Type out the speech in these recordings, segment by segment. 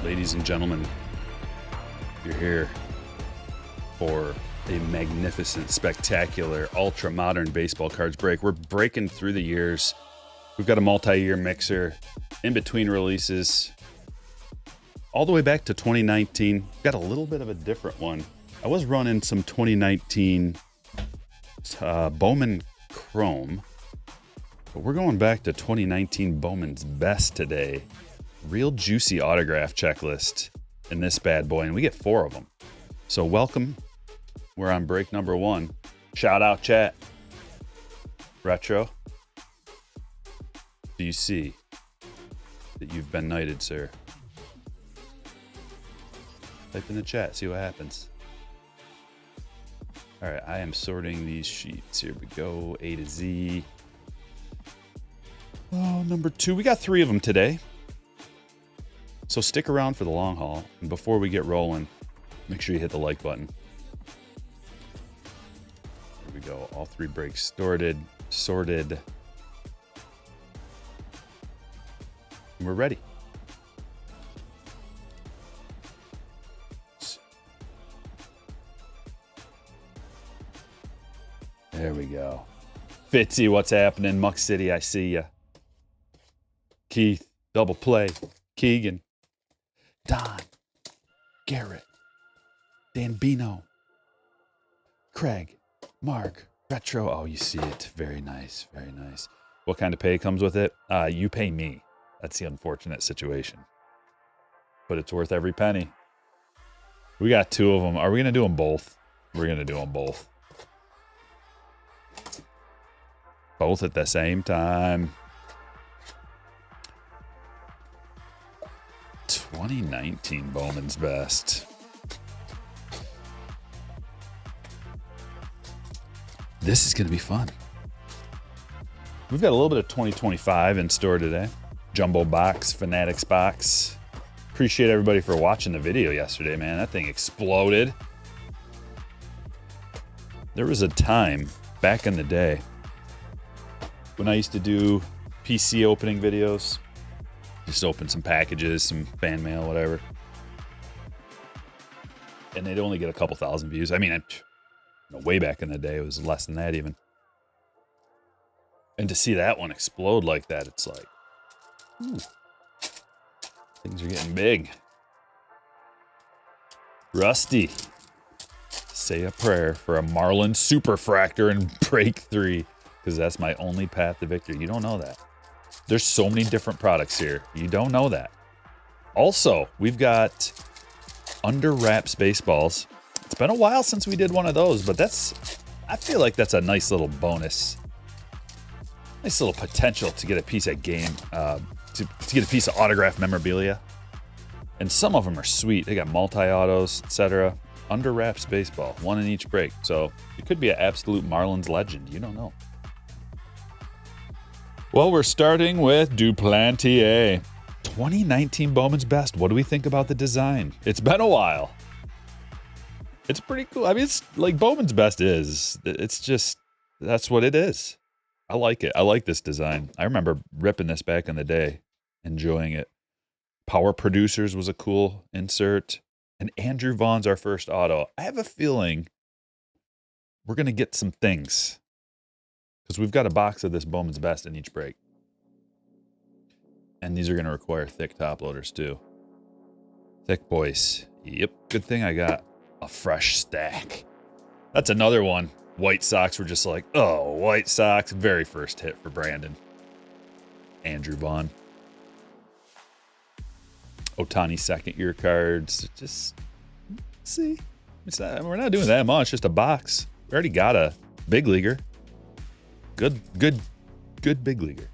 Ladies and gentlemen, you're here for a magnificent, spectacular, ultra-modern baseball cards break. We're breaking through the years. We've got a multi-year mixer in between releases. All the way back to 2019. Got a little bit of a different one. I was running some 2019 Bowman Chrome, but we're going back to 2019 Bowman's Best today. Real juicy autograph checklist in this bad boy, and we get 4 of them. So welcome. We're on break number 1. Shout out, chat. Retro. Do you see that you've been knighted, sir? Type in the chat, see what happens. All right, I am sorting these sheets. Here we go, A to Z. Oh, number 2. We got 3 of them today. So stick around for the long haul. And before we get rolling, make sure you hit the like button. Here we go. All 3 breaks sorted. And we're ready. There we go. Fitzy, what's happening? Muck City, I see ya. Keith, double play. Keegan. Don. Garrett. Dan Bino. Craig. Mark. Retro. Oh, you see it. Very nice. Very nice. What kind of pay comes with it? You pay me. That's the unfortunate situation. But it's worth every penny. We got 2 of them. Are we going to do them both? We're going to do them both. Both at the same time. 2019 Bowman's Best. This is going to be fun. We've got a little bit of 2025 in store today. Jumbo box, Fanatics box. Appreciate everybody for watching the video yesterday, man. That thing exploded. There was a time back in the day when I used to do PC opening videos. Just open some packages, some fan mail, whatever. And they'd only get a couple thousand views. I mean, way back in the day, it was less than that even. And to see that one explode like that, it's like, ooh, things are getting big. Rusty, say a prayer for a Marlin Superfractor in break 3, because that's my only path to victory. You don't know that. There's so many different products here. You don't know that. Also, we've got Under Wraps baseballs. It's been a while since we did one of those, but I feel like that's a nice little bonus. Nice little potential to get a piece of game, to get a piece of autograph memorabilia. And some of them are sweet. They got multi-autos, etc. Under Wraps baseball, 1 in each break. So it could be an absolute Marlins legend. You don't know. Well, we're starting with Duplantier. 2019 Bowman's Best. What do we think about the design? It's been a while. It's pretty cool. I mean, it's like Bowman's Best is. It's just, that's what it is. I like it. I like this design. I remember ripping this back in the day, enjoying it. Power Producers was a cool insert. And Andrew Vaughn's our first auto. I have a feeling we're going to get some things, because we've got a box of this Bowman's Best in each break. And these are going to require thick top loaders too. Thick boys. Yep. Good thing I got a fresh stack. That's another one. White Sox were just like, oh, White Sox. Very first hit for Brandon. Andrew Vaughn. Ohtani second year cards. Just see. We're not doing that much. Just a box. We already got a big leaguer. Good big leaguer.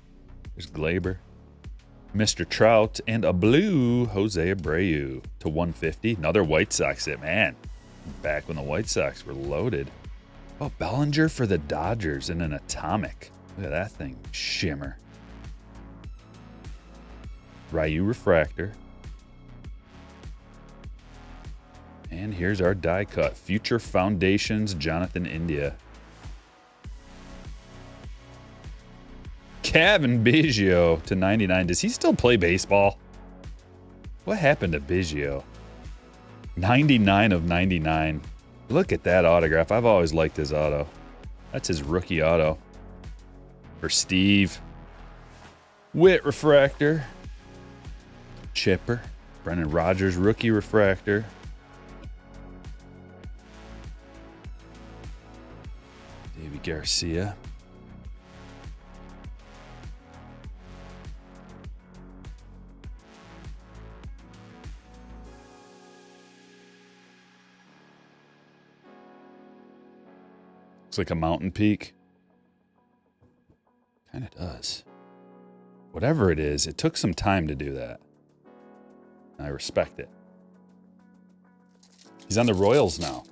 There's Glaber, Mr. Trout, and a blue Jose Abreu to 150. Another White Sox hit, man. Back when the White Sox were loaded. Oh, Bellinger for the Dodgers in an atomic. Look at that thing shimmer. Ryu refractor. And here's our die cut. Future Foundations, Jonathan India. Kevin Biggio to 99. Does he still play baseball? What happened to Biggio? 99 of 99. Look at that autograph. I've always liked his auto. That's his rookie auto. For Steve. Witt refractor. Chipper. Brendan Rodgers rookie refractor. Davey Garcia. Looks like a mountain peak. Kind of does. Whatever it is, it took some time to do that. I respect it. He's on the Royals now.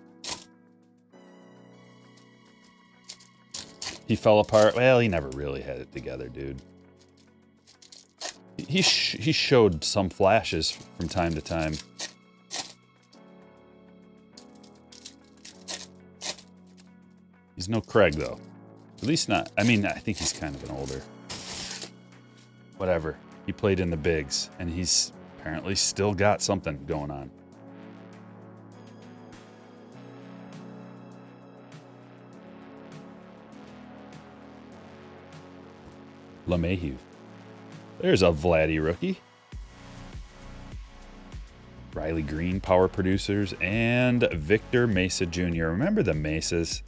He fell apart. Well, he never really had it together, dude. He showed some flashes from time to time. He's no Craig, though. At least not. I mean, I think he's kind of an older. Whatever. He played in the bigs, and he's apparently still got something going on. LeMahieu. There's a Vladdy rookie. Riley Green, power producers, and Victor Mesa Jr. Remember the Mesas?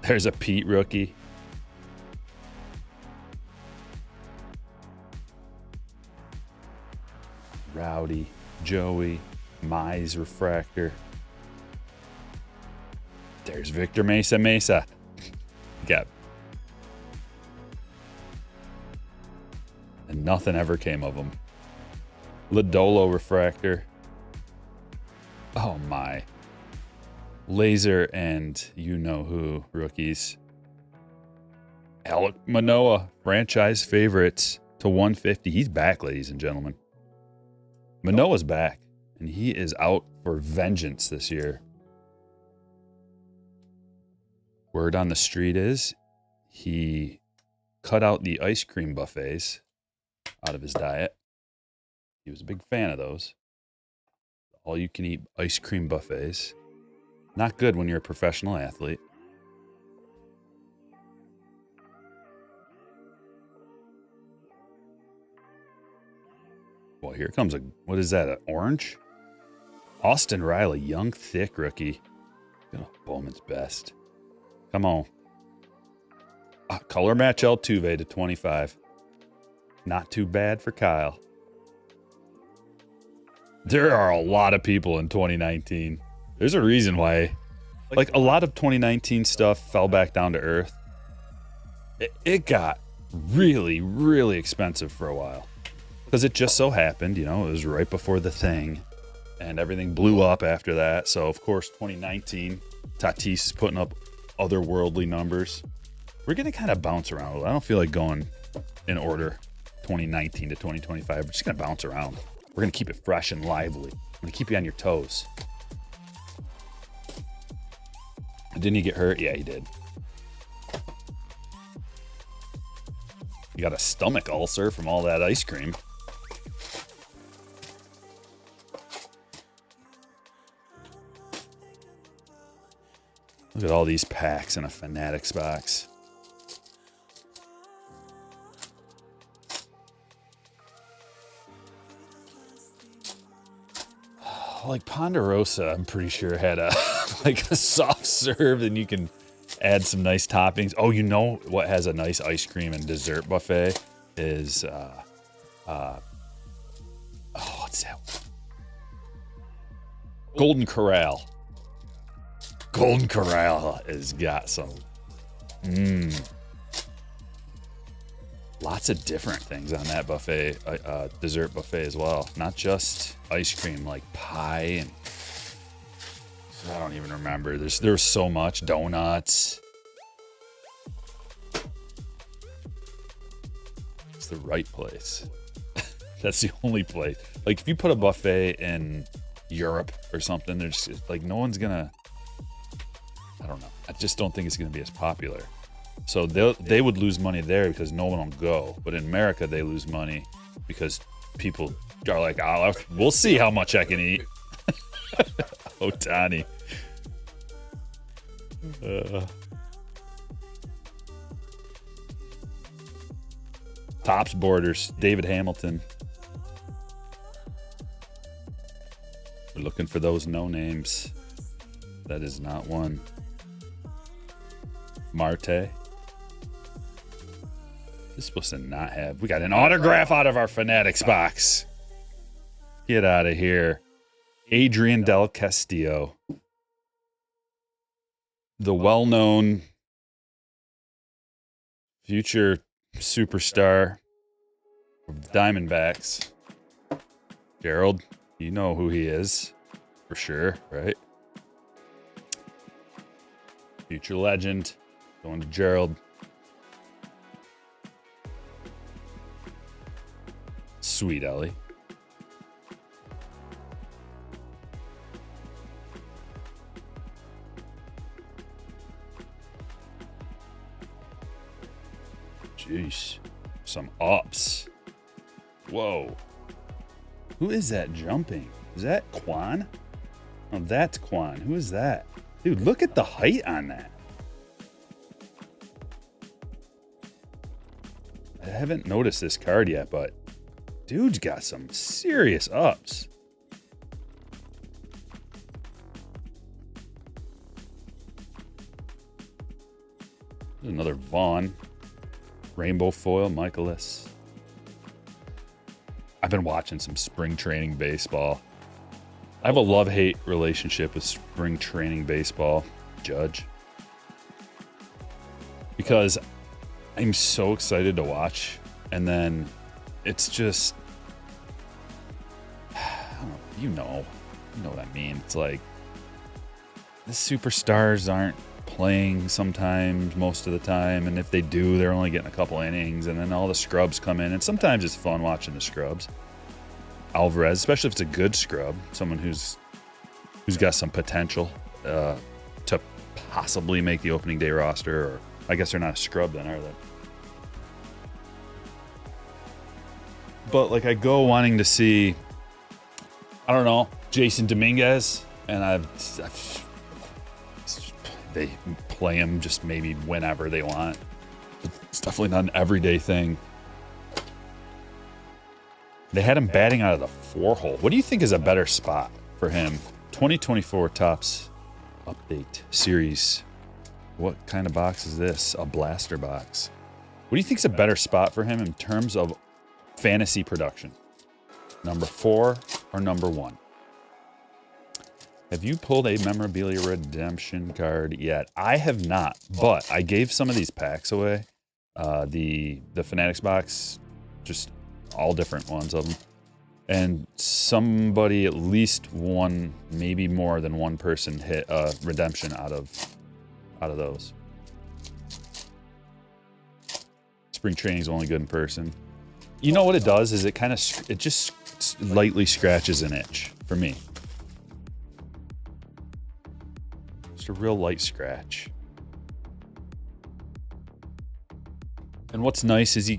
There's a Pete rookie. Rowdy, Joey, Mize refractor. There's Victor Mesa. Got. And nothing ever came of him. Lodolo refractor. Oh my. Laser and you-know-who rookies. Alek Manoah, franchise favorites to 150. He's back, ladies and gentlemen. Manoah's back, and he is out for vengeance this year. Word on the street is he cut out the ice cream buffets out of his diet. He was a big fan of those. All-you-can-eat ice cream buffets. Not good when you're a professional athlete. Well, here comes what is that, an orange? Austin Riley, young, thick rookie. Oh, Bowman's best. Come on. Color match Altuve to 25. Not too bad for Kyle. There are a lot of people in 2019. There's a reason why. Like, a lot of 2019 stuff fell back down to earth. It got really, really expensive for a while. Because it just so happened, you know, it was right before the thing. And everything blew up after that. So, of course, 2019, Tatis is putting up otherworldly numbers. We're going to kind of bounce around. I don't feel like going in order 2019 to 2025. We're just going to bounce around. We're going to keep it fresh and lively. I'm going to keep you on your toes. Didn't he get hurt? Yeah, he did. You got a stomach ulcer from all that ice cream. Look at all these packs in a Fanatics box. Like Ponderosa, I'm pretty sure had a like a soft serve, and you can add some nice toppings. Oh, you know what has a nice ice cream and dessert buffet is what's that? Golden Corral. Golden Corral has got some lots of different things on that buffet, dessert buffet as well. Not just ice cream, like pie and I don't even remember. There's so much. Donuts. It's the right place. That's the only place. Like if you put a buffet in Europe or something, there's like no one's gonna. I don't know. I just don't think it's gonna be as popular. So they would lose money there because no one will go. But in America, they lose money because people are like, oh, we'll see how much I can eat. Otani. Tops Borders, David Hamilton. We're looking for those no names. That is not one. Marte. This is supposed to not have. We got an autograph out of our Fanatics box. Get out of here. Adrian Del Castillo. The well-known future superstar of the Diamondbacks. Gerald, you know who he is for sure, right? Future legend. Going to Gerald. Sweet Ellie. Jeez. Some ups. Whoa. Who is that jumping? Is that Quan? Oh, that's Quan. Who is that? Dude, look at the height on that. I haven't noticed this card yet, but dude's got some serious ups. There's another Vaughn. Rainbow foil, Michaelis. I've been watching some spring training baseball. I have a love-hate relationship with spring training baseball, Judge. Because I'm so excited to watch, and then it's just, I don't know, you know what I mean. It's like the superstars aren't playing sometimes, most of the time, and if they do, they're only getting a couple innings, and then all the scrubs come in, and sometimes it's fun watching the scrubs. Alvarez, especially if it's a good scrub, someone who's got some potential to possibly make the opening day roster, or I guess they're not a scrub then, are they? But like I go wanting to see, I don't know, Jason Dominguez, and they play him just maybe whenever they want. It's definitely not an everyday thing. They had him batting out of the 4-hole. What do you think is a better spot for him? 2024 Topps Update Series. What kind of box is this? A blaster box. What do you think is a better spot for him in terms of fantasy production? Number 4 or number 1? Have you pulled a memorabilia redemption card yet? I have not, but I gave some of these packs away. The Fanatics box, just all different ones of them. And somebody, at least one, maybe more than one person, hit a redemption out of those. Spring training is only good in person. You know what it does is it just lightly scratches an itch for me. Just a real light scratch. And what's nice is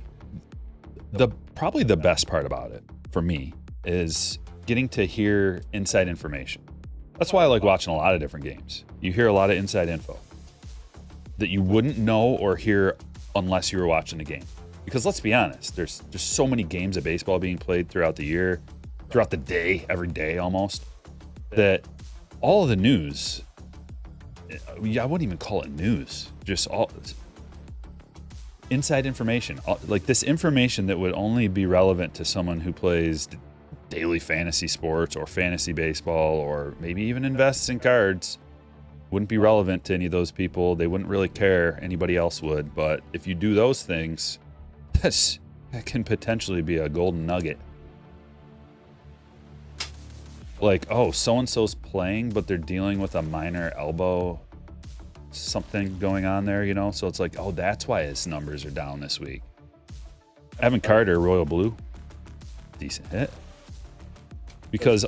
probably the best part about it for me is getting to hear inside information. That's why I like watching a lot of different games. You hear a lot of inside info that you wouldn't know or hear unless you were watching the game. Because let's be honest, there's just so many games of baseball being played throughout the year, throughout the day, every day almost, that all of the news, I wouldn't even call it news, just all inside information, like this information that would only be relevant to someone who plays daily fantasy sports or fantasy baseball or maybe even invests in cards, wouldn't be relevant to any of those people. They wouldn't really care. Anybody else would. But if you do those things, that can potentially be a golden nugget. Like, oh, so-and-so's playing, but they're dealing with a minor elbow something going on there, you know? So it's like, oh, that's why his numbers are down this week. Evan Carter, Royal Blue. Decent hit. Because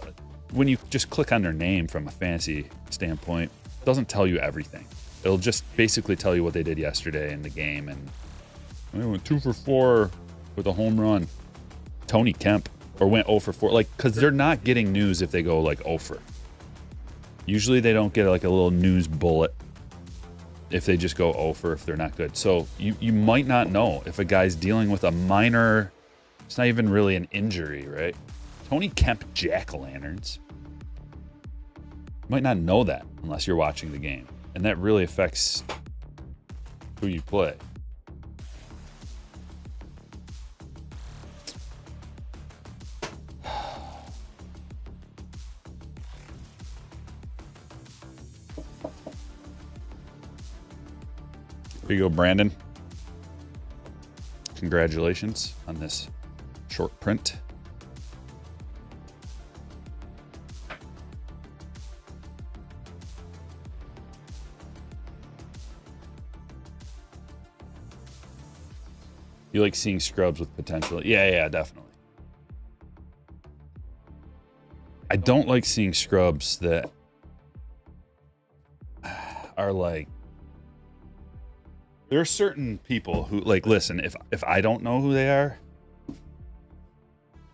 when you just click on their name from a fantasy standpoint, it doesn't tell you everything. It'll just basically tell you what they did yesterday in the game, and they went 2 for 4 with a home run. Tony Kemp, or went 0 for 4, like, because they're not getting news if they go like 0 for. Usually they don't get like a little news bullet if they just go 0 for if they're not good. So you might not know if a guy's dealing with a minor, it's not even really an injury, right? Tony Kemp jack-o'-lanterns. You might not know that unless you're watching the game. And that really affects who you play. Here you go, Brandon. Congratulations on this short print. You like seeing scrubs with potential? Yeah, definitely. I don't like seeing scrubs that are like, there are certain people who, like, listen, if I don't know who they are,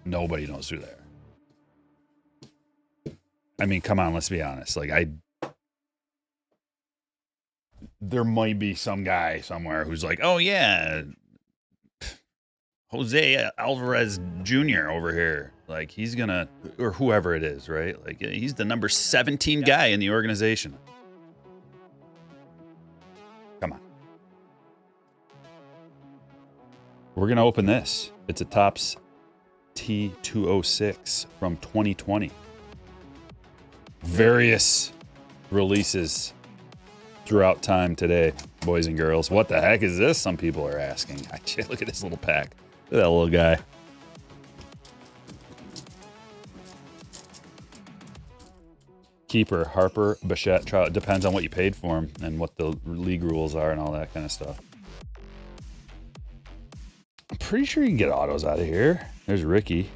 nobody knows who they are. I mean, come on, let's be honest. Like, there might be some guy somewhere who's like, oh yeah, Jose Alvarez Jr. over here. Like, he's gonna, or whoever it is, right? Like, he's the number 17 guy in the organization. Come on. We're gonna open this. It's a Topps T206 from 2020. Various releases throughout time today, boys and girls. What the heck is this? Some people are asking. Look at this little pack. Look at that little guy. Keeper, Harper, Bichette, Trout. It depends on what you paid for him and what the league rules are and all that kind of stuff. I'm pretty sure you can get autos out of here. There's Ricky.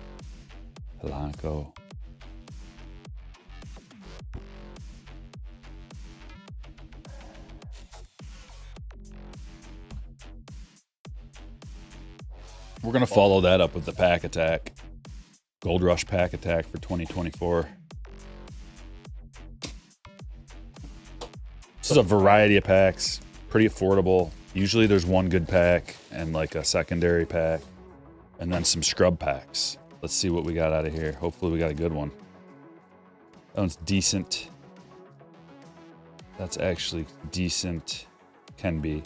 Polanco. We're going to follow that up with the pack attack. Gold Rush pack attack for 2024. This is a variety of packs. Pretty affordable. Usually there's one good pack and like a secondary pack. And then some scrub packs. Let's see what we got out of here. Hopefully we got a good one. That one's decent. That's actually decent. Can be.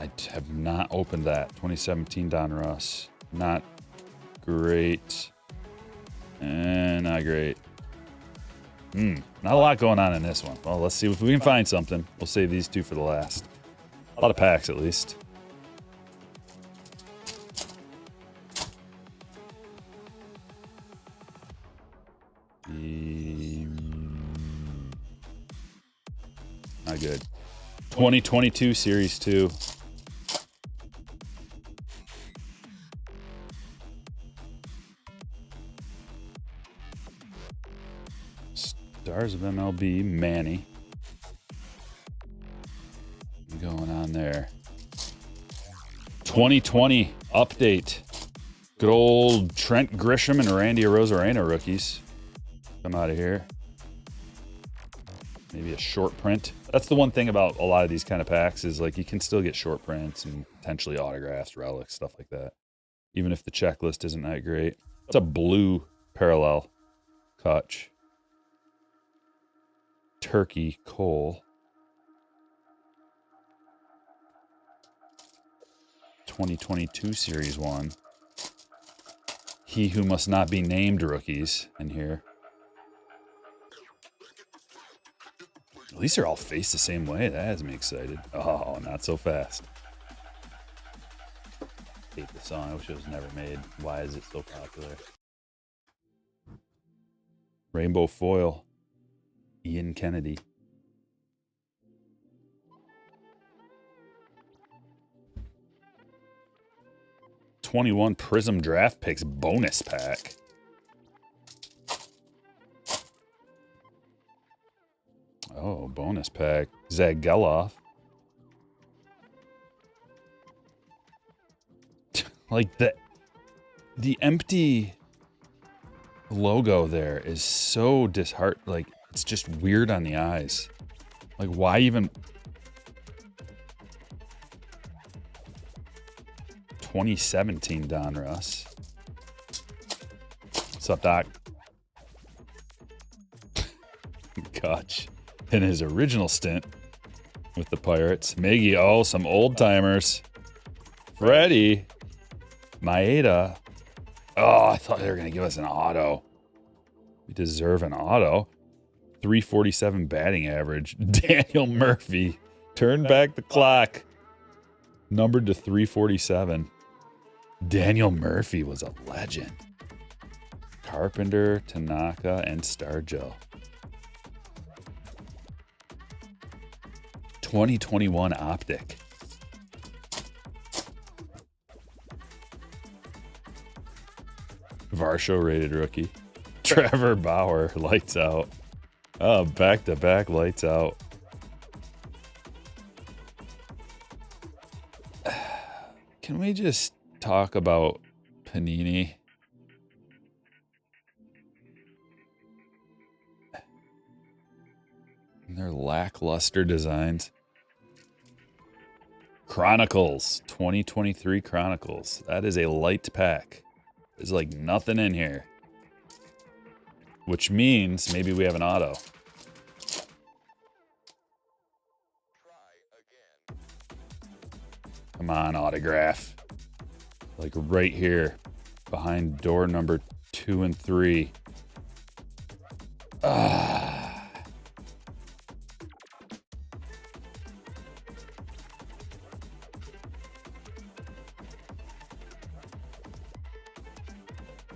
I have not opened that. 2017 Don Russ. Not great. And not great. Not a lot going on in this one. Well, let's see if we can find something. We'll save these two for the last. A lot of packs, at least. Not good. 2022 Series 2. Stars of MLB, Manny. Going on there. 2020 update. Good old Trent Grisham and Randy Arozarena rookies. Come out of here. Maybe a short print. That's the one thing about a lot of these kind of packs is like you can still get short prints and potentially autographs, relics, stuff like that. Even if the checklist isn't that great. It's a blue parallel Kutch. Turkey Cole. 2022 Series 1. He who must not be named rookies in here. At least they're all faced the same way. That has me excited. Oh, not so fast. Hate the song. I wish it was never made. Why is it so popular? Rainbow foil. Ian Kennedy. '21 Prism Draft Picks bonus pack. Oh, bonus pack. Zach Geloff. Like the empty logo there is so like it's just weird on the eyes. Like why even 2017 Donruss. What's up, Doc? Gosh. In his original stint with the Pirates. Miggy, oh, some old timers. Freddie. Maeda. Oh, I thought they were going to give us an auto. We deserve an auto. 347 batting average. Daniel Murphy. Turn back the clock. Numbered to 347. Daniel Murphy was a legend. Carpenter, Tanaka, and Stargell. 2021 Optic. Varsho rated rookie. Trevor Bauer, lights out. Oh, back-to-back lights out. Can we just talk about Panini? And their lackluster designs. Chronicles, 2023 Chronicles. That is a light pack. There's like nothing in here. Which means maybe we have an auto. Come on, autograph. Like right here, behind door number 2 and 3.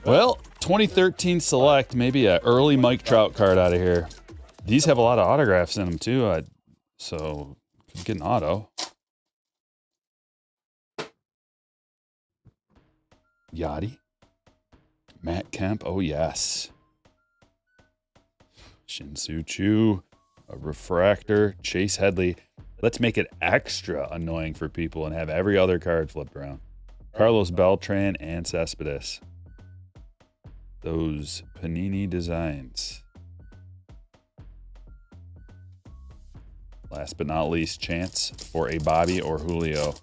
Well, 2013 Select, maybe an early Mike Trout card out of here. These have a lot of autographs in them too, so could get an auto. Yachty. Matt Kemp, oh yes. Shin-Soo Choo, a refractor, Chase Headley. Let's make it extra annoying for people and have every other card flipped around. Carlos Beltran and Cespedes. Those Panini designs. Last but not least, chance for a Bobby or Julio.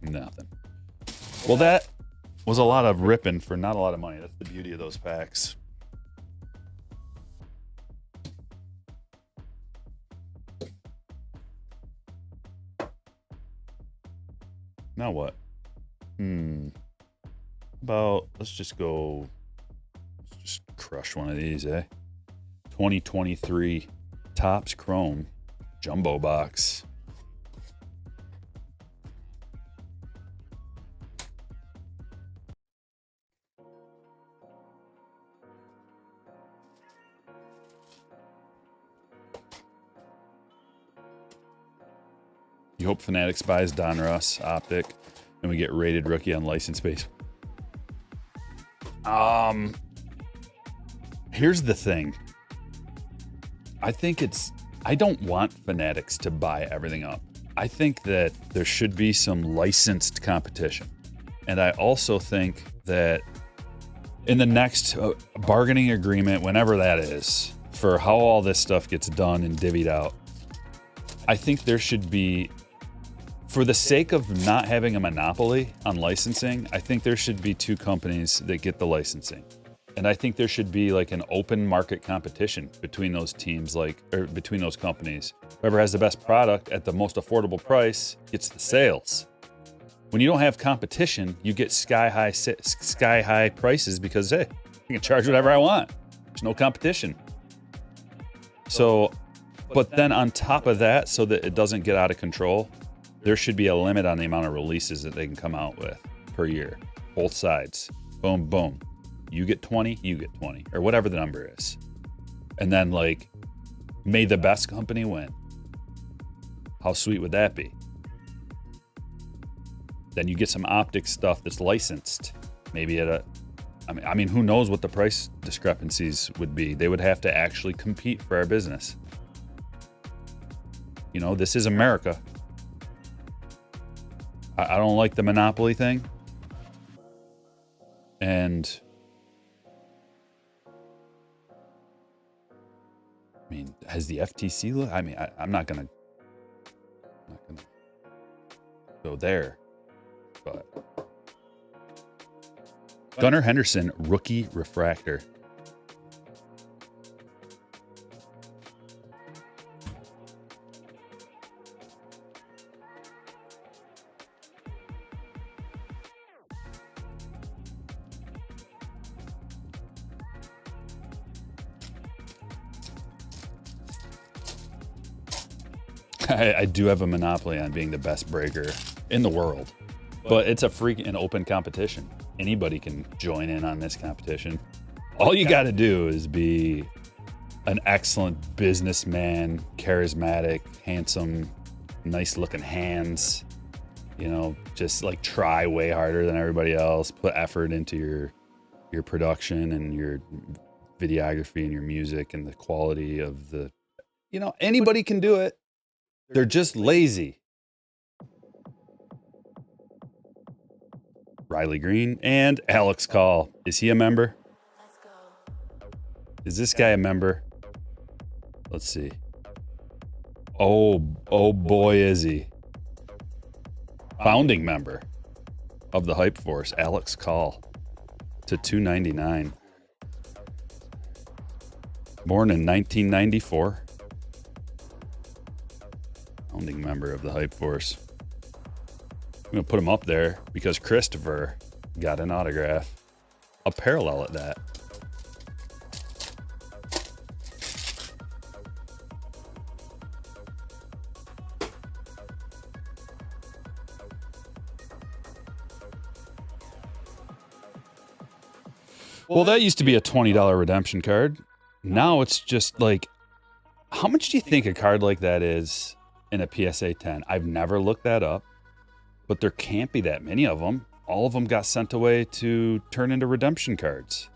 Nothing. Well, that was a lot of ripping for not a lot of money. That's the beauty of those packs. Now what? Let's just crush one of these, eh? 2023 Topps Chrome Jumbo Box. You hope Fanatics buys Donruss Optic and we get rated rookie on license base. Here's the thing. I don't want Fanatics to buy everything up. I think that there should be some licensed competition. And I also think that in the next bargaining agreement, whenever that is, for how all this stuff gets done and divvied out, I think there should be, for the sake of not having a monopoly on licensing, I think there should be 2 companies that get the licensing. And I think there should be like an open market competition between those teams, or between those companies. Whoever has the best product at the most affordable price gets the sales. When you don't have competition, you get sky high prices because, hey, I can charge whatever I want. There's no competition. So, but then on top of that, so that it doesn't get out of control, there should be a limit on the amount of releases that they can come out with per year. Both sides. Boom, boom. You get 20, you get 20, or whatever the number is. And then, like, may the best company win. How sweet would that be? Then you get some optic stuff that's licensed. Maybe at I mean, who knows what the price discrepancies would be? They would have to actually compete for our business. You know, this is America. I don't like the monopoly thing. And I mean, has the FTC look? I mean, I'm not gonna go there, but Gunnar Henderson rookie refractor. I do have a monopoly on being the best breaker in the world, but it's a free and open competition. Anybody can join in on this competition. All you got to do is be an excellent businessman, charismatic, handsome, nice looking hands, you know, just like try way harder than everybody else, put effort into your production and your videography and your music and the quality of the, you know, anybody can do it. They're just lazy. Riley Green and Alex Call. Is he a member? Is this guy a member? Let's see. Oh boy, is he. Founding member of the Hype Force, Alex Call, to $2.99. Born in 1994. Founding member of the Hype Force. I'm going to put him up there because Christopher got an autograph. A parallel at that. Well, that used to be a $20 redemption card. Now it's just like, how much do you think a card like that is in a PSA 10? I've never looked that up, but there can't be that many of them. All of them got sent away to turn into redemption cards.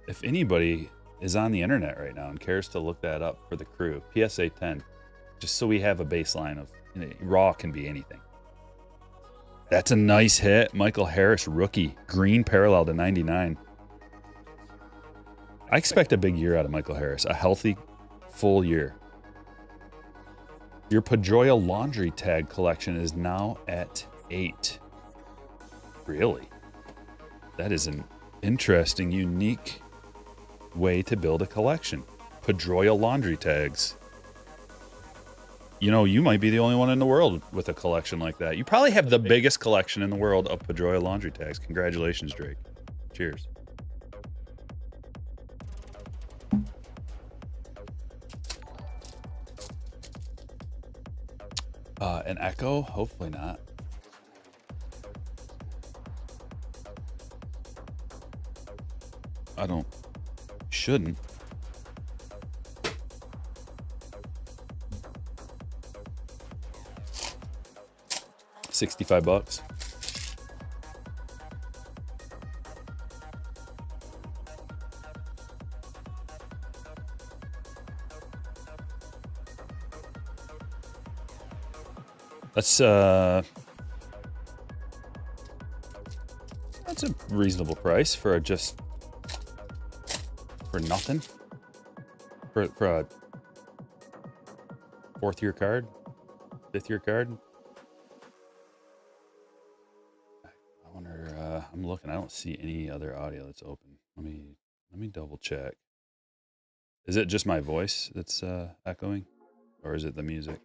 If anybody is on the internet right now and cares to look that up for the crew, PSA 10, just so we have a baseline of, you know, raw can be anything. That's a nice hit. Michael Harris, rookie, green parallel to 99. I expect a big year out of Michael Harris, a healthy, full year. Your Pedroia laundry tag collection is now at 8. Really? That is an interesting, unique way to build a collection. Pedroia laundry tags. You know, you might be the only one in the world with a collection like that. You probably have the biggest collection in the world of Pedroia laundry tags. Congratulations, Drake. Cheers. An echo? Hopefully not. I don't. Shouldn't. $65. That's a reasonable price for nothing. For a 4th year card, 5th year card. I wonder. I'm looking. I don't see any other audio that's open. Let me double check. Is it just my voice that's echoing, or is it the music?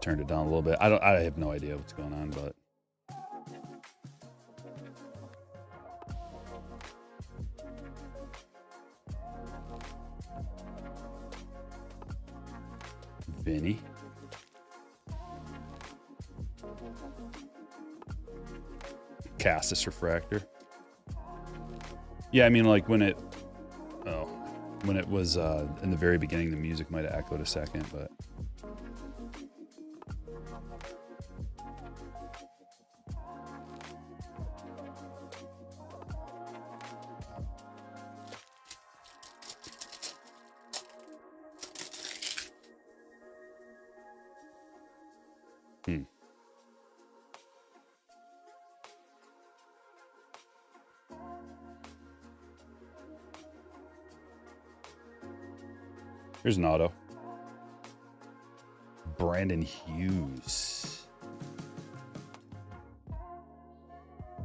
Turned it down a little bit. I have no idea what's going on, but Vinny. Cassis refractor. Yeah, I mean, like when it. Oh, When it was in the very beginning, the music might have echoed a second, but here's an auto. Brandon Hughes.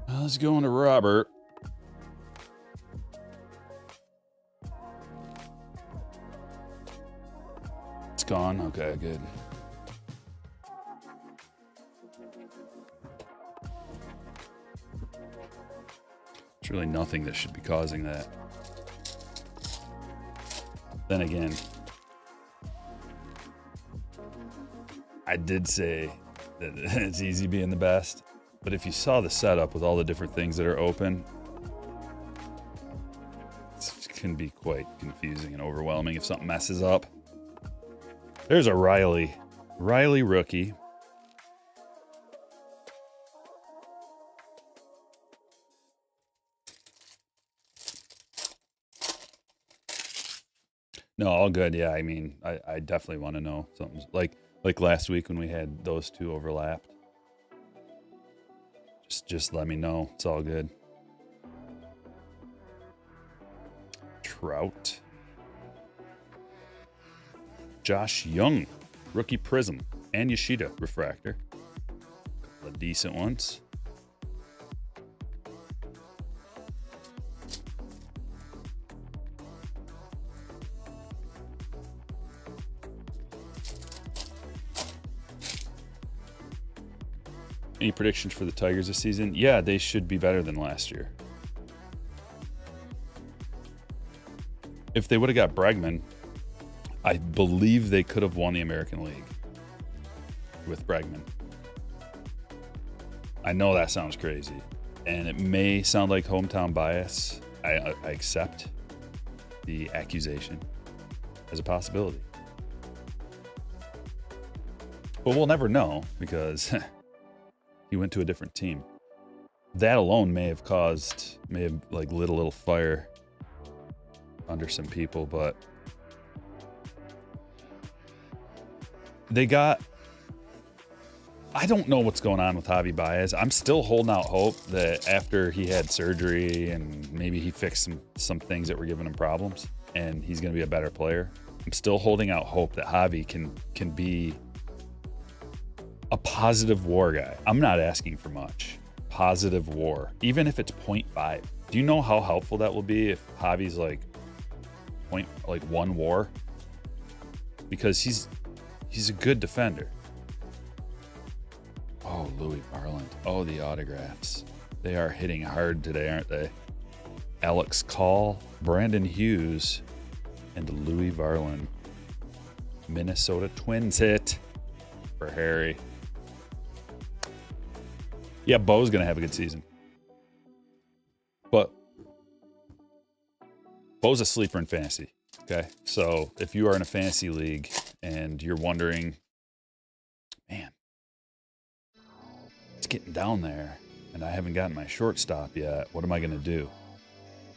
Let's go into Robert. It's gone. Okay, good. There's really nothing that should be causing that. Then again, I did say that it's easy being the best, but if you saw the setup with all the different things that are open, it can be quite confusing and overwhelming if something messes up. There's a Riley rookie. No, all good. Yeah, I mean, I definitely want to know something like last week when we had those two overlapped. Just let me know. It's all good. Trout. Josh Young, rookie prism, and Yoshida refractor. A couple of decent ones. Any predictions for the Tigers this season? Yeah, they should be better than last year. If they would have got Bregman, I believe they could have won the American League with Bregman. I know that sounds crazy, and it may sound like hometown bias. I accept the accusation as a possibility. But we'll never know because he went to a different team. That alone may have like lit a little fire under some people, but I don't know what's going on with Javi Baez. I'm still holding out hope that after he had surgery and maybe he fixed some things that were giving him problems and he's going to be a better player. I'm still holding out hope that Javi can be a positive WAR guy. I'm not asking for much. Positive WAR, even if it's 0.5. Do you know how helpful that will be if Javi's like 1 WAR? Because he's a good defender. Oh, Louis Varland. Oh, the autographs. They are hitting hard today, aren't they? Alex Call, Brandon Hughes, and Louis Varland. Minnesota Twins hit for Harry. Yeah, Bo's going to have a good season. But Bo's a sleeper in fantasy, okay? So if you are in a fantasy league and you're wondering, man, it's getting down there and I haven't gotten my shortstop yet, what am I going to do?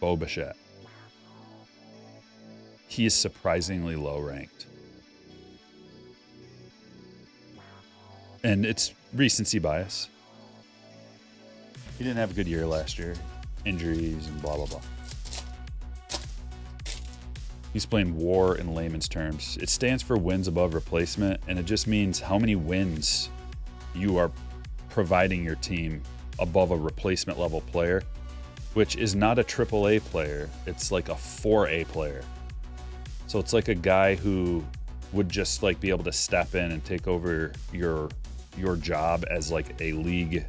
Bo Bichette. He is surprisingly low ranked. And it's recency bias. He didn't have a good year last year. Injuries and blah, blah, blah. He's playing WAR in layman's terms. It stands for wins above replacement, and it just means how many wins you are providing your team above a replacement level player, which is not a AAA player. It's like a 4A player. So it's like a guy who would just like be able to step in and take over your job as like a league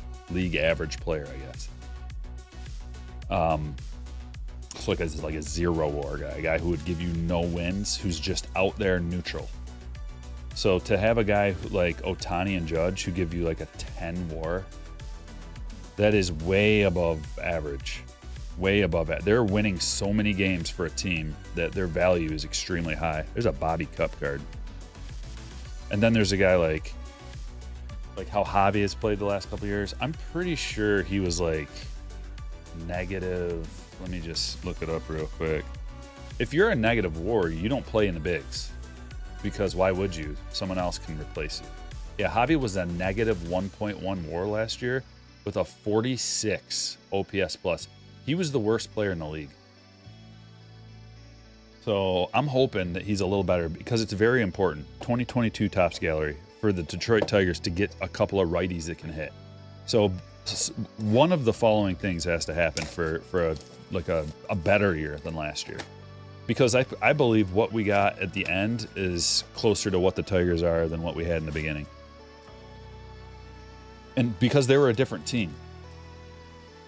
average player, I guess. So like a 0 WAR guy, a guy who would give you no wins, who's just out there neutral. So to have a guy like Ohtani and Judge who give you like a 10 WAR, that is way above average. way above it. They're winning so many games for a team that their value is extremely high. There's a Bobby Cup card. And then there's a guy like how Javi has played the last couple years. I'm pretty sure he was like negative. Let me just look it up real quick. If you're a negative WAR, you don't play in the bigs because why would you? Someone else can replace you. Yeah, Javi was a negative 1.1 WAR last year with a 46 OPS plus. He was the worst player in the league. So I'm hoping that he's a little better because it's very important. 2022 Topps Gallery for the Detroit Tigers to get a couple of righties that can hit. So one of the following things has to happen for a better year than last year. Because I believe what we got at the end is closer to what the Tigers are than what we had in the beginning. And because they were a different team.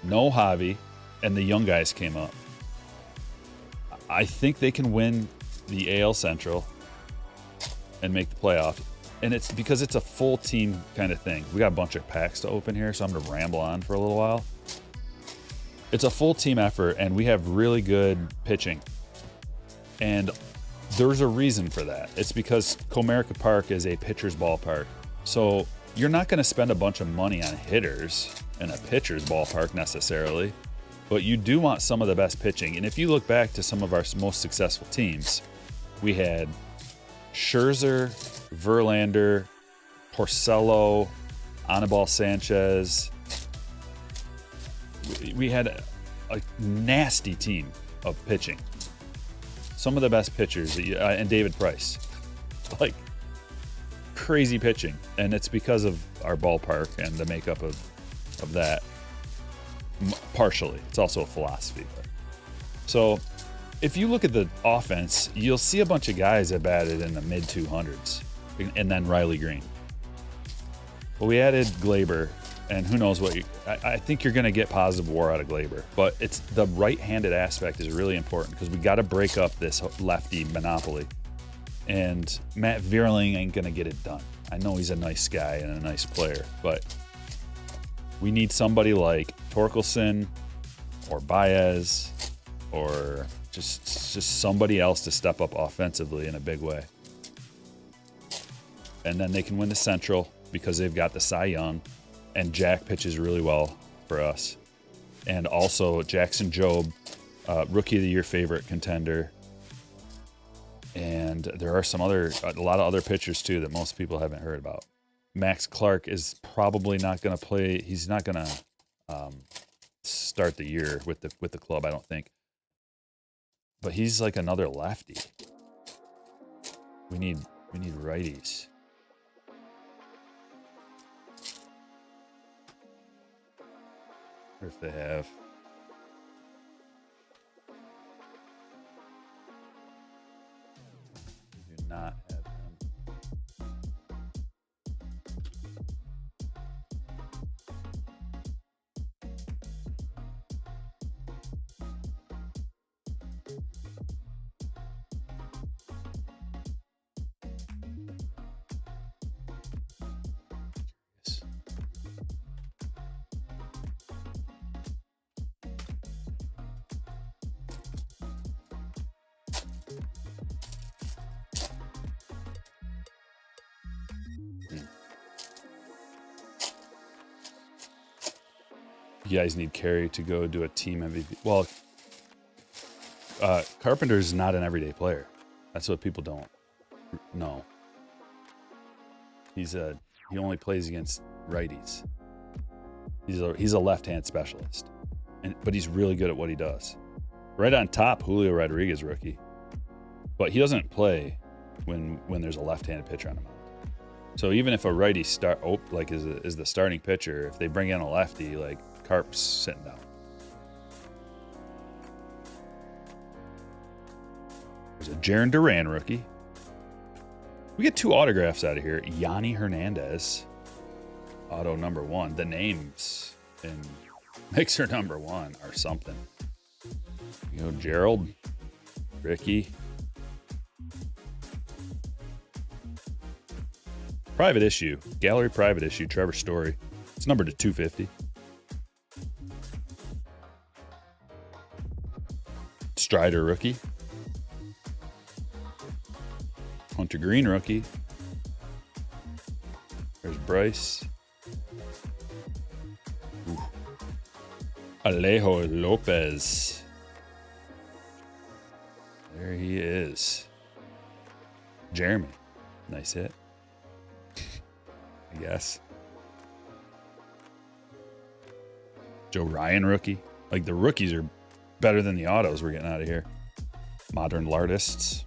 No Javi, and the young guys came up. I think they can win the AL Central and make the playoff. And it's because it's a full team kind of thing. We got a bunch of packs to open here, so I'm going to ramble on for a little while. It's a full team effort, and we have really good pitching. And there's a reason for that. It's because Comerica Park is a pitcher's ballpark. So you're not going to spend a bunch of money on hitters in a pitcher's ballpark necessarily, but you do want some of the best pitching. And if you look back to some of our most successful teams, we had Scherzer, Verlander, Porcello, Anibal Sanchez. We had a nasty team of pitching. Some of the best pitchers, and David Price. Like, crazy pitching. And it's because of our ballpark and the makeup of that. Partially. It's also a philosophy. So, if you look at the offense, you'll see a bunch of guys that batted in the mid 200s, and then Riley Green. Well, we added Glaber, and who knows what I think you're going to get positive WAR out of Glaber, but it's the right-handed aspect is really important because we got to break up this lefty monopoly, and Matt Vierling ain't going to get it done. I know he's a nice guy and a nice player, but we need somebody like Torkelson or Baez or just somebody else to step up offensively in a big way. And then they can win the Central because they've got the Cy Young, and Jack pitches really well for us. And also Jackson Jobe, Rookie of the Year favorite contender. And there are a lot of other pitchers too that most people haven't heard about. Max Clark is probably not going to play. He's not going to start the year with the club, I don't think. But he's like another lefty. We need righties. Or if they have. We do not have them. You guys need Carey to go do a team MVP. Well, Carpenter's not an everyday player. That's what people don't know. He only plays against righties. He's a left-hand specialist, but he's really good at what he does. Right on top, Julio Rodriguez, rookie, but he doesn't play when there's a left-handed pitcher on the mound. So even if a righty is the starting pitcher, if they bring in a lefty, like Carp's sitting down. There's a Jaron Duran rookie. We get 2 autographs out of here. Yanni Hernandez, auto number 1. The names in Mixer number 1 are something. You know, Gerald, Ricky. Private issue, gallery private issue, Trevor Story. It's numbered to 250. Strider rookie. Hunter Green rookie. There's Bryce. Ooh. Alejo Lopez. There he is. Jeremy. Nice hit. I guess. Joe Ryan rookie. Like, the rookies are better than the autos we're getting out of here. Modern Lartists.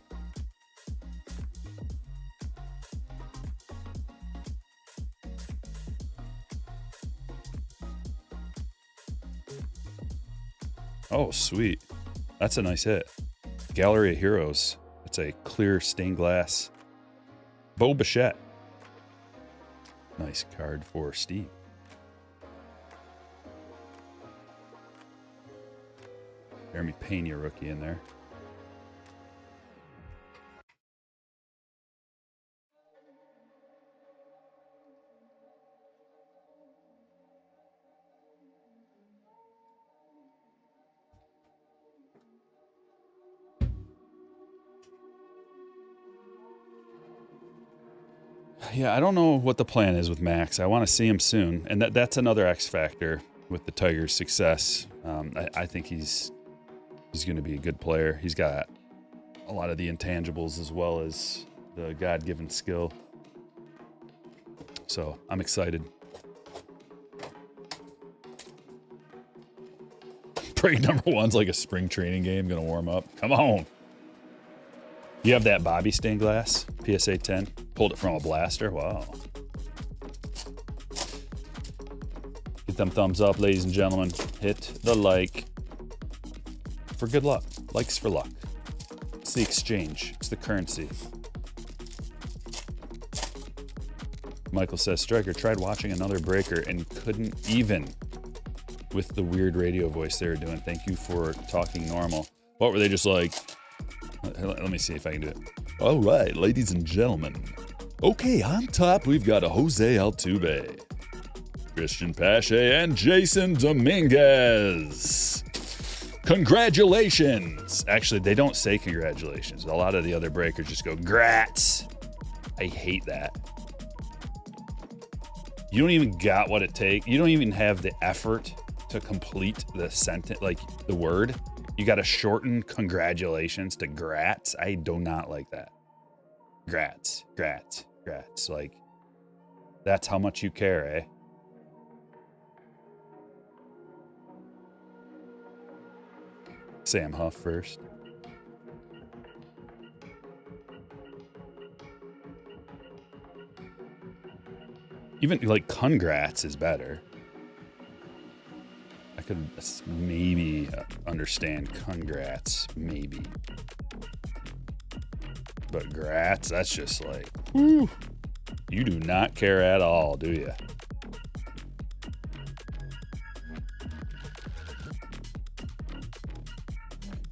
Oh, sweet. That's a nice hit. Gallery of Heroes. It's a clear stained glass. Bo Bichette. Nice card for Steve. Jeremy Pena rookie in there. Yeah, I don't know what the plan is with Max. I want to see him soon, and that's another X factor with the Tigers' success. I think he's going to be a good player. He's got a lot of the intangibles as well as the God-given skill. So I'm excited. Break number one's like a spring training game. Going to warm up. Come on. You have that Bobby stained glass, PSA 10. Pulled it from a blaster. Wow. Get them thumbs up, ladies and gentlemen. Hit the like for good luck. Likes for luck. It's the exchange. It's the currency. Michael says, Stryker tried watching another breaker and couldn't even with the weird radio voice they were doing. Thank you for talking normal. What were they just like? Let me see if I can do it. All right, ladies and gentlemen. Okay, on top, we've got a Jose Altuve, Christian Pache, and Jason Dominguez. Congratulations. Actually, they don't say congratulations. A lot of the other breakers just go, grats. I hate that. You don't even got what it takes. You don't even have the effort to complete the sentence, like the word. You got to shorten congratulations to grats. I do not like that. Grats, grats, grats. Like, that's how much you care, eh? Sam Huff first. Even like congrats is better. I could maybe understand congrats, maybe. But grats, that's just like, whew. You do not care at all, do you?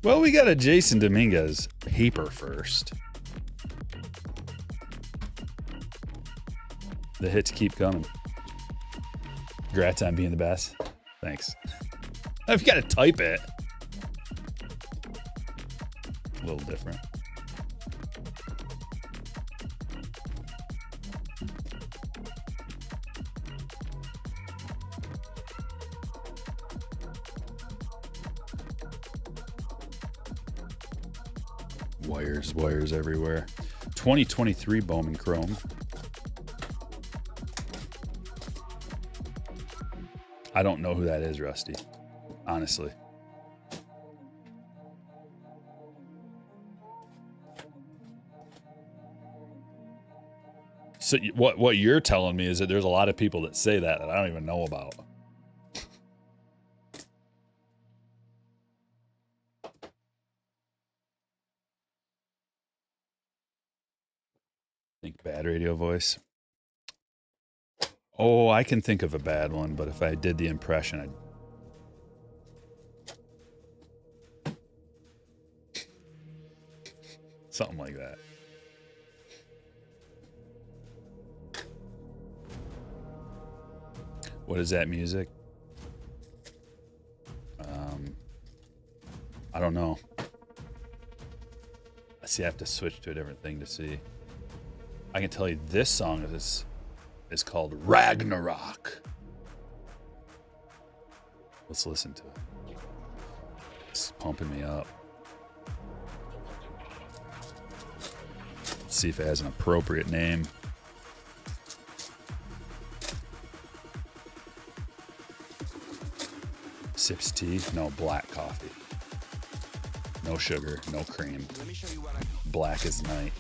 Well, we got a Jason Dominguez paper first. The hits keep coming. Congrats on being the best. Thanks. I've got to type it. A little different. Wires everywhere. 2023 Bowman Chrome. I don't know who that is, Rusty. Honestly. So what you're telling me is that there's a lot of people that say that I don't even know about. Think bad radio voice. Oh, I can think of a bad one, but if I did the impression, I'd... something like that. What is that music? I don't know. See, I have to switch to a different thing to see. I can tell you this song is called Ragnarok. Let's listen to it. It's pumping me up. Let's see if it has an appropriate name. Sips tea, no black coffee. No sugar, no cream. Black as night.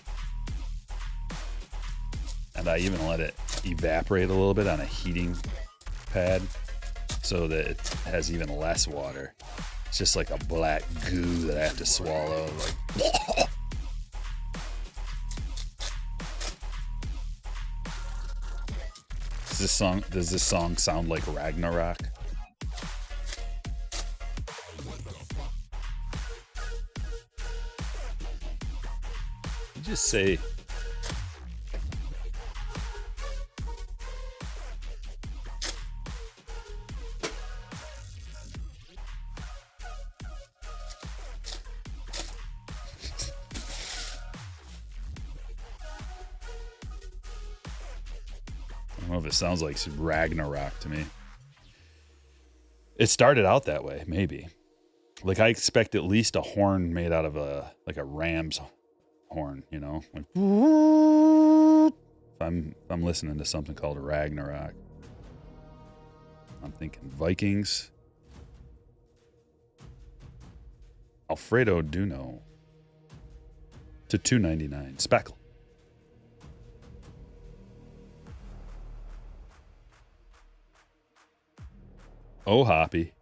And I even let it evaporate a little bit on a heating pad so that it has even less water. It's just like a black goo that I have to swallow. Like, does this song sound like Ragnarok? You just say I don't know if it sounds like Ragnarok to me. It started out that way, maybe. Like I expect at least a horn made out of a ram's horn, you know? Like, if I'm listening to something called Ragnarok, I'm thinking Vikings. Alfredo Duno to $2.99. Speckle. Oh Hoppy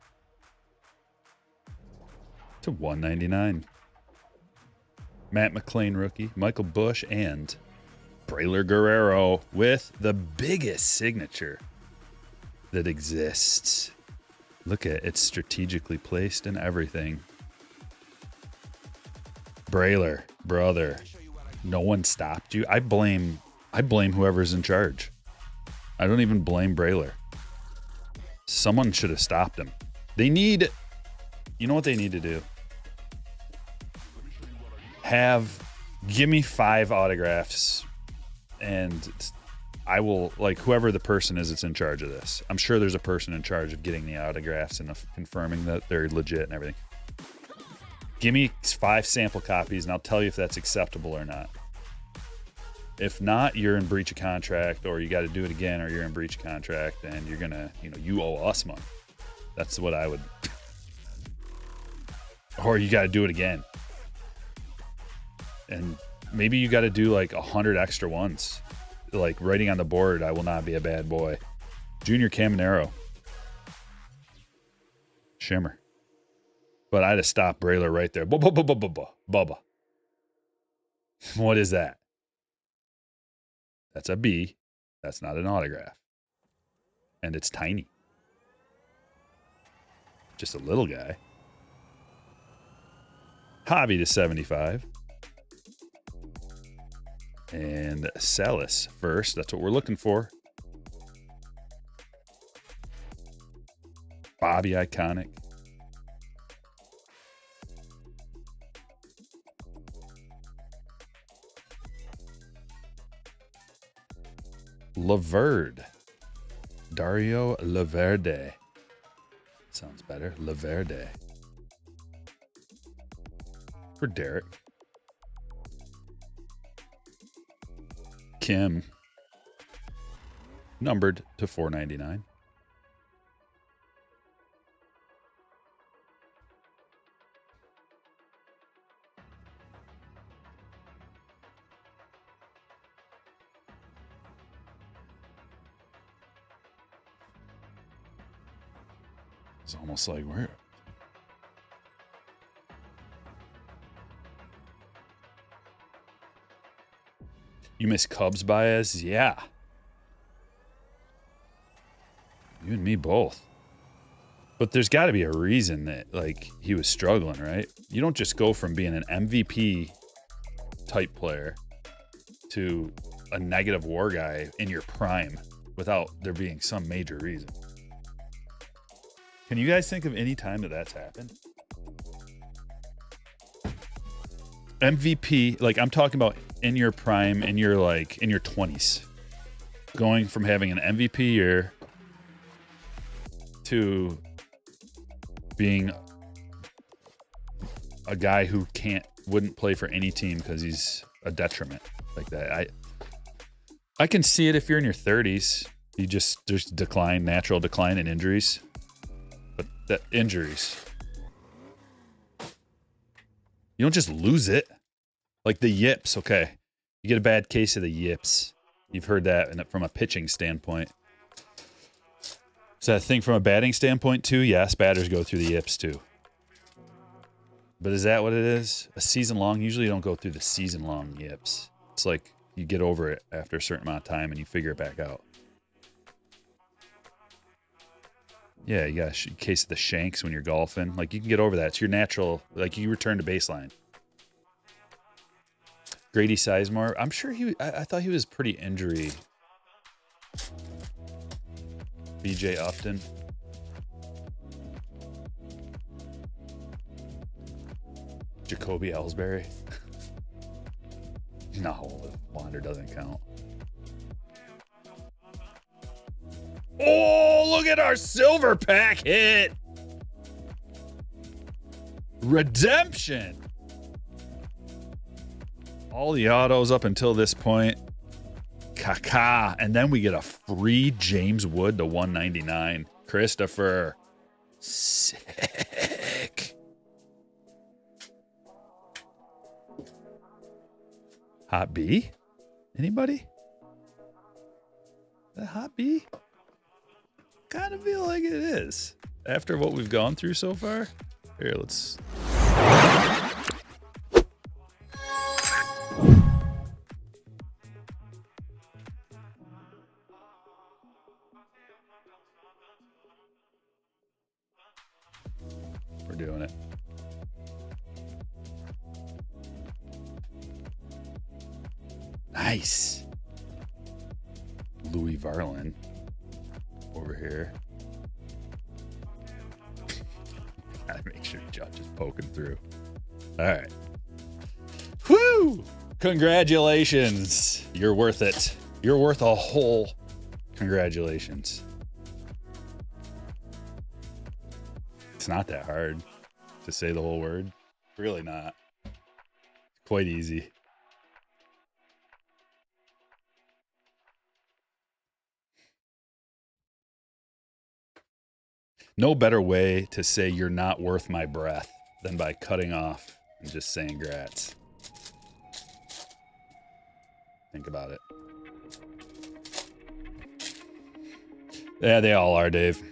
to $1.99. Matt McClain rookie, Michael Bush, and Braylor Guerrero with the biggest signature that exists. Look at it, it's strategically placed and everything. Braylor, brother, no one stopped you. I blame whoever's in charge. I don't even blame Braylor. Someone should have stopped him. You know what they need to do? Give me 5 autographs and I will, like, whoever the person is that's in charge of this. I'm sure there's a person in charge of getting the autographs and confirming that they're legit and everything. Give me 5 sample copies and I'll tell you if that's acceptable or not. If not, you're in breach of contract, or you got to do it again, or you're in breach of contract and you're going to, you owe us money. That's what I would. Or you got to do it again. And maybe you got to do like 100 extra ones. Like writing on the board, I will not be a bad boy. Junior Caminero. Shimmer. But I'd have stopped Braylor right there. Bubba. What is that? That's a B. That's not an autograph. And it's tiny. Just a little guy. Hobby to 75. And Salas first. That's what we're looking for. Bobby Iconic. Laverde. Dario Laverde. Sounds better. Laverde. For Derek. Kim. Numbered to $4.99. It's almost like where. You miss Cubs Baez? Yeah. You and me both. But there's got to be a reason that, like, he was struggling, right? You don't just go from being an MVP type player to a negative WAR guy in your prime without there being some major reason. Can you guys think of any time that that's happened? MVP, like I'm talking about in your prime, in your 20s, going from having an MVP year to being a guy who wouldn't play for any team because he's a detriment like that. I can see it if you're in your 30s. There's decline, natural decline in injuries. But that injuries, you don't just lose it. Like the yips, okay. You get a bad case of the yips. You've heard that from a pitching standpoint. So I think from a batting standpoint too, yes, batters go through the yips too. But is that what it is? A season long? Usually you don't go through the season long yips. It's like you get over it after a certain amount of time and you figure it back out. Yeah, you got a case of the shanks when you're golfing. Like, you can get over that. It's your natural, like, you return to baseline. Grady Sizemore, I'm sure I thought he was pretty injury. BJ Upton. Jacoby Ellsbury. No, Wander doesn't count. Oh, look at our silver pack hit. Redemption. All the autos up until this point. Kaká. And then we get a free James Wood to 199. Christopher. Sick. Hot B? Anybody? That Hot B? Kind of feel like it is. After what we've gone through so far. Here, let's... We're doing it. Nice. Louis Varlin over here. Gotta make sure Judge is poking through. All right. Woo! Congratulations. You're worth it. You're worth a whole congratulations. It's not that hard to say the whole word. Really not. It's quite easy. No better way to say you're not worth my breath than by cutting off and just saying grats. Think about it. Yeah, they all are, Dave.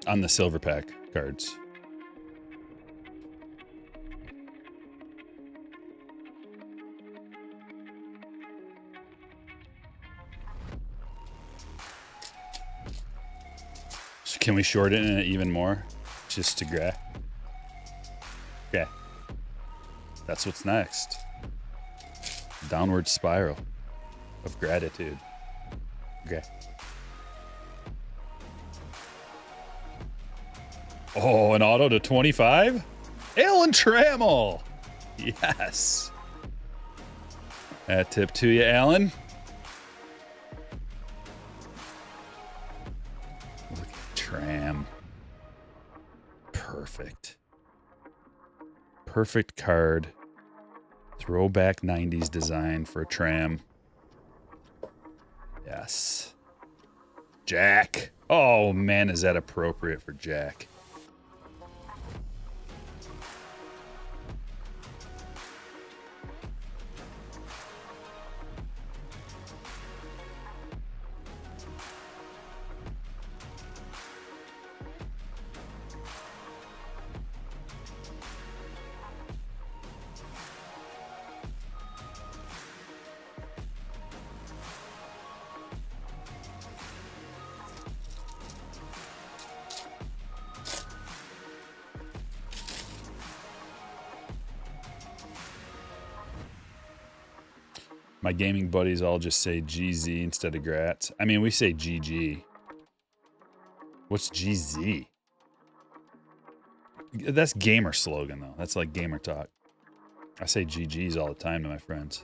On the silver pack cards. So can we shorten it even more? Just to grab? Okay. That's what's next. Downward spiral of gratitude. Okay. Oh, an auto to 25? Alan Trammell. Yes. That tip to you, Alan. Look at Tram. Perfect. Perfect card. Throwback 90s design for a Tram. Yes. Jack. Oh, man, is that appropriate for Jack? My gaming buddies all just say GZ instead of grats. I mean, we say GG. What's GZ? That's gamer slogan, though. That's like gamer talk. I say GG's all the time to my friends.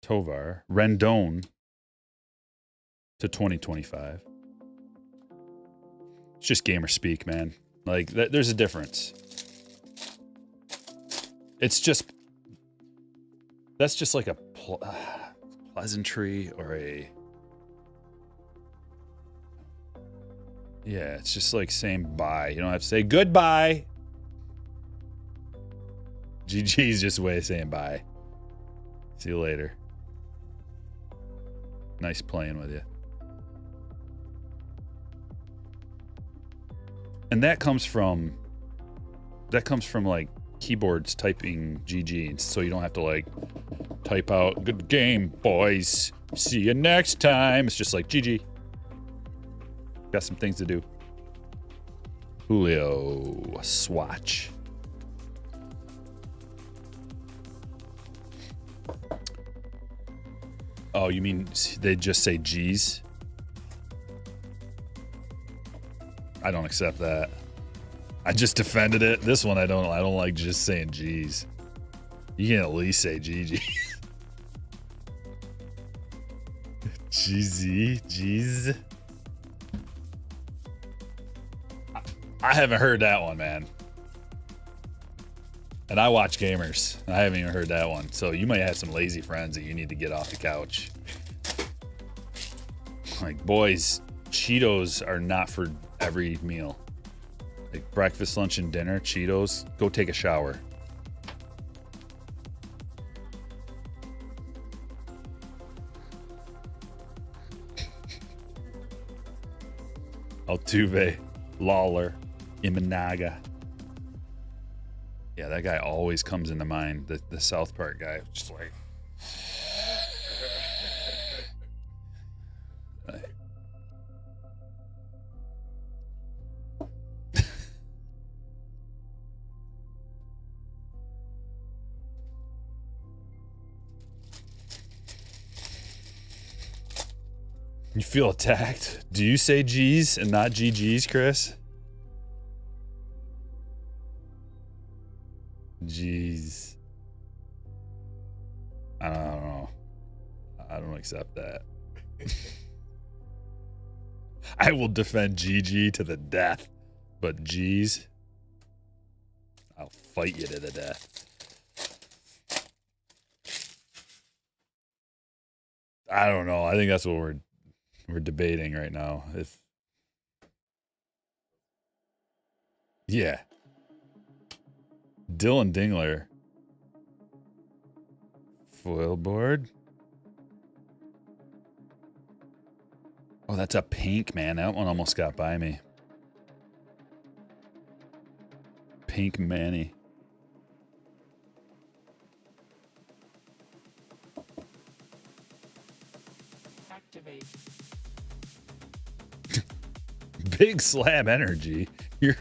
Tovar. Rendon to 2025. It's just gamer speak, man. Like, there's a difference. It's just... That's just like a pleasantry or a... Yeah, it's just like saying bye. You don't have to say goodbye. GG's just a way of saying bye. See you later. Nice playing with you. And that comes from like keyboards typing GG, so you don't have to like type out good game, boys. See you next time. It's just like GG. Got some things to do. Julio Swatch. Oh, you mean they just say G's? I don't accept that. I just defended it. This one I don't like just saying G's. You can at least say GG. GZ, G's. I haven't heard that one, man. And I watch gamers. I haven't even heard that one. So you might have some lazy friends that you need to get off the couch. Like, boys, Cheetos are not for every meal. Like breakfast, lunch, and dinner, Cheetos, go take a shower. Altuve, Lawler, Imanaga. Yeah, that guy always comes into mind. The South Park guy, just like. You feel attacked? Do you say G's and not GG's, Chris? Jeez. I don't know. I don't accept that. I will defend GG to the death, but G's, I'll fight you to the death. I don't know. I think that's what we're debating right now. Yeah. Dylan Dingler. Foil board. Oh, that's a pink, man. That one almost got by me. Pink Manny. Activate. Big Slab Energy. You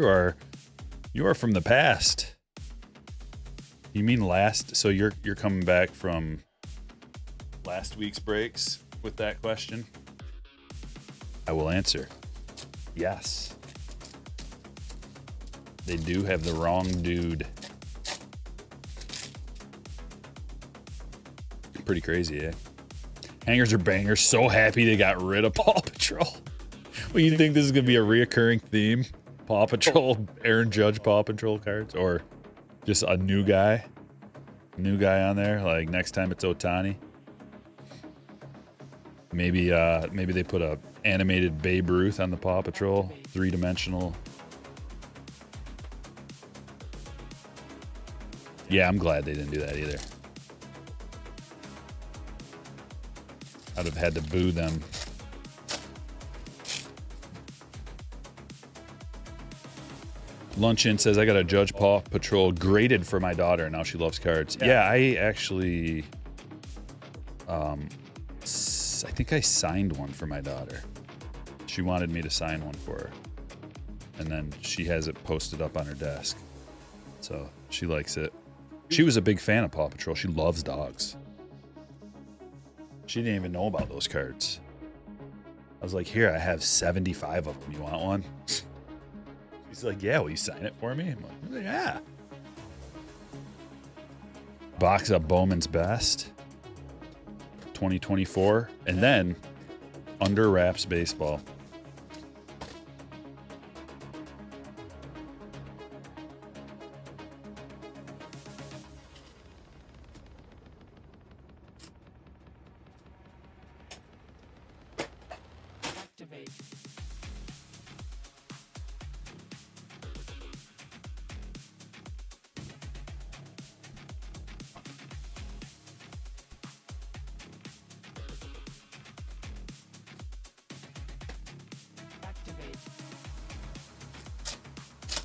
are from the past. You mean last? So you're coming back from last week's breaks with that question? I will answer. Yes. They do have the wrong dude. Pretty crazy, eh? Hangers or bangers. So happy they got rid of Paw Patrol. Well, you think this is going to be a reoccurring theme? Paw Patrol, Aaron Judge Paw Patrol cards? Or just a new guy? New guy on there? Like next time it's Ohtani? Maybe they put a animated Babe Ruth on the Paw Patrol. 3-dimensional. Yeah, I'm glad they didn't do that either. I'd have had to boo them. Lunchin says, I got a Judge Paw Patrol graded for my daughter. Now she loves cards. Yeah, I actually, I think I signed one for my daughter. She wanted me to sign one for her. And then she has it posted up on her desk. So she likes it. She was a big fan of Paw Patrol. She loves dogs. She didn't even know about those cards. I was like, here, I have 75 of them. You want one? He's like, yeah, will you sign it for me? I'm like, yeah. Box of Bowman's Best 2024. And then Under Wraps Baseball. Activate. Activate.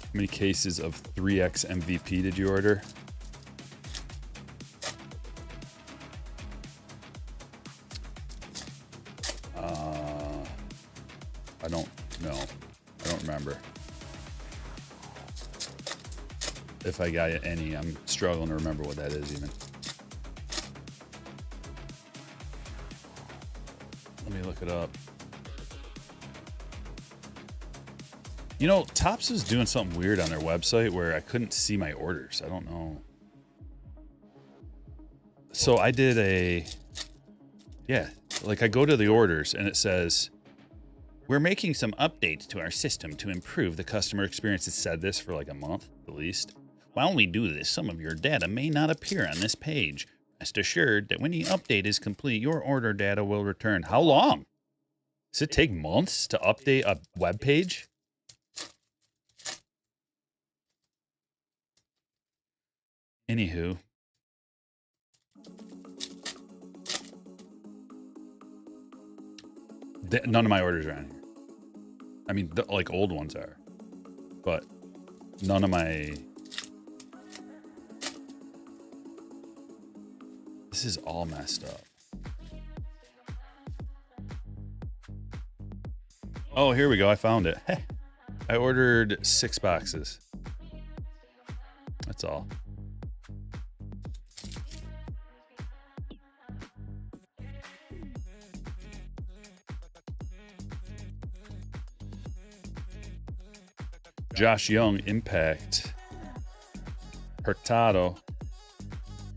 How many cases of 3X MVP did you order? I don't know. I don't remember. If I got any, I'm struggling to remember what that is even. Let me look it up. You know, Topps is doing something weird on their website where I couldn't see my orders. I don't know. So I did like I go to the orders and it says, we're making some updates to our system to improve the customer experience. It said this for like a month at least. While we do this, some of your data may not appear on this page. Rest assured that when the update is complete, your order data will return. How long? Does it take months to update a web page? Anywho. None of my orders are on here. I mean, like old ones are. But none of my... This is all messed up. Oh, here we go. I found it. I ordered 6 boxes. That's all. Josh Young, Impact. Hurtado.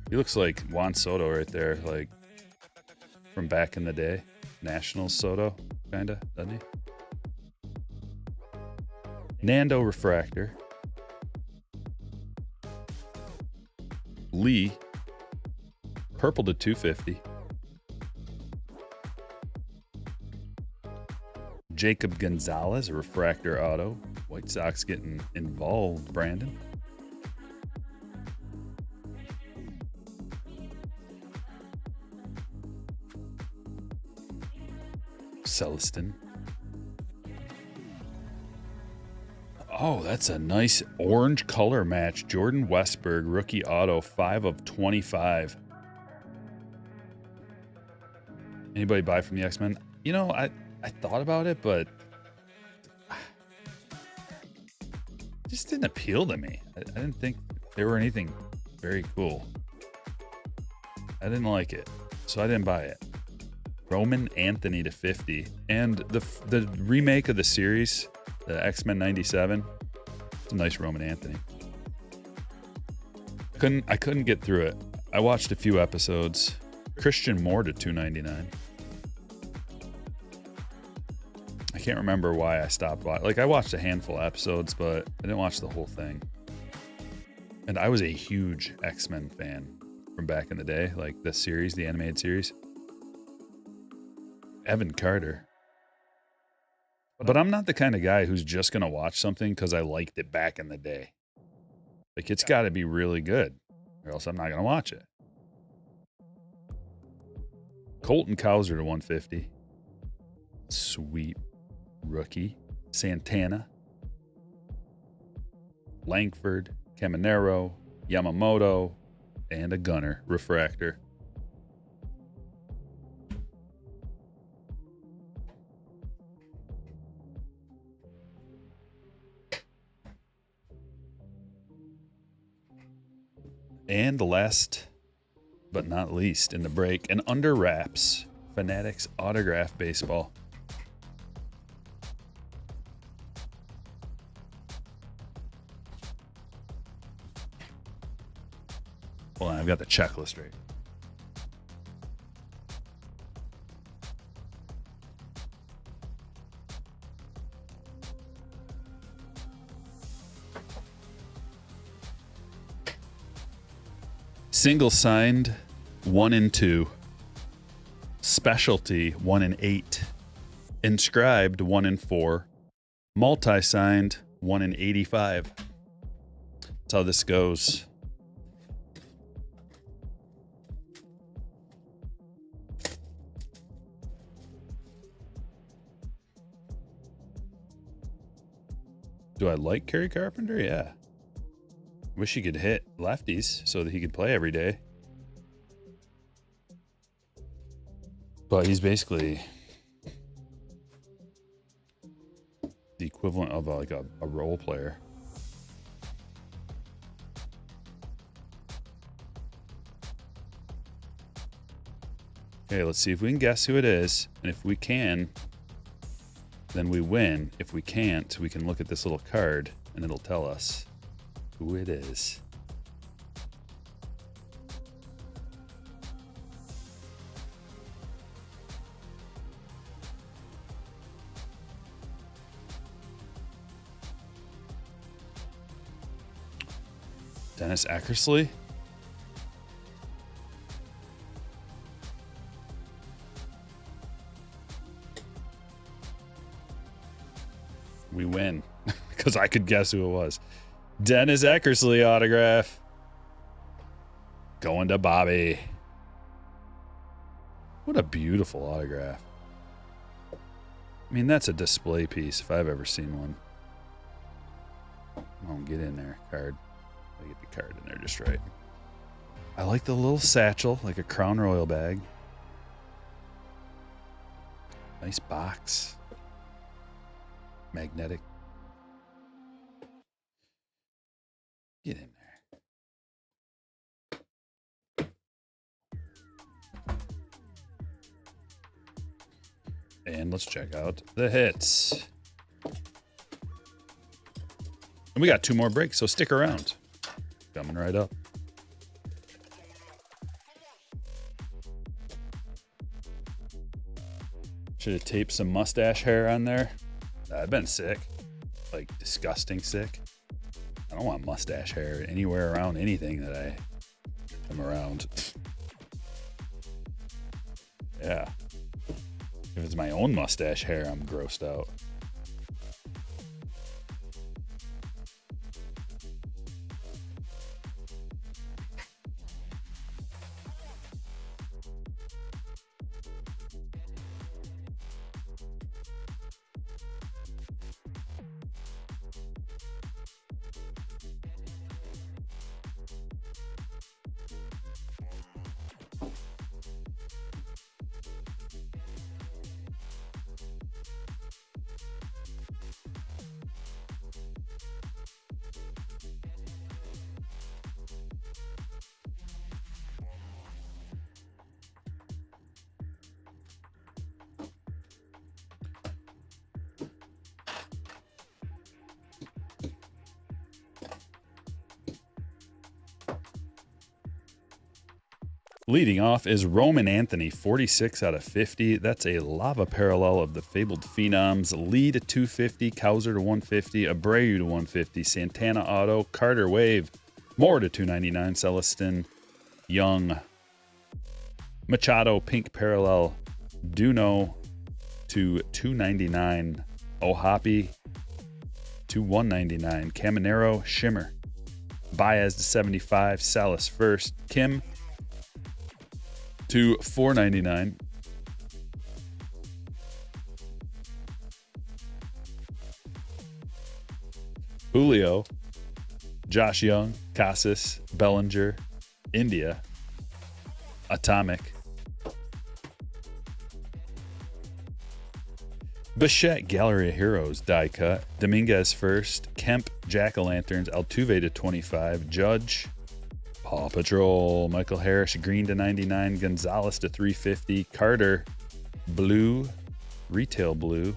He looks like Juan Soto right there, like from back in the day. National Soto, kinda, doesn't he? Nando Refractor. Lee. Purple to 250. Jacob Gonzalez, a refractor auto. White Sox getting involved, Brandon. Celestin. Oh, that's a nice orange color match. Jordan Westberg, rookie auto, 5 of 25. Anybody buy from the X-Men? You know, I thought about it, but it just didn't appeal to me. I didn't think they were anything very cool. I didn't like it, so I didn't buy it. Roman Anthony to 50. And the remake of the series, the X-Men 97, it's a nice Roman Anthony. I couldn't get through it. I watched a few episodes. Christian Moore to 299. I can't remember why I stopped watching. Like, I watched a handful of episodes, but I didn't watch the whole thing. And I was a huge X-Men fan from back in the day, like the series, the animated series. Evan Carter. But I'm not the kind of guy who's just going to watch something because I liked it back in the day. Like, it's got to be really good, or else I'm not going to watch it. Colton Cowser to 150. Sweet rookie. Santana. Langford. Caminero. Yamamoto. And a gunner. Refractor. And the last but not least in the break, an Under Wraps Fanatics autograph baseball. I've got the checklist right. Single signed, 1 in 2. Specialty, 1 in 8. Inscribed, 1 in 4. Multi-signed, 1 in 85. That's how this goes. Do I like Kerry Carpenter? Yeah. Wish he could hit lefties so that he could play every day. But he's basically the equivalent of a role player. Okay, let's see if we can guess who it is. And if we can, then we win. If we can't, we can look at this little card and it'll tell us who it is. Dennis Eckersley? We win because I could guess who it was. Dennis Eckersley autograph. Going to Bobby. What a beautiful autograph. I mean, that's a display piece if I've ever seen one. Oh, get in there, card. I get the card in there just right. I like the little satchel, like a Crown Royal bag. Nice box. Magnetic. Get in there. And let's check out the hits. And we got 2 more breaks, so stick around. Coming right up. Should have taped some mustache hair on there. I've been sick. Like, disgusting sick. I don't want mustache hair anywhere around anything that I am around. Yeah. If it's my own mustache hair, I'm grossed out. Leading off is Roman Anthony, 46 out of 50. That's a lava parallel of the fabled phenoms. Lee to 250, Kauser to 150, Abreu to 150, Santana auto, Carter wave, Moore to 299, Celestin, Young, Machado pink parallel, Duno to 299, Ohapi to 199, Caminero, Shimmer, Baez to 75, Salas first, Kim to 499. Julio, Josh Young, Casas, Bellinger, India, Atomic, Bichette, Gallery of Heroes, die cut, Dominguez first, Kemp, Jack-o'-lanterns, Altuve to 25, Judge, Paw Patrol, Michael Harris, green to 99, Gonzalez to 350, Carter, blue, retail blue,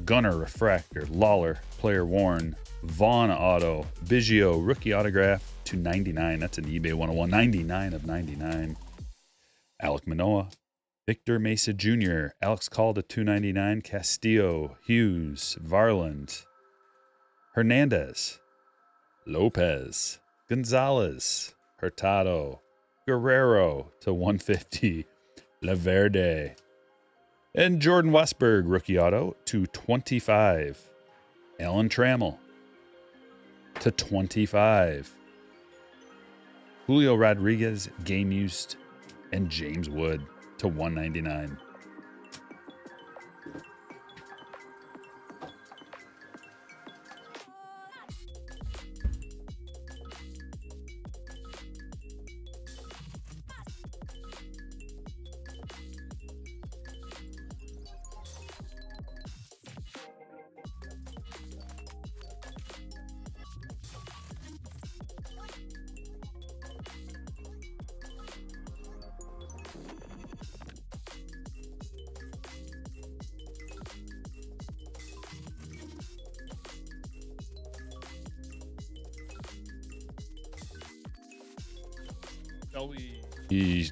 Gunner, refractor, Lawler, player worn, Vaughn auto, Biggio, rookie autograph, 299. That's an eBay 101. 99 of 99. Alek Manoah. Victor Mesa Jr. Alex Call to 299. Castillo. Hughes. Varland. Hernandez. Lopez. Gonzalez. Hurtado. Guerrero to 150. Laverde. And Jordan Westberg, rookie auto, to 25. Alan Trammell to 25. Julio Rodriguez, game used, and James Wood to 199.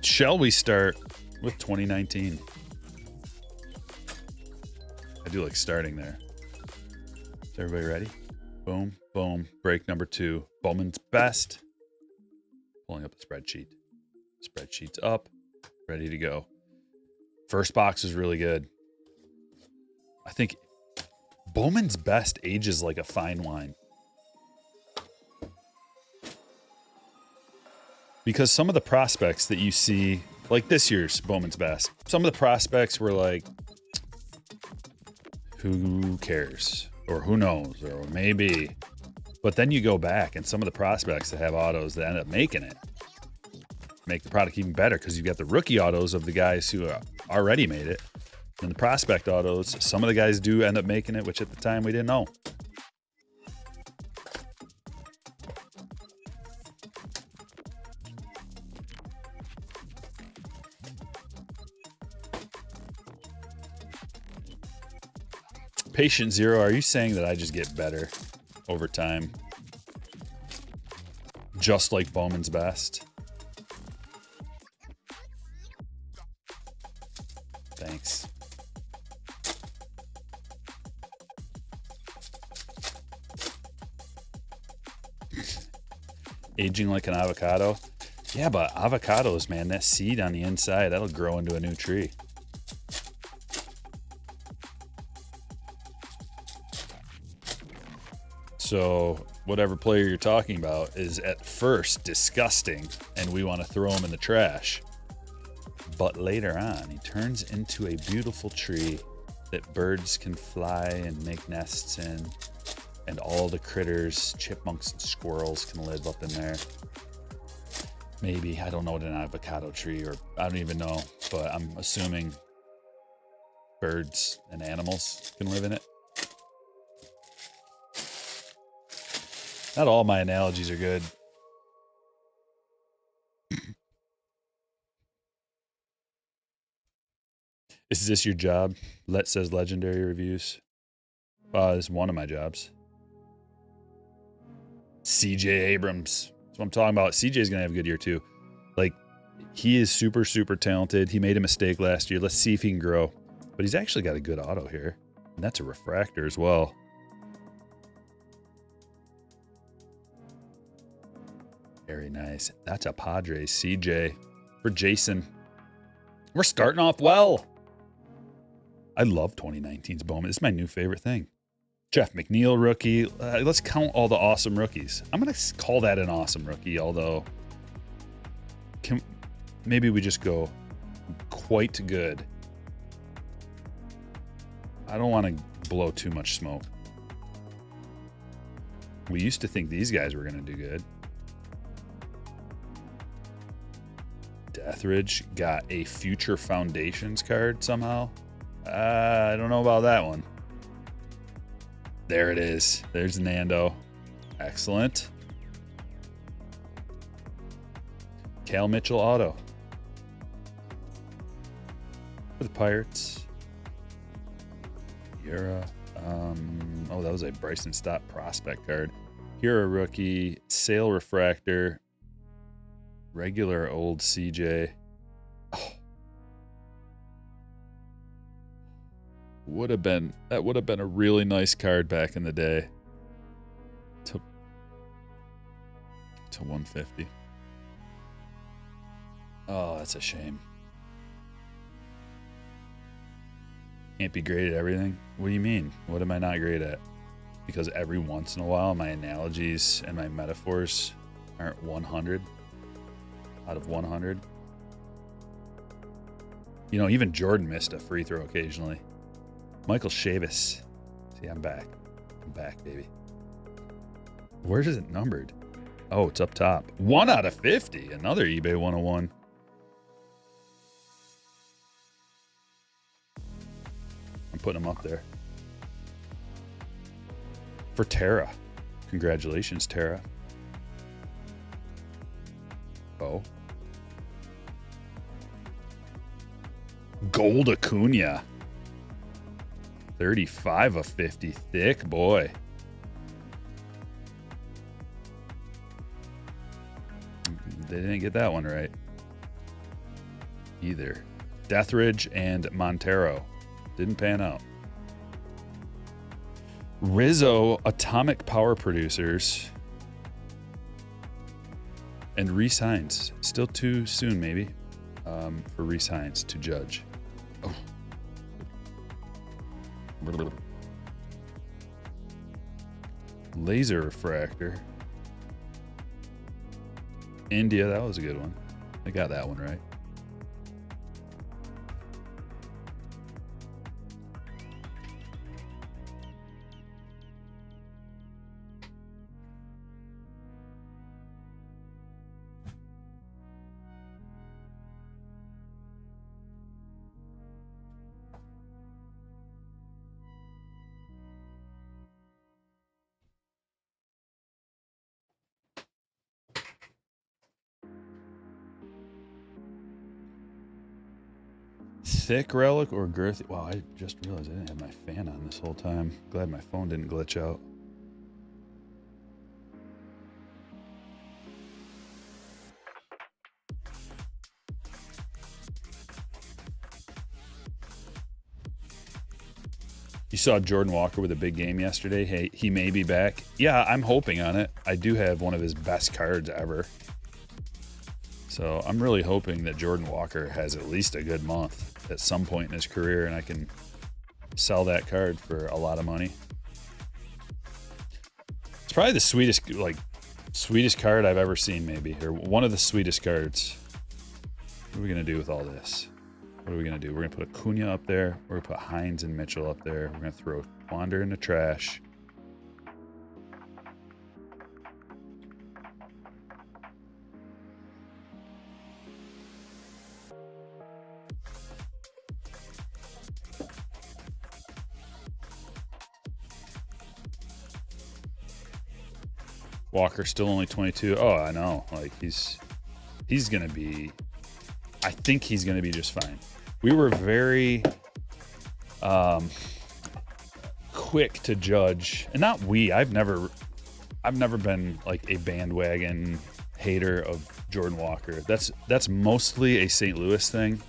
Shall we start with 2019? I do like starting there. Is everybody ready? Boom, boom. Break number 2. Bowman's Best. Pulling up the spreadsheet. Spreadsheet's up. Ready to go. First box is really good. I think Bowman's Best ages like a fine wine. Because some of the prospects that you see, like this year's Bowman's Best, some of the prospects were like, who cares? Or who knows? Or maybe. But then you go back and some of the prospects that have autos that end up making it, make the product even better because you've got the rookie autos of the guys who already made it. And the prospect autos, some of the guys do end up making it, which at the time we didn't know. Patient Zero, are you saying that I just get better over time? Just like Bowman's Best? Thanks. Aging like an avocado? Yeah, but avocados, man, that seed on the inside, that'll grow into a new tree. So whatever player you're talking about is at first disgusting and we want to throw him in the trash. But later on, he turns into a beautiful tree that birds can fly and make nests in. And all the critters, chipmunks and squirrels can live up in there. Maybe, I don't know what an avocado tree, or I don't even know, but I'm assuming birds and animals can live in it. Not all my analogies are good. Is this your job? Let says legendary reviews. It's one of my jobs. CJ Abrams. That's what I'm talking about. CJ's going to have a good year too. Like, he is super, super talented. He made a mistake last year. Let's see if he can grow. But he's actually got a good auto here. And that's a refractor as well. Very nice. That's a Padres CJ for Jason. We're starting off well. I love 2019's Bowman. This is my new favorite thing. Jeff McNeil rookie. Let's count all the awesome rookies. I'm going to call that an awesome rookie, although maybe we just go quite good. I don't want to blow too much smoke. We used to think these guys were going to do good. Etheridge got a Future Foundations card somehow. I don't know about that one. There it is. There's Nando. Excellent. Cal Mitchell auto for the Pirates. Yura. Oh, that was a Bryson Stott prospect card. Hero rookie, Sale refractor, regular old CJ. Oh. That would have been a really nice card back in the day. To 150. Oh, that's a shame. Can't be great at everything? What do you mean? What am I not great at? Because every once in a while my analogies and my metaphors aren't 100 out of 100. You know, even Jordan missed a free throw occasionally. Michael Chavis. See, I'm back. I'm back, baby. Where is it numbered? Oh, it's up top. 1 out of 50. Another eBay 101. I'm putting them up there. For Tara. Congratulations, Tara. Oh. Gold Acuna. 35 of 50. Thick boy. They didn't get that one right either. Deathridge and Montero. Didn't pan out. Rizzo, Atomic Power Producers. And Reese Hines. Still too soon, maybe, for Reese Hines to judge. Oh. Laser refractor. India, that was a good one. I got that one right. Thick relic or girthy? Wow, I just realized I didn't have my fan on this whole time. Glad my phone didn't glitch out. You saw Jordan Walker with a big game yesterday. Hey, he may be back. Yeah, I'm hoping on it. I do have one of his best cards ever. So I'm really hoping that Jordan Walker has at least a good month at some point in his career, and I can sell that card for a lot of money. It's probably the sweetest card I've ever seen, maybe, or one of the sweetest cards. What are we gonna do with all this? What are we gonna do? We're gonna put Acuna up there. We're gonna put Hines and Mitchell up there. We're gonna throw Wander in the trash. Walker's still only 22. Oh, I know. Like he's gonna be. I think he's gonna be just fine. We were very quick to judge, and not we. I've never been like a bandwagon hater of Jordan Walker. That's mostly a St. Louis thing.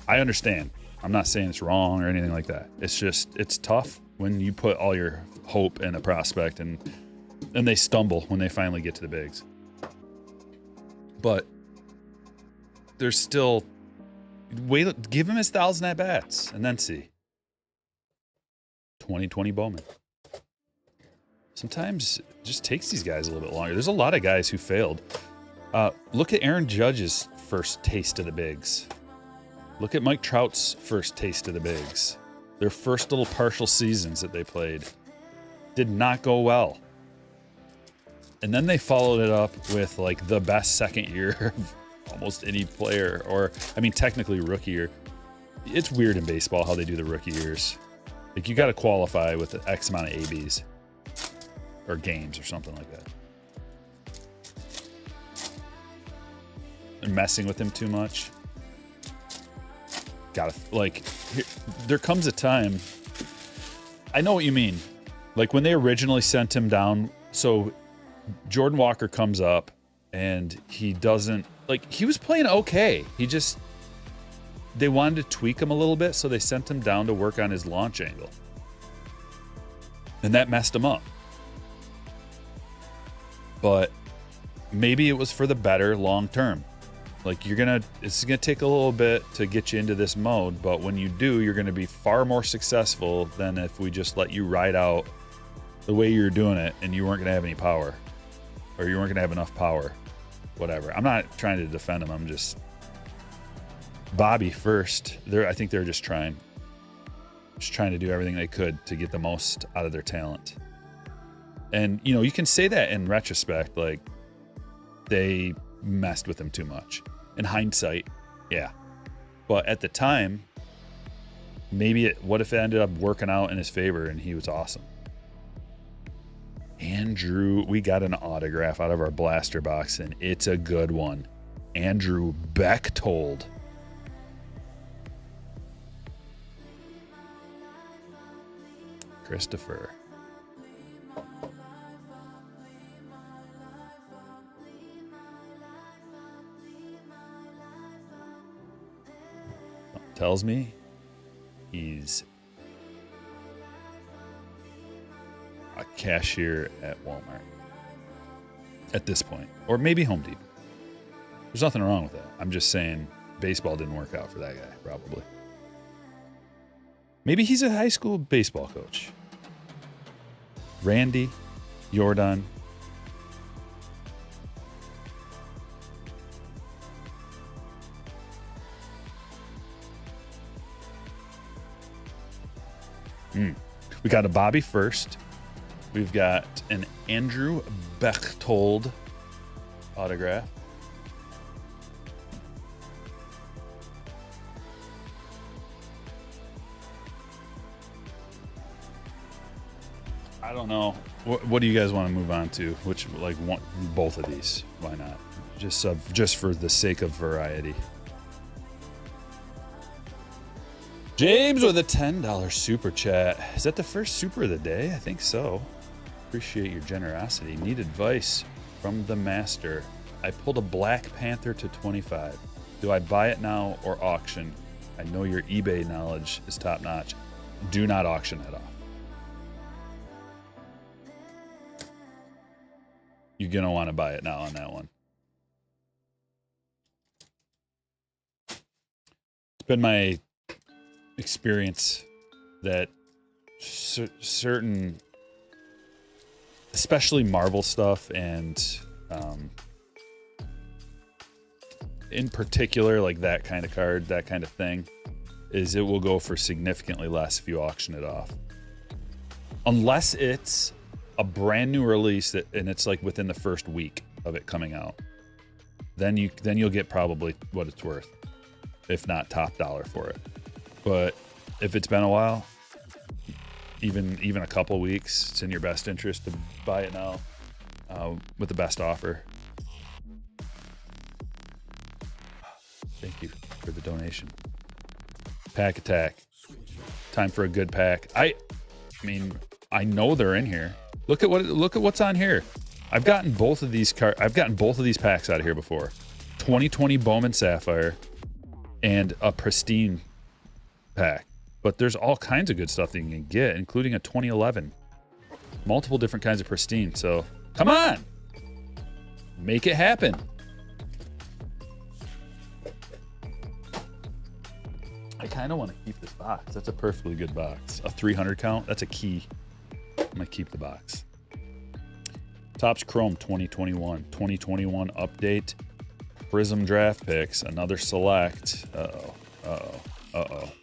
I understand. I'm not saying it's wrong or anything like that. It's just it's tough when you put all your hope in a prospect and they stumble when they finally get to the bigs. But there's still give him his 1,000 at bats and then see. 2020 Bowman. Sometimes it just takes these guys a little bit longer. There's a lot of guys who failed. Look at Aaron Judge's first taste of the bigs. Look at Mike Trout's first taste of the bigs. Their first little partial seasons that they played did not go well. And then they followed it up with like the best second year of almost any player, or I mean, technically rookie year. It's weird in baseball how they do the rookie years. Like you got to qualify with X amount of ABs or games or something like that. They're messing with him too much. There comes a time. I know what you mean. Like when they originally sent him down So Jordan Walker comes up and he doesn't, like, he was playing okay. They wanted to tweak him a little bit, so they sent him down to work on his launch angle. And that messed him up. But maybe it was for the better long term. Like, it's gonna take a little bit to get you into this mode, but when you do, you're gonna be far more successful than if we just let you ride out the way you're doing it and you weren't gonna have any power. Or you weren't gonna have enough power. Whatever. I'm not trying to defend him, I'm just... Bobby first. I think they're just trying to do everything they could to get the most out of their talent. And, you know, you can say that in retrospect, like, they messed with him too much. In hindsight, yeah. But at the time, what if it ended up working out in his favor and he was awesome? Andrew, we got an autograph out of our blaster box, and it's a good one. Andrew Bechtold. Christopher. Tells me he's a cashier at Walmart at this point, or maybe Home Depot. There's nothing wrong with that. I'm just saying baseball didn't work out for that guy, probably. Maybe he's a high school baseball coach. Randy Jordan. We got a Bobby first. We've got an Andrew Bechtold autograph. I don't know. What do you guys want to move on to? Which, like, both of these? Why not? Just for the sake of variety. James with a $10 super chat. Is that the first super of the day? I think so. Appreciate your generosity. Need advice from the master. I pulled a Black Panther to 25. Do I buy it now or auction? I know your eBay knowledge is top notch. Do not auction it off. You're going to want to buy it now on that one. It's been my experience that certain, especially Marvel stuff, and in particular, like that kind of card, that kind of thing, is it will go for significantly less if you auction it off. Unless it's a brand new release and it's like within the first week of it coming out. Then you'll get probably what it's worth, if not top dollar for it. But if it's been a while, even a couple of weeks, it's in your best interest to buy it now with the best offer. Thank you for the donation. Pack Attack. Time for a good pack. I mean, I know they're in here. Look at what's on here. I've gotten both of these packs out of here before. 2020 Bowman Sapphire and a pristine pack. But there's all kinds of good stuff that you can get, including a 2011. Multiple different kinds of pristine. So come on, make it happen. I kind of want to keep this box. That's a perfectly good box. A 300 count. That's a key. I'm gonna keep the box. Topps Chrome 2021 update. Prism draft picks. Another select.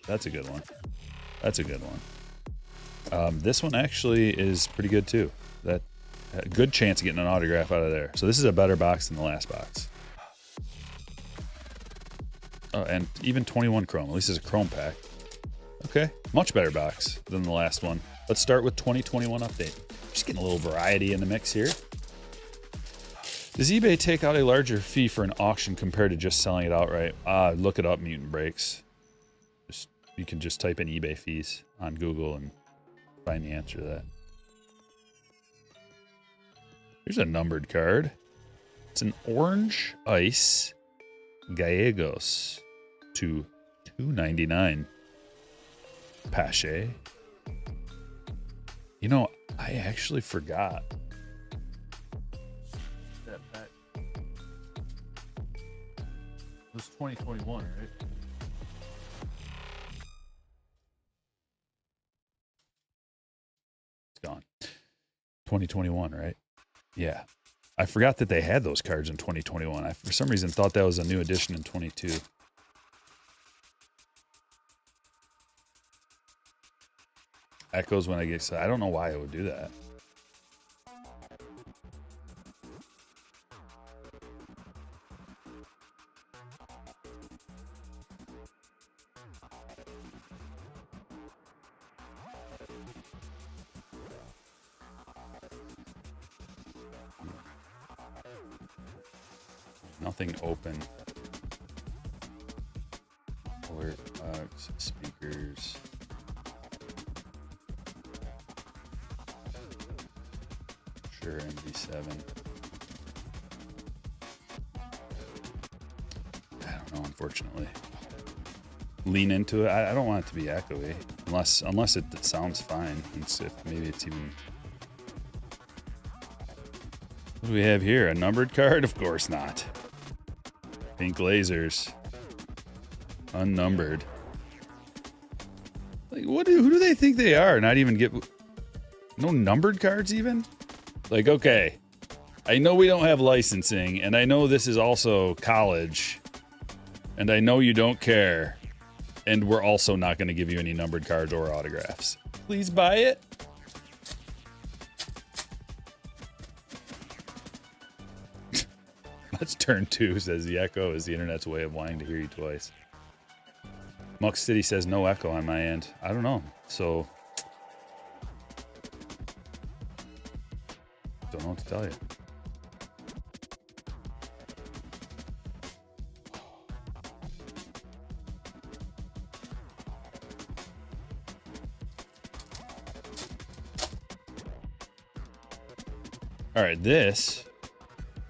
That's a good one. This one actually is pretty good too. That a good chance of getting an autograph out of there. So this is a better box than the last box. Oh, and even 21 Chrome. At least it's a Chrome pack. Okay, much better box than the last one. Let's start with 2021 update. Just getting a little variety in the mix here. Does eBay take out a larger fee for an auction compared to just selling it outright? Look it up, Mutant Breaks. You can just type in eBay fees on Google and find the answer to that. Here's a numbered card. It's an orange ice Gallegos to $2.99. Pache. You know, I actually forgot. That it was 2021, right? It's gone. 2021, right? Yeah. I forgot that they had those cards in 2021. I, for some reason, thought that was a new edition in 22. Echoes when I get excited. I don't know why I would do that. Nothing open. Alert box, speakers. Sure, MV7. I don't know, unfortunately. Lean into it. I don't want it to be echoey, unless it sounds fine. Maybe it's even. What do we have here? A numbered card? Of course not. Pink lasers. Unnumbered. Like, who do they think they are? Not even get... No numbered cards even? Like, okay. I know we don't have licensing, and I know this is also college, and I know you don't care, and we're also not going to give you any numbered cards or autographs. Please buy it. Let's turn 2, says the echo is the internet's way of wanting to hear you twice. Muck City says no echo on my end. I don't know. So, don't know what to tell you. All right, this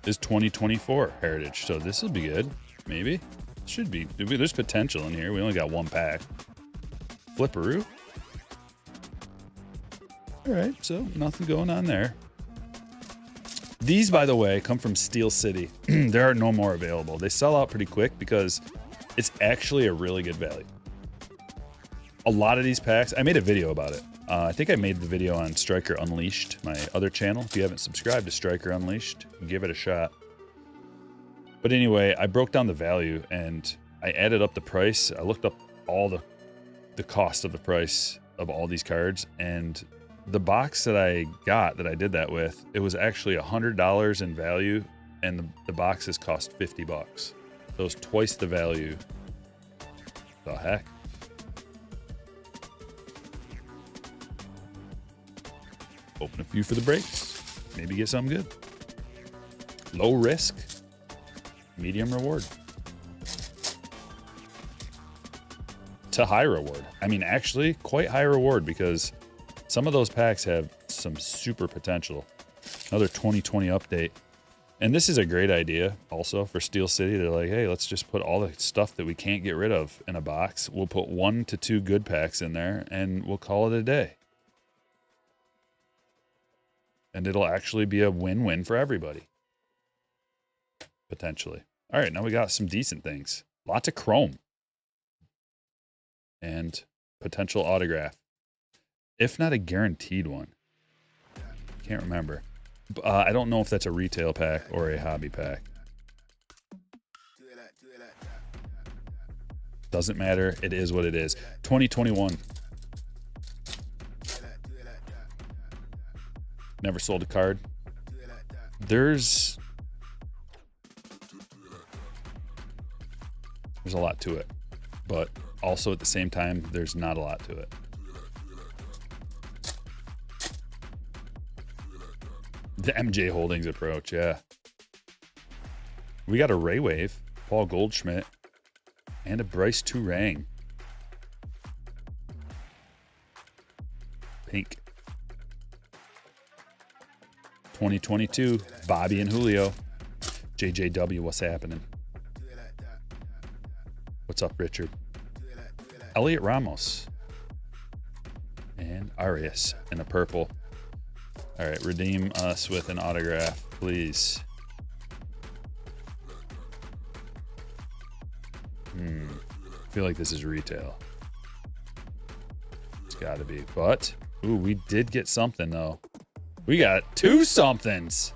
is 2024 Heritage, so this will be good. Maybe. Should be. There's potential in here. We only got one pack. Flipperoo. All right, so nothing going on there. These, by the way, come from Steel City. There are no more available. They sell out pretty quick because it's actually a really good value. A lot of these packs, I made a video about it. I think I made the video on Stryker Unleashed, my other channel. If you haven't subscribed to Stryker Unleashed, give it a shot. But anyway, I broke down the value and I added up the price. I looked up all the cost of the price of all these cards, and the box that I got that I did that with, it was actually $100 in value, and the boxes cost $50. So it was twice the value. The heck? Open a few for the breaks. Maybe get something good. Low risk, medium reward. To high reward. I mean, actually, quite high reward, because some of those packs have some super potential. Another 2020 update. And this is a great idea also for Steel City. They're like, hey, let's just put all the stuff that we can't get rid of in a box. We'll put 1 to 2 good packs in there and we'll call it a day. And it'll actually be a win-win for everybody. Potentially. All right, now we got some decent things. Lots of chrome. And potential autograph. If not a guaranteed one. Can't remember. I don't know if that's a retail pack or a hobby pack. Doesn't matter. It is what it is. 2021. Never sold a card. There's a lot to it, but also at the same time, there's not a lot to it. The MJ Holdings approach, yeah. We got a Ray Wave, Paul Goldschmidt, and a Bryce Turang. Pink. 2022, Bobby and Julio. JJW, what's happening? What's up, Richard? Elliot Ramos. And Arias in a purple. All right, redeem us with an autograph, please. I feel like this is retail. It's got to be. But, ooh, we did get something, though. We got 2 somethings.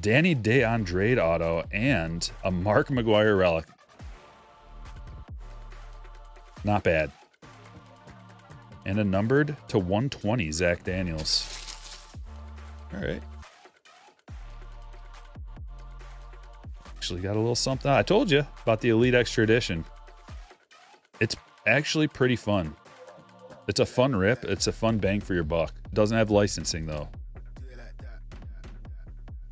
Danny DeAndre auto and a Mark McGuire relic. Not bad. And a numbered to 120 Zach Daniels. All right. Actually got a little something. I told you about the Elite Extra Edition. It's actually pretty fun. It's a fun rip. It's a fun bang for your buck. It doesn't have licensing though.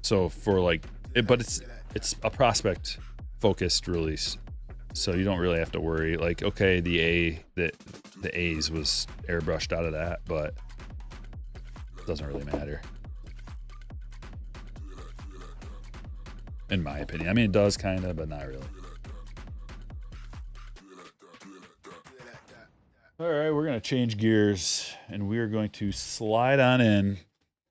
So for like, but it's a prospect focused release. So you don't really have to worry. Like, okay, the A's was airbrushed out of that, but it doesn't really matter. In my opinion. I mean, it does kind of, but not really. All right, we're going to change gears, and we are going to slide on in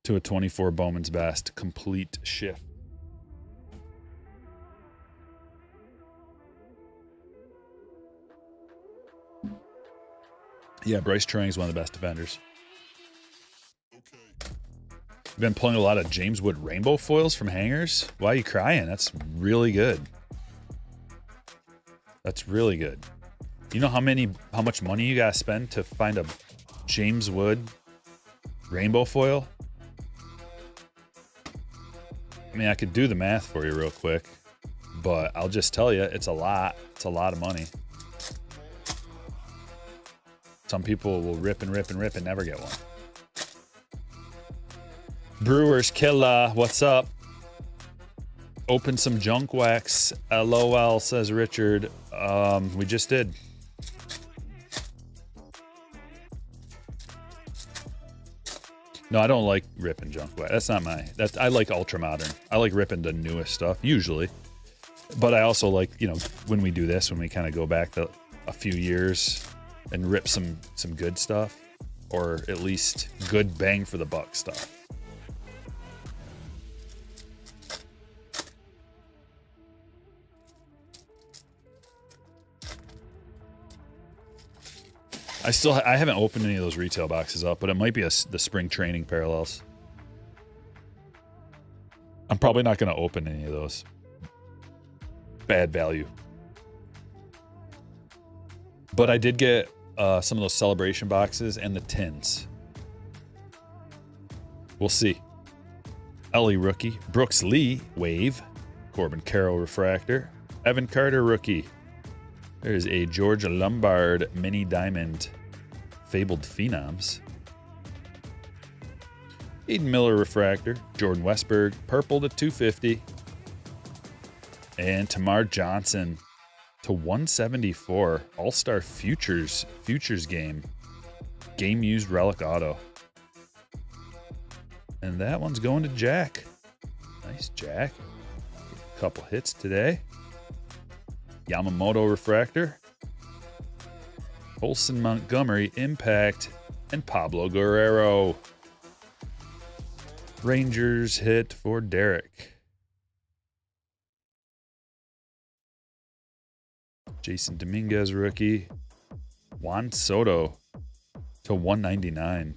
to a 24 Bowman's Best complete shift. Yeah, Bryce Trang's one of the best defenders. Been pulling a lot of James Wood rainbow foils from hangers. Why are you crying? That's really good. That's really good. You know how much money you gotta spend to find a James Wood rainbow foil? I mean, I could do the math for you real quick, but I'll just tell you, it's a lot. It's a lot of money. Some people will rip and rip and rip and never get one. Brewers Killer, what's up? Open some junk wax. LOL, says Richard. We just did. No, I don't like ripping junk wax. That's not I like ultra modern. I like ripping the newest stuff, usually. But I also like, when we do this, when we kind of go back to a few years and rip some good stuff, or at least good bang for the buck stuff. I haven't opened any of those retail boxes up, but it might be the spring training parallels. I'm probably not going to open any of those. Bad value. But I did get some of those celebration boxes and the tins. We'll see. Ellie rookie. Brooks Lee wave. Corbin Carroll refractor. Evan Carter rookie. There's a George Lombard mini diamond. Fabled Phenoms. Aiden Miller refractor. Jordan Westberg purple to 250. And Tamar Johnson to 174. All-Star Futures game. Game used relic auto. And that one's going to Jack. Nice, Jack. A couple hits today. Yamamoto refractor. Olson Montgomery impact. And Pablo Guerrero. Rangers hit for Derek. Jason Dominguez rookie. Juan Soto to 199.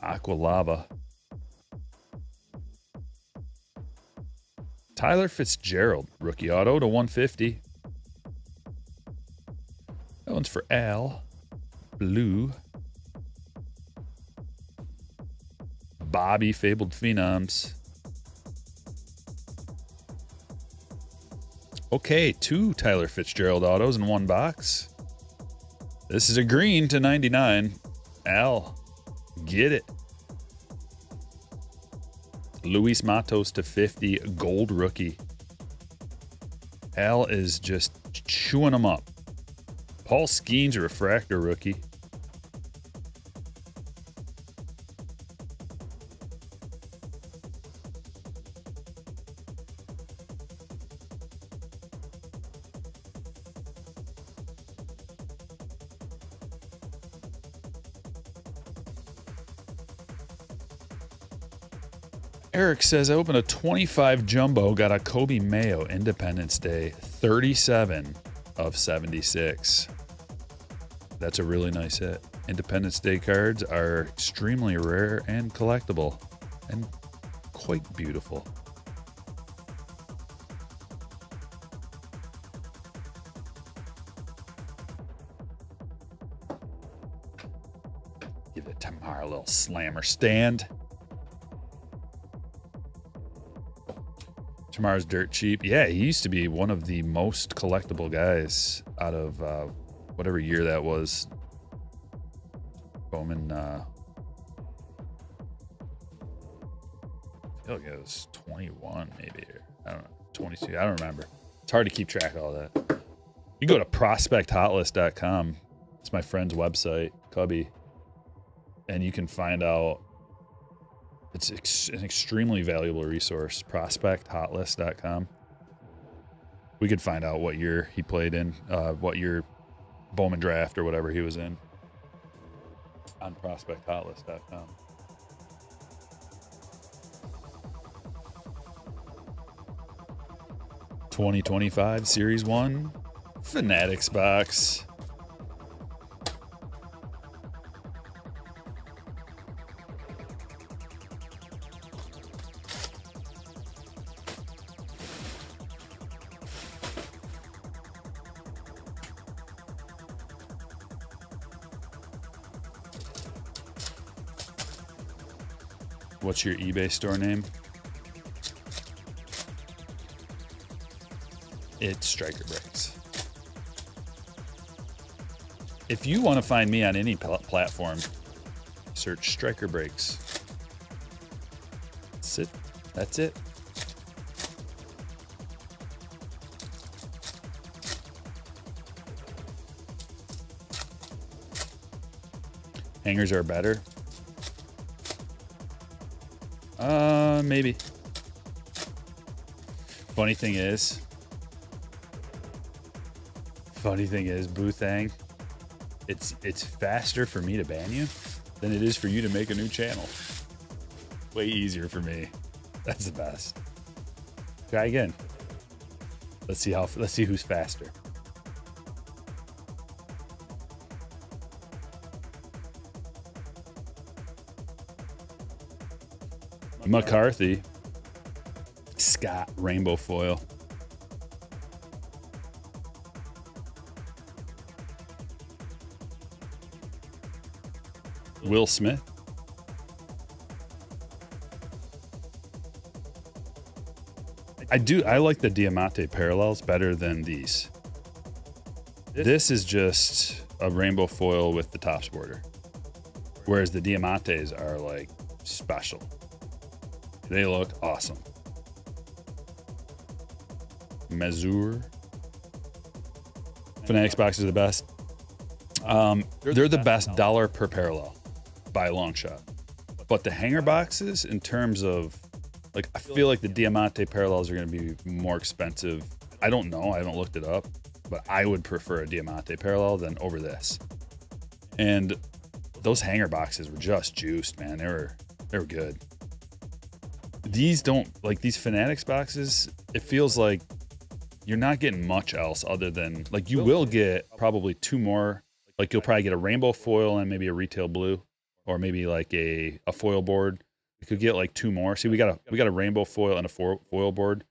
Aqua Lava. Tyler Fitzgerald rookie auto to 150. That one's for Al. Blue. Bobby Fabled Phenoms. Okay, 2 Tyler Fitzgerald autos in one box. This is a green to 99. Al, get it. Luis Matos to 50, gold rookie. Al is just chewing them up. Paul Skeens, refractor rookie. Eric says, I opened a 25 jumbo, got a Kobe Mayo Independence Day 37 of 76. That's a really nice hit. Independence Day cards are extremely rare and collectible and quite beautiful. Give it Tamar a little slammer stand. Tamar's dirt cheap. Yeah, he used to be one of the most collectible guys out of whatever year that was. Bowman, I feel like it was 21 maybe. Or, I don't know, 22. I don't remember. It's hard to keep track of all that. You can go to prospecthotlist.com. It's my friend's website, Cubby. And you can find out. It's an extremely valuable resource, prospecthotlist.com. We could find out what year he played in, what year Bowman draft or whatever he was in on prospecthotlist.com. (2025) Series 1 Fanatics box. What's your eBay store name? It's Stryker Breaks. If you want to find me on any platform, search Stryker Breaks. That's it. That's it. Hangers are better. Maybe. Funny thing is, Booth Hang, it's faster for me to ban you than it is for you to make a new channel. Way easier for me. That's the best. Try again. Let's see who's faster. McCarthy. Scott Rainbow Foil. Will Smith. I like the Diamante parallels better than these. This is just a rainbow foil with the Topps border, whereas the Diamantes are like special. They look awesome. Mazur. Fanatics boxes are the best. They're the best dollar per parallel by a long shot. But the hanger boxes, in terms of, like, I feel like the Diamante parallels are going to be more expensive. I don't know. I haven't looked it up, but I would prefer a Diamante parallel than over this. And those hanger boxes were just juiced, man. They were good. These don't, like, these Fanatics boxes, it feels like you're not getting much else other than, like, you will get probably two more. Like, you'll probably get a rainbow foil and maybe a retail blue, or maybe like a foil board. You could get like two more. See, we got a rainbow foil and a foil board.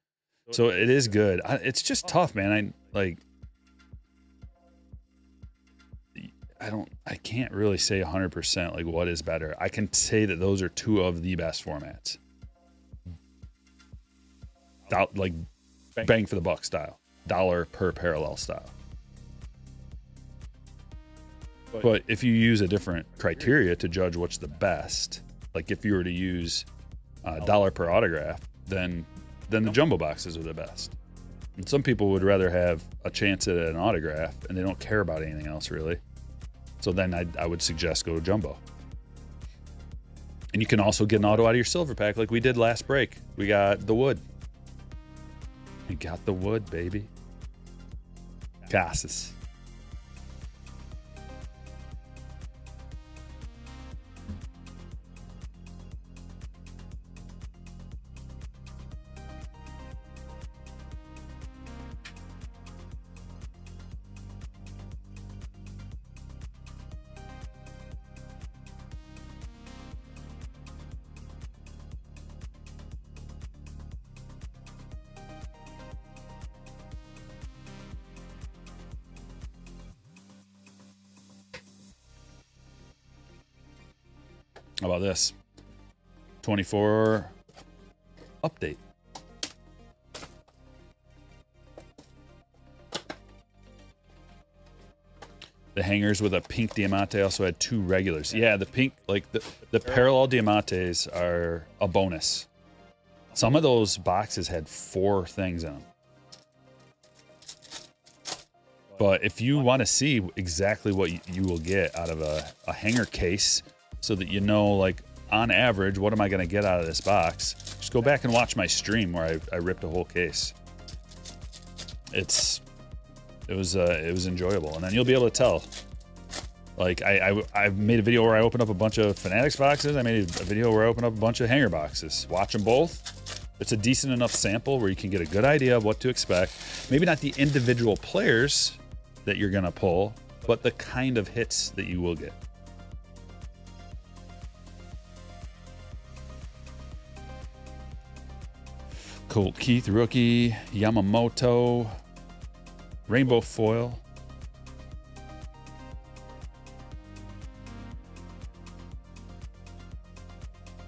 So it is good. It's just tough, man. I can't really say 100% like what is better. I can say that those are two of the best formats. Like bang for the buck style, dollar per parallel style. But if you use a different criteria to judge what's the best, like if you were to use dollar per autograph, then the jumbo boxes are the best. And some people would rather have a chance at an autograph and they don't care about anything else really. So then I would suggest go to jumbo. And you can also get an auto out of your silver pack like we did last break. We got the wood. We got the wood, baby. Casas. How about this? 24 update. The hangers with a pink diamante also had 2 regulars. Yeah, the pink, like the parallel diamantes are a bonus. Some of those boxes had 4 things in them. But if you want to see exactly what you will get out of a hanger case, so that you know, like, on average, what am I going to get out of this box, just go back and watch my stream where I ripped a whole case. It was enjoyable, and then you'll be able to tell. Like, I made a video where I opened up a bunch of Fanatics boxes. I made a video where I opened up a bunch of hanger boxes. Watch them both. It's a decent enough sample where you can get a good idea of what to expect. Maybe not the individual players that you're gonna pull, but the kind of hits that you will get. Colt Keith rookie, Yamamoto, rainbow foil.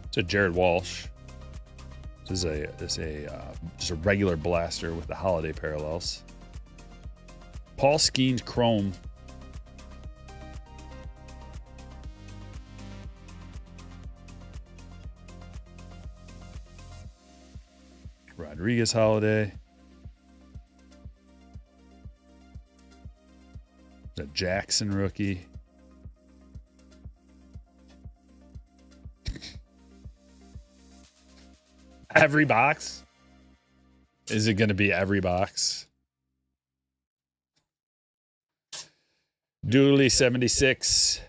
It's a Jared Walsh. This is just a regular blaster with the holiday parallels. Paul Skeens Chrome. Rodriguez holiday. The Jackson rookie. Every box? Is it going to be every box? Dooley 76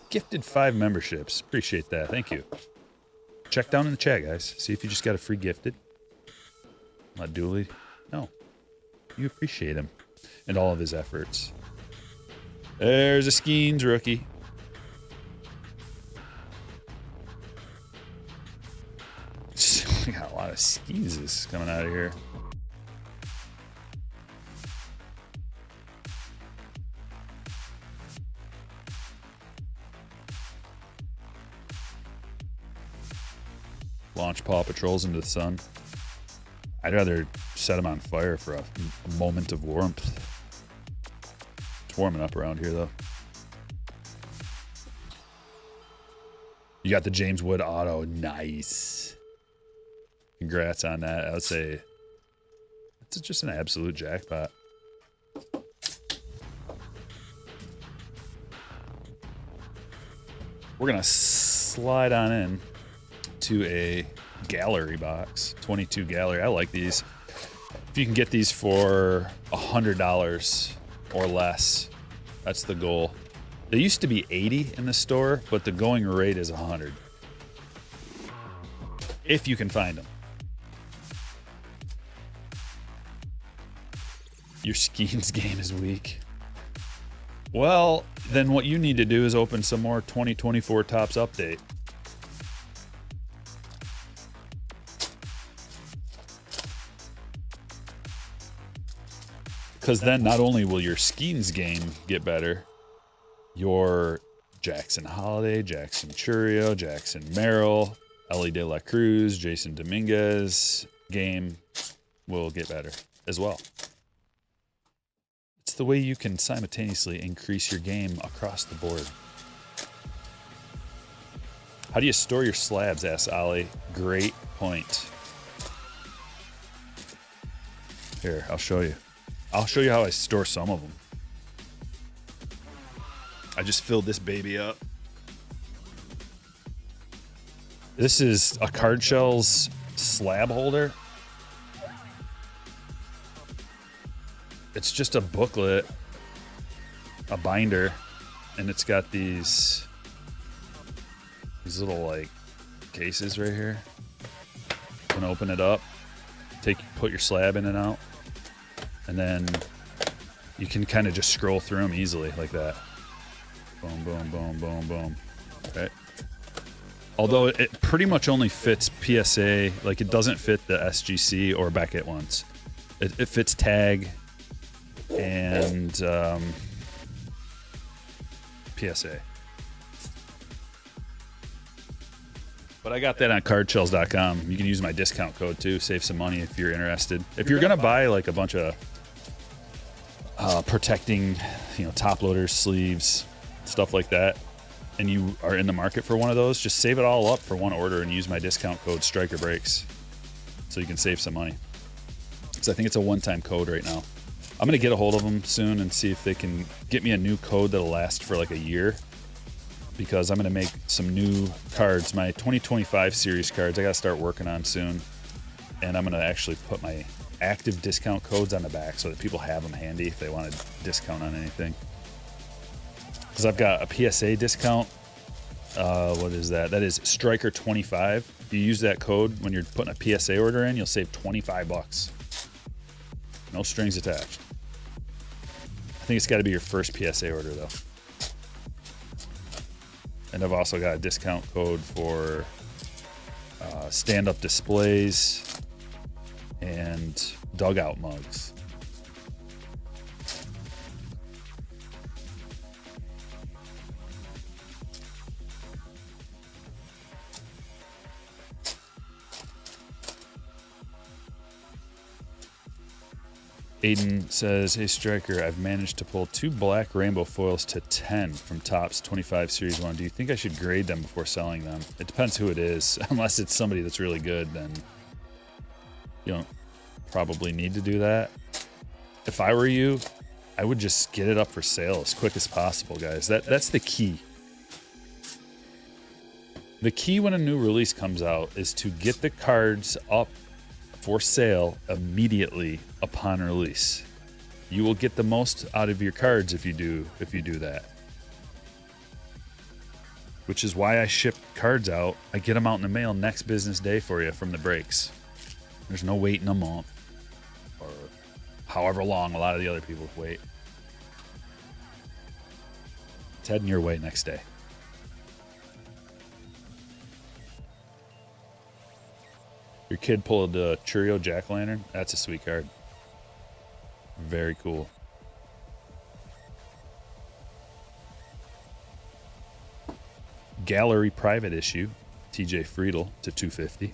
gifted 5 memberships. Appreciate that. Thank you. Check down in the chat, guys. See if you just got a free gifted. Not Dooley. No. You appreciate him and all of his efforts. There's a Skeens rookie. We got a lot of Skeezes coming out of here. Launch Paw Patrols into the sun. I'd rather set them on fire for a moment of warmth. It's warming up around here, though. You got the James Wood auto. Nice. Congrats on that. I would say it's just an absolute jackpot. We're going to slide on in to a gallery box. 22 gallery. I like these. If you can get these for $100 or less, that's the goal. They used to be 80 in the store, but the going rate is 100. If you can find them. Your Skeens game is weak. Well, then what you need to do is open some more 2024 Topps update. Because then not only will your Skeens game get better, your Jackson Holiday, Jackson Churio, Jackson Merrill, Ellie De La Cruz, Jason Dominguez game will get better as well. It's the way you can simultaneously increase your game across the board. How do you store your slabs, asks Ollie. Great point. Here, I'll show you. I'll show you how I store some of them. I just filled this baby up. This is a Card Shells slab holder. It's just a booklet, a binder, and it's got these little like cases right here. You can open it up, put your slab in and out, and then you can kind of just scroll through them easily like that. Boom, boom, boom, boom, boom. Okay. Although it pretty much only fits PSA, like it doesn't fit the SGC or Beckett ones. It fits tag and PSA. But I got that on cardchills.com. You can use my discount code too, save some money if you're interested. If you're gonna buy like a bunch of protecting, top loaders, sleeves, stuff like that, and you are in the market for one of those, just save it all up for one order and use my discount code Stryker Brakes, so you can save some money. Because I think it's a one-time code right now. I'm gonna get a hold of them soon and see if they can get me a new code that'll last for like a year. Because I'm gonna make some new cards, my 2025 series cards. I gotta start working on soon, and I'm gonna actually put my active discount codes on the back so that people have them handy if they want a discount on anything. Because I've got a PSA discount. What is that? That is Stryker 25. If you use that code when you're putting a PSA order in, you'll save $25. No strings attached. I think it's got to be your first PSA order though. And I've also got a discount code for stand-up displays and dugout mugs. Aiden says, hey Stryker, I've managed to pull 2 black rainbow foils to 10 from Topps 25 Series 1. Do you think I should grade them before selling them? It depends who it is. Unless it's somebody that's really good, then you don't probably need to do that. If I were you, I would just get it up for sale as quick as possible, guys. That's the key. The key when a new release comes out is to get the cards up for sale immediately upon release. You will get the most out of your cards if you do that. Which is why I ship cards out. I get them out in the mail next business day for you from the breaks. There's no waiting a month or however long a lot of the other people wait. It's heading your way next day. Your kid pulled a Churio jack-o'-lantern. That's a sweet card. Very cool. Gallery private issue. TJ Friedel to 250.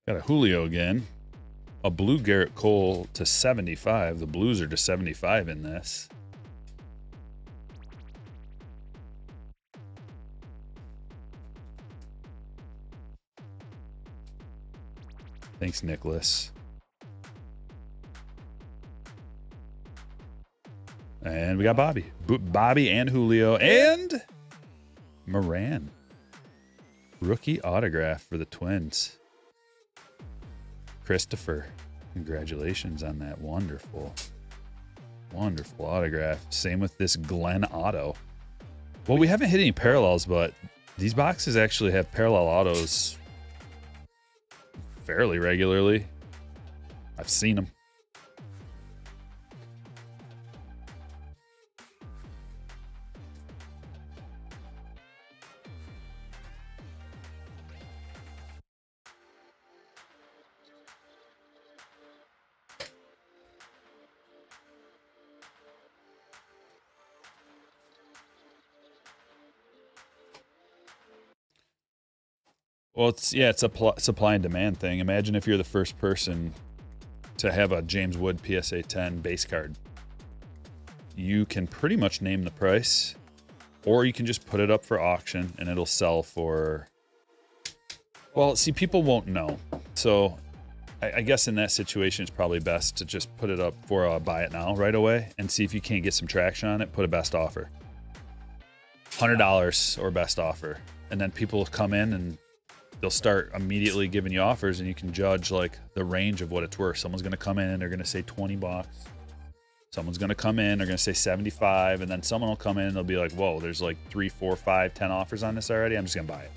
Got a Julio again. A blue Garrett Cole to 75. The Blues are to 75 in this. Thanks, Nicholas. And we got Bobby. Bobby and Julio and Moran. Rookie autograph for the Twins. Christopher, congratulations on that wonderful, wonderful autograph. Same with this Glenn auto. Well, we haven't hit any parallels, but these boxes actually have parallel autos fairly regularly. I've seen them. Well, it's a supply and demand thing. Imagine if you're the first person to have a James Wood PSA 10 base card. You can pretty much name the price, or you can just put it up for auction and it'll sell for, well, see, people won't know. So I guess in that situation, it's probably best to just put it up for a buy it now right away and see if you can't get some traction on it. Put a best offer, $100 or best offer. And then people will come in and they'll start immediately giving you offers, and you can judge like the range of what it's worth. Someone's going to come in and they're going to say 20 bucks. Someone's going to come in, they're going to say 75. And then someone will come in and they'll be like, whoa, there's like 3, 4, 5, 10 offers on this already. I'm just going to buy it.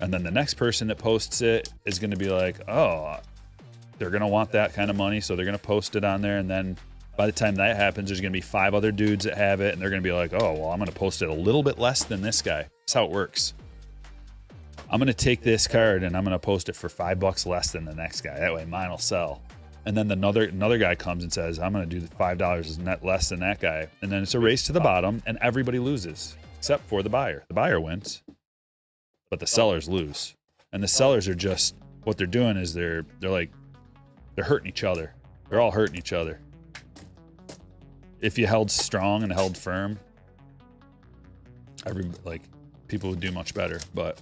And then the next person that posts it is going to be like, oh, they're going to want that kind of money. So they're going to post it on there. And then By the time that happens, there's going to be 5 other dudes that have it, and they're going to be like, oh, well, I'm going to post it a little bit less than this guy. That's how it works. I'm going to take this card, and I'm going to post it for $5 less than the next guy. That way mine will sell. And then another guy comes and says, I'm going to do the $5 net less than that guy. And then it's a race to the bottom, and everybody loses, except for the buyer. The buyer wins, but the sellers lose. And the sellers are just, what they're doing is they're hurting each other. They're all hurting each other. If you held strong and held firm, people would do much better. But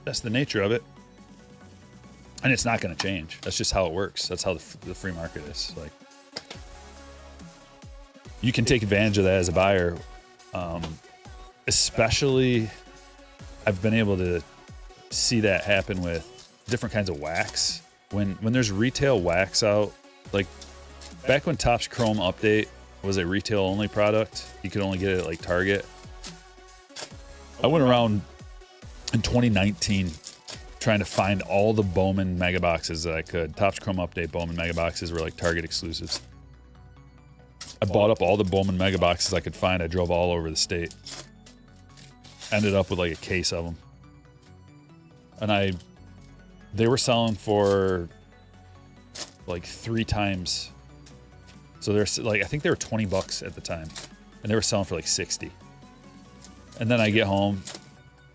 that's the nature of it, and it's not going to change. That's just how it works. That's how the free market is. Like, you can take advantage of that as a buyer, especially. I've been able to see that happen with different kinds of wax. When there's retail wax out, like back when Topps Chrome Update was a retail only product, you could only get it at like Target. I went around in 2019 trying to find all the Bowman mega boxes that I could. Topps Chrome Update Bowman mega boxes were like Target exclusives. I bought up all the Bowman mega boxes I could find. I drove all over the state. Ended up with like a case of them. And they were selling for like 3 times. So they're like, I think they were $20 at the time, and they were selling for like 60. And then I get home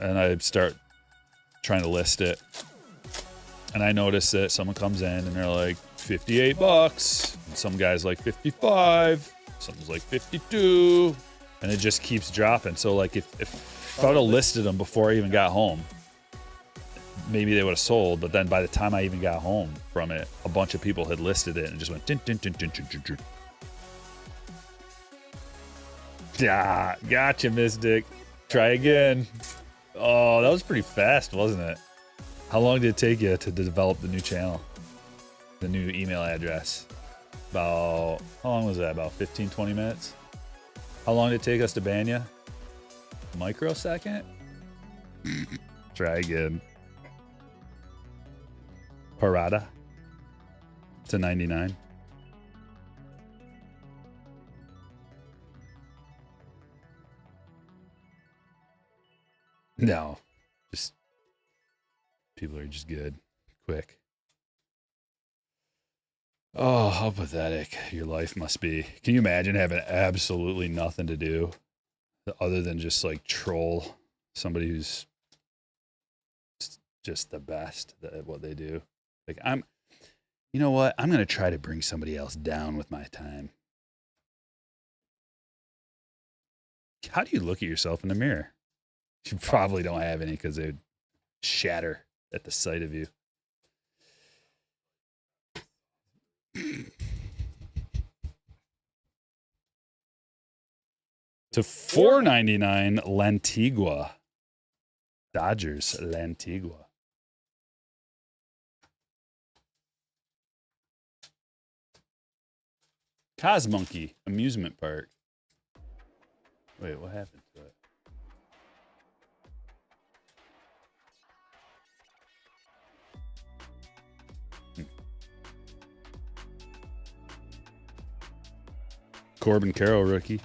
and I start trying to list it, and I notice that someone comes in and they're like $58, and some guy's like 55, someone's like 52, and it just keeps dropping. So like if I would have listed them before I even got home, maybe they would have sold. But then by the time I even got home from it, a bunch of people had listed it and it just went din, din, din, din, din, din, din. Yeah, gotcha, Mystic. Try again. Oh, that was pretty fast, wasn't it? How long did it take you to develop the new channel? The new email address? How long was that? About 15, 20 minutes? How long did it take us to ban you? Microsecond? Try again. Parada to 99. No, just people are just good, quick. Oh, how pathetic your life must be. Can you imagine having absolutely nothing to do other than just like troll somebody who's just the best at what they do? Like, you know what? I'm going to try to bring somebody else down with my time. How do you look at yourself in the mirror? You probably don't have any, because they would shatter at the sight of you. To $4.99, Lantigua. Dodgers, Lantigua. Cosmonkey amusement park. Wait, what happened to it? Corbin Carroll rookie.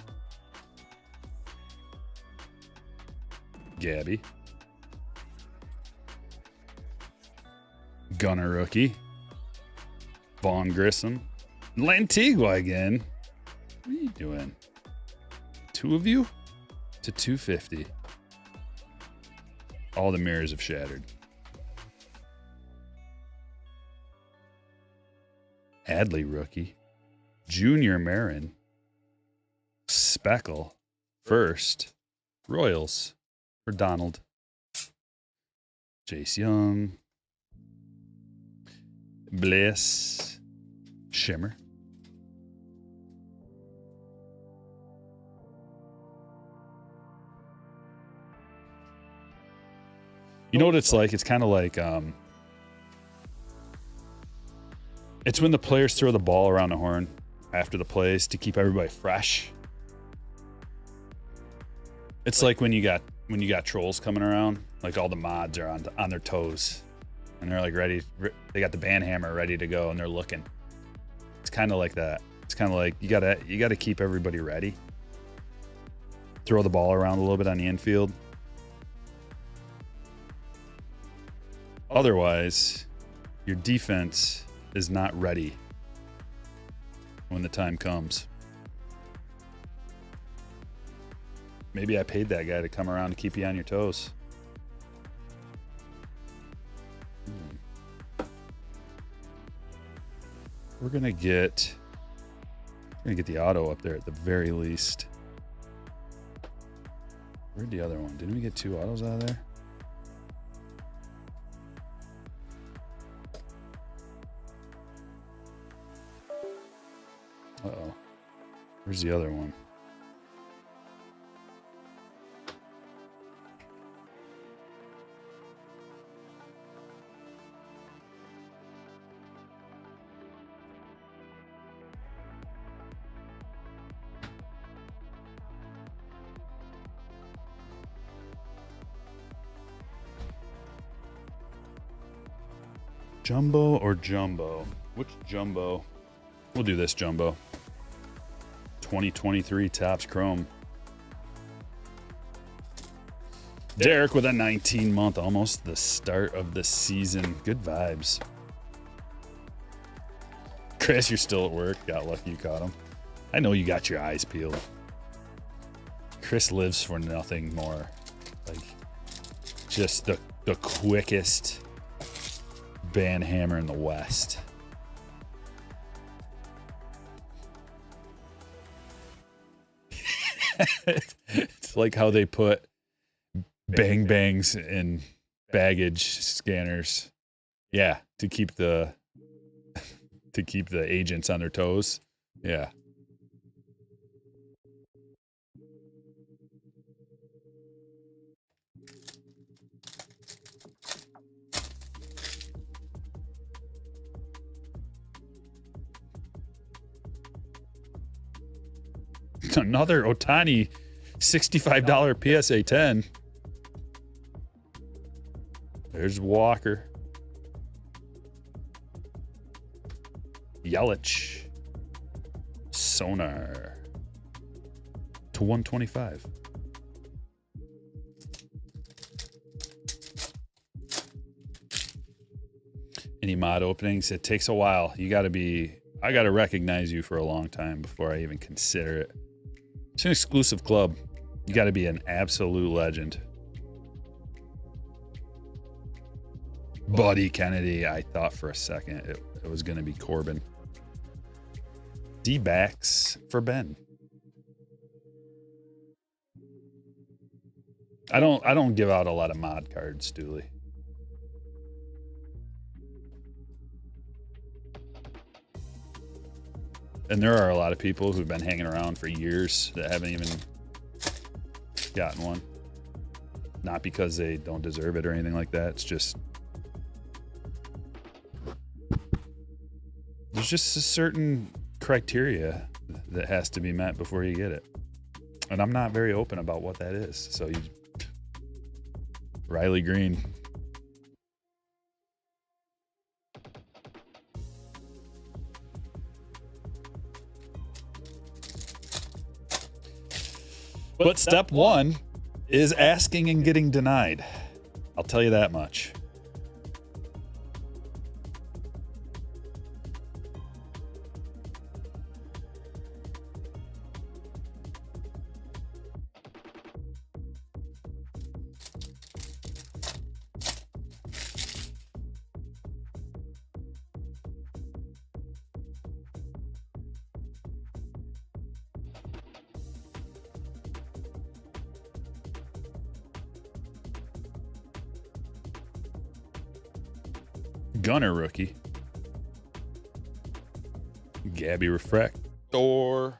Gabby. Gunner rookie. Vaughn Grissom. Lantigua again. What are you doing? 2 of you to 250. All the mirrors have shattered. Adley rookie. Junior Marin. Speckle. First. Royals for Donald. Jace Young. Bliss. Shimmer. You know what it's like? It's kind of like, it's when the players throw the ball around the horn after the plays to keep everybody fresh. It's like when when you got trolls coming around, like all the mods are on their toes, and they're like ready. They got the band hammer ready to go, and they're looking. It's kind of like that. It's kind of like you gotta keep everybody ready. Throw the ball around a little bit on the infield. Otherwise, your defense is not ready when the time comes. Maybe I paid that guy to come around to keep you on your toes. We're gonna get the auto up there at the very least. Where'd the other one? Didn't we get 2 autos out of there? Uh-oh. Where's the other one? Jumbo or Jumbo? Which Jumbo? We'll do this Jumbo. 2023 Topps Chrome. Derek with a 19-month, almost the start of the season. Good vibes. Chris, you're still at work. Got lucky you caught him. I know you got your eyes peeled. Chris lives for nothing more. Like, just the quickest band hammer in the West. It's like how they put bang bangs in baggage scanners. Yeah, to keep the agents on their toes. Yeah. Another Ohtani $65 PSA 10. There's Walker. Yelich. Sonar. To 125. Any mod openings? It takes a while. I gotta recognize you for a long time before I even consider it. It's an exclusive club. You got to be an absolute legend. Buddy Kennedy. I thought for a second it was going to be Corbin. D-backs for Ben. I don't give out a lot of mod cards, Dooley. And there are a lot of people who've been hanging around for years that haven't even gotten one. Not because they don't deserve it or anything like that. It's just there's just a certain criteria that has to be met before you get it. And I'm not very open about what that is. So Riley Green. But step one is asking and getting denied. I'll tell you that much. Gunner rookie. Gabby Refractor. Don't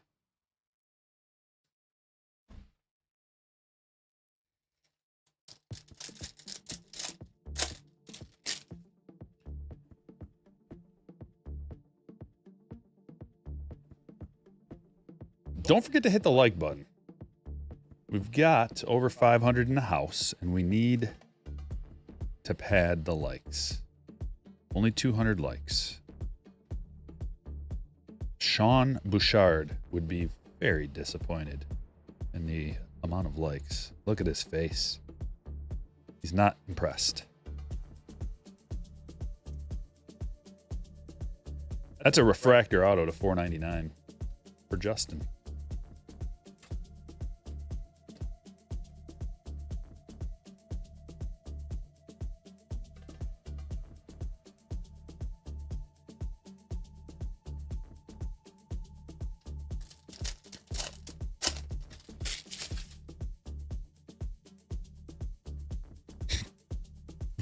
forget to hit the like button. We've got over 500 in the house, and we need to pad the likes. Only 200 likes. Sean Bouchard would be very disappointed in the amount of likes. Look at his face. He's not impressed. That's a refractor auto to $4.99 for Justin.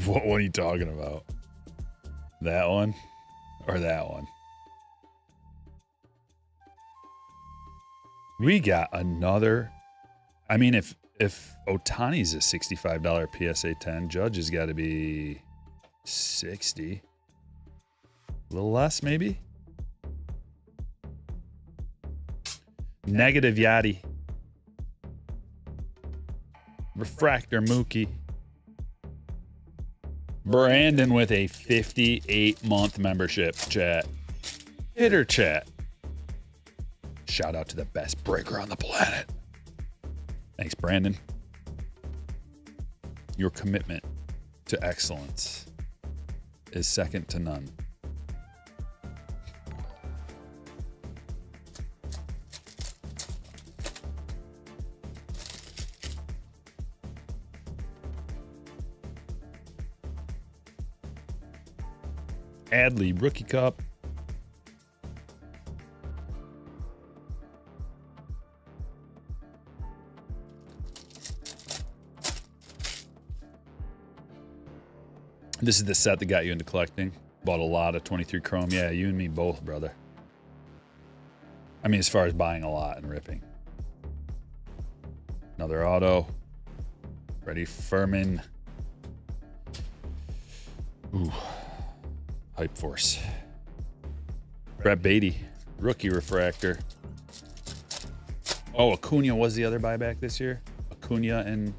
What one are you talking about? That one or that one? We got another. I mean, if Ohtani's a $65 PSA 10, Judge has got to be 60. A little less, maybe. Negative Yachty. Refractor Mookie. Brandon with a 58-month membership, chat. Hitter chat. Shout out to the best breaker on the planet. Thanks, Brandon. Your commitment to excellence is second to none. Adley Rookie Cup. This is the set that got you into collecting. Bought a lot of 23 Chrome. Yeah, you and me both, brother. I mean, as far as buying a lot and ripping. Another auto. Freddie Furman. Ooh. Hype Force. Brett Beatty. Rookie refractor. Oh, Acuna was the other buyback this year. Acuna and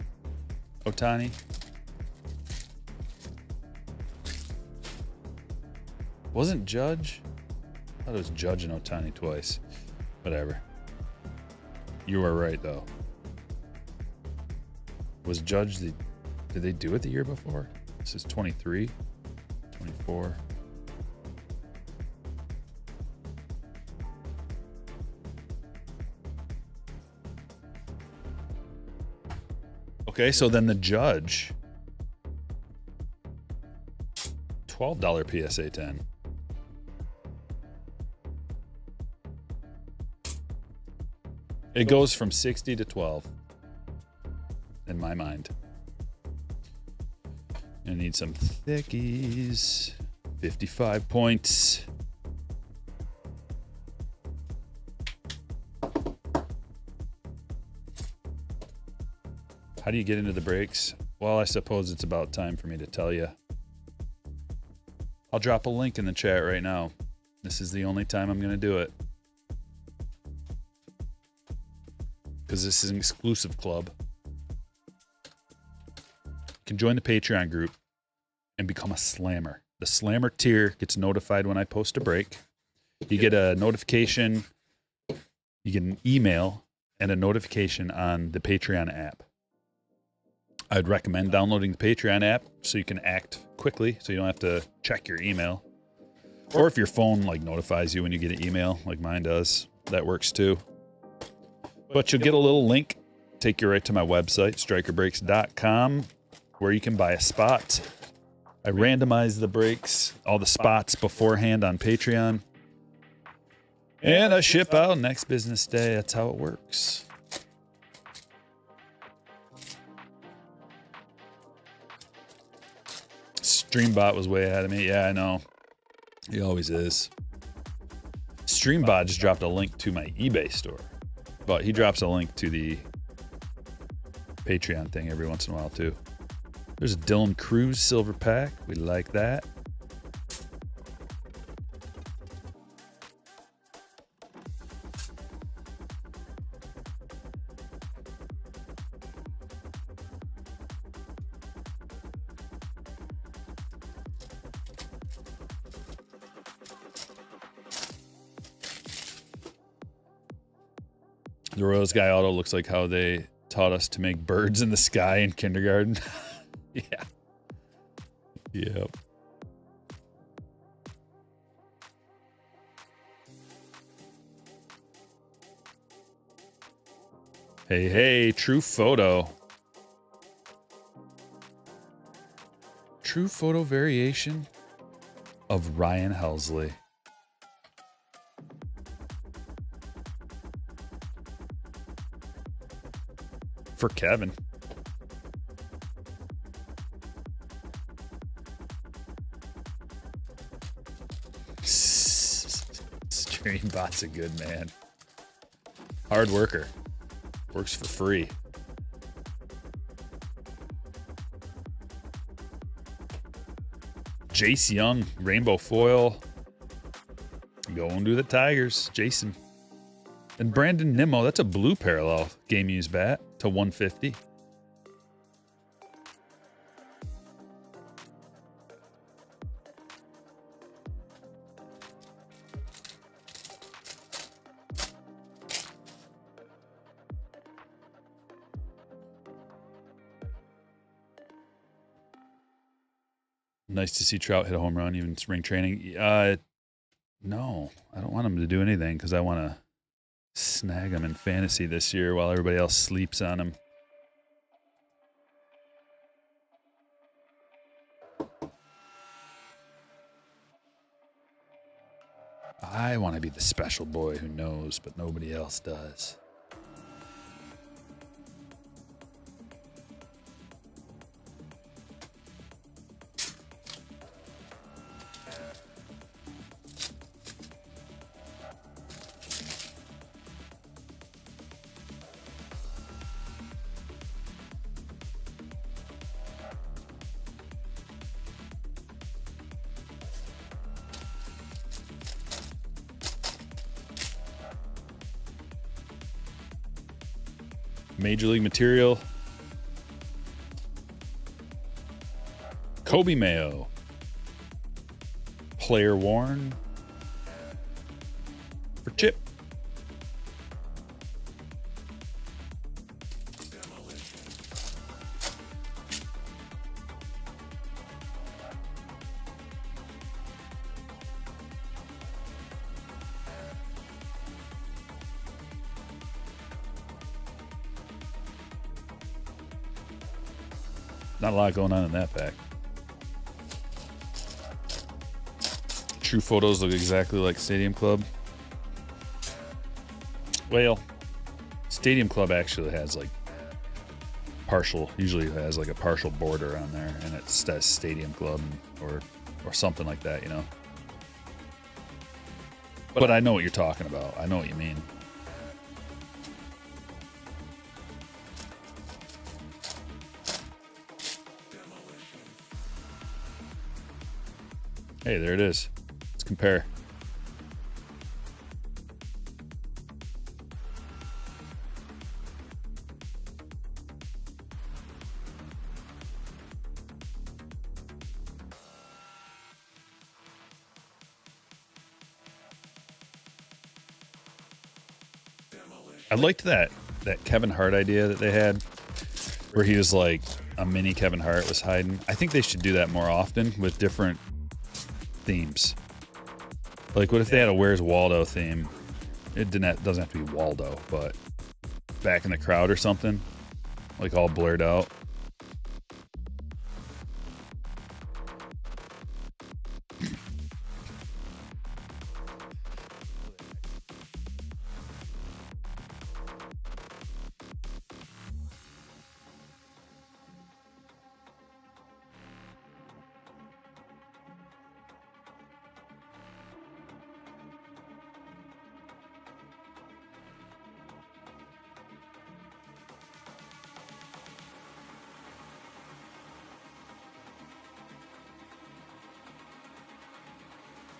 Ohtani. Wasn't Judge? I thought it was Judge and Ohtani twice. Whatever. You were right, though. Was Judge the... Did they do it the year before? This is 23, 24. Okay, so then the Judge. $12 PSA 10. It goes from 60 to 12 in my mind. I need some thickies. 55 points. How do you get into the breaks? Well, I suppose it's about time for me to tell you. I'll drop a link in the chat right now. This is the only time I'm going to do it. Because this is an exclusive club. You can join the Patreon group and become a slammer. The slammer tier gets notified when I post a break. You get a notification, you get an email, and a notification on the Patreon app. I'd recommend downloading the Patreon app so you can act quickly, so you don't have to check your email. Or if your phone like notifies you when you get an email, like mine does, that works too. But you'll get a little link, take you right to my website, strikerbreaks.com, where you can buy a spot. I randomize the breaks, all the spots beforehand on Patreon. And I ship out next business day. That's how it works. Streambot was way ahead of me. Yeah, I know. He always is. Streambot just dropped a link to my eBay store. But he drops a link to the Patreon thing every once in a while, too. There's a Dylan Cruz silver pack. We like that. The Royals Guy Auto looks like how they taught us to make birds in the sky in kindergarten. Yeah. Yep. Hey, hey, true photo. True photo variation of Ryan Helsley. For Kevin. Streambot's a good man. Hard worker. Works for free. Jace Young, rainbow foil. Going to the Tigers, Jason. And Brandon Nimmo, that's a blue parallel game used bat to 150. Nice to see Trout hit a home run, even spring training. No, I don't want him to do anything because I want to snag him in fantasy this year while everybody else sleeps on him. I want to be the special boy who knows, but nobody else does. Major League Material. Kobe Mayo. Player worn. For Chip. Not a lot going on in that pack. True photos look exactly like Stadium Club. Well, Stadium Club actually has like usually has like a partial border on there, and it says Stadium Club or something like that, you know. But I know what you're talking about. I know what you mean. Hey, there it is. Let's compare. I liked that Kevin Hart idea that they had, where he was like a mini Kevin Hart was hiding. I think they should do that more often with different themes. Like, what if they had a Where's Waldo theme? It doesn't have to be Waldo, but Back in the Crowd or something, like all blurred out.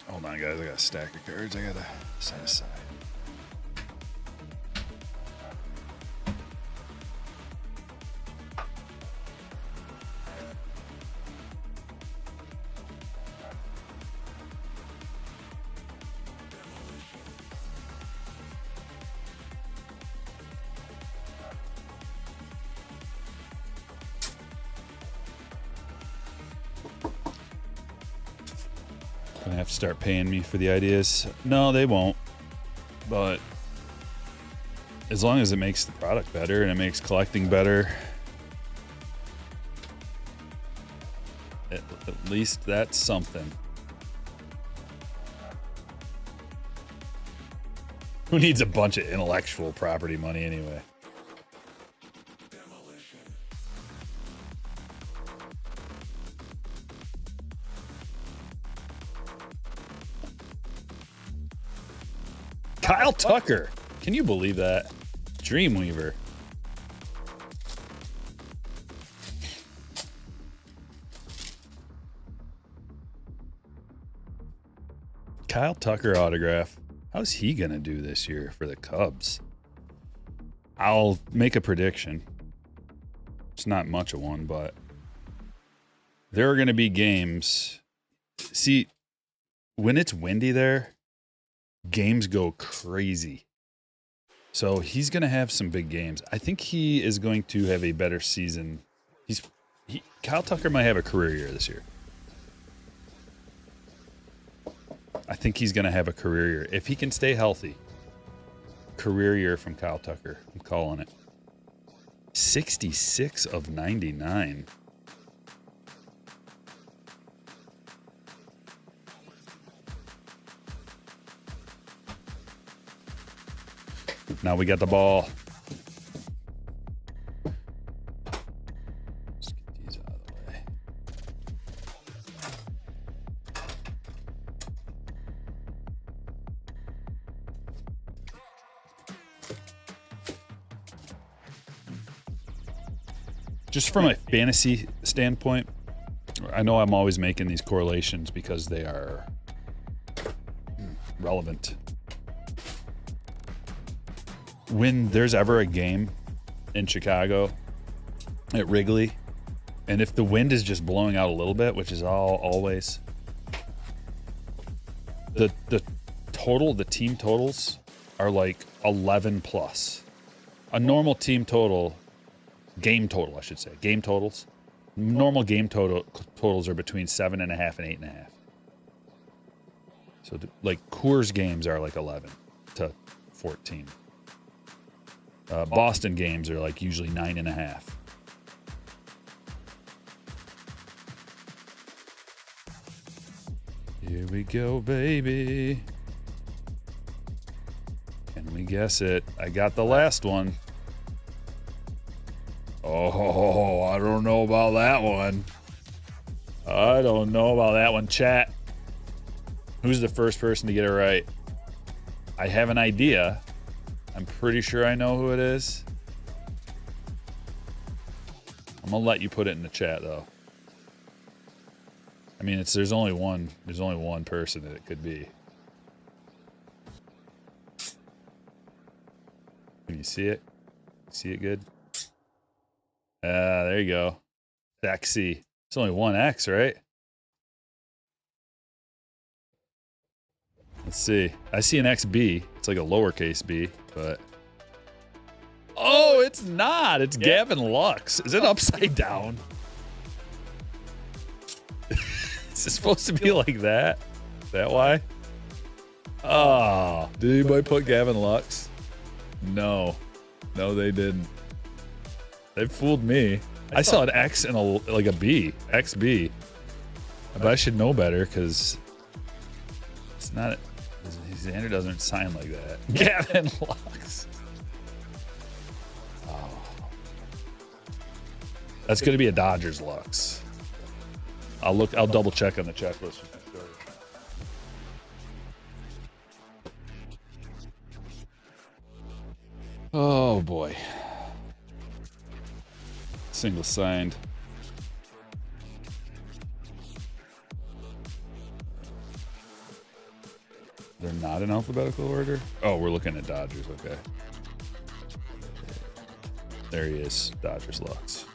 Hold on, guys. I got a stack of cards I gotta set aside. Gonna have to start paying me for the ideas. No, they won't. But as long as it makes the product better and it makes collecting better, at least that's something. Who needs a bunch of intellectual property money anyway? Kyle Tucker. Can you believe that? Dreamweaver. Kyle Tucker autograph. How's he going to do this year for the Cubs? I'll make a prediction. It's not much of one, but there are going to be games. See, when it's windy there, games go crazy. So he's going to have some big games. I think he is going to have a better season. Kyle Tucker might have a career year this year. I think he's going to have a career year. If he can stay healthy, career year from Kyle Tucker. I'm calling it. 66 of 99. Now we got the ball. Let's get these out of the way. Just from a fantasy standpoint, I know I'm always making these correlations because they are relevant. When there's ever a game in Chicago at Wrigley, and if the wind is just blowing out a little bit, which is always, the team totals are like 11 plus. A normal team total, game total, I should say, game totals. Normal game totals are between 7.5 and 8.5. So like Coors games are like 11 to 14. Boston games are like usually 9.5. Here we go, baby. Can we guess it? I got the last one. Oh, I don't know about that one. I don't know about that one. Chat. Who's the first person to get it right? I have an idea. I'm pretty sure I know who it is. I'm gonna let you put it in the chat though. I mean, there's only one person that it could be. Can you see it? See it good? There you go. XC. It's only one X, right? Let's see. I see an XB. It's like a lowercase b, but... Oh, it's not. It's Gavin Lux. Is it upside down? Is it supposed to be like that? Is that why? Oh, did anybody put Gavin Lux? No. No, they didn't. They fooled me. I saw an X and a B. XB. But I should know better because it's not... Xander doesn't sign like that. Gavin Lux. Oh. That's going to be a Dodgers Lux. I'll double check on the checklist. Oh boy. Single signed. They're not in alphabetical order? Oh, we're looking at Dodgers, okay. There he is, Dodgers Lux.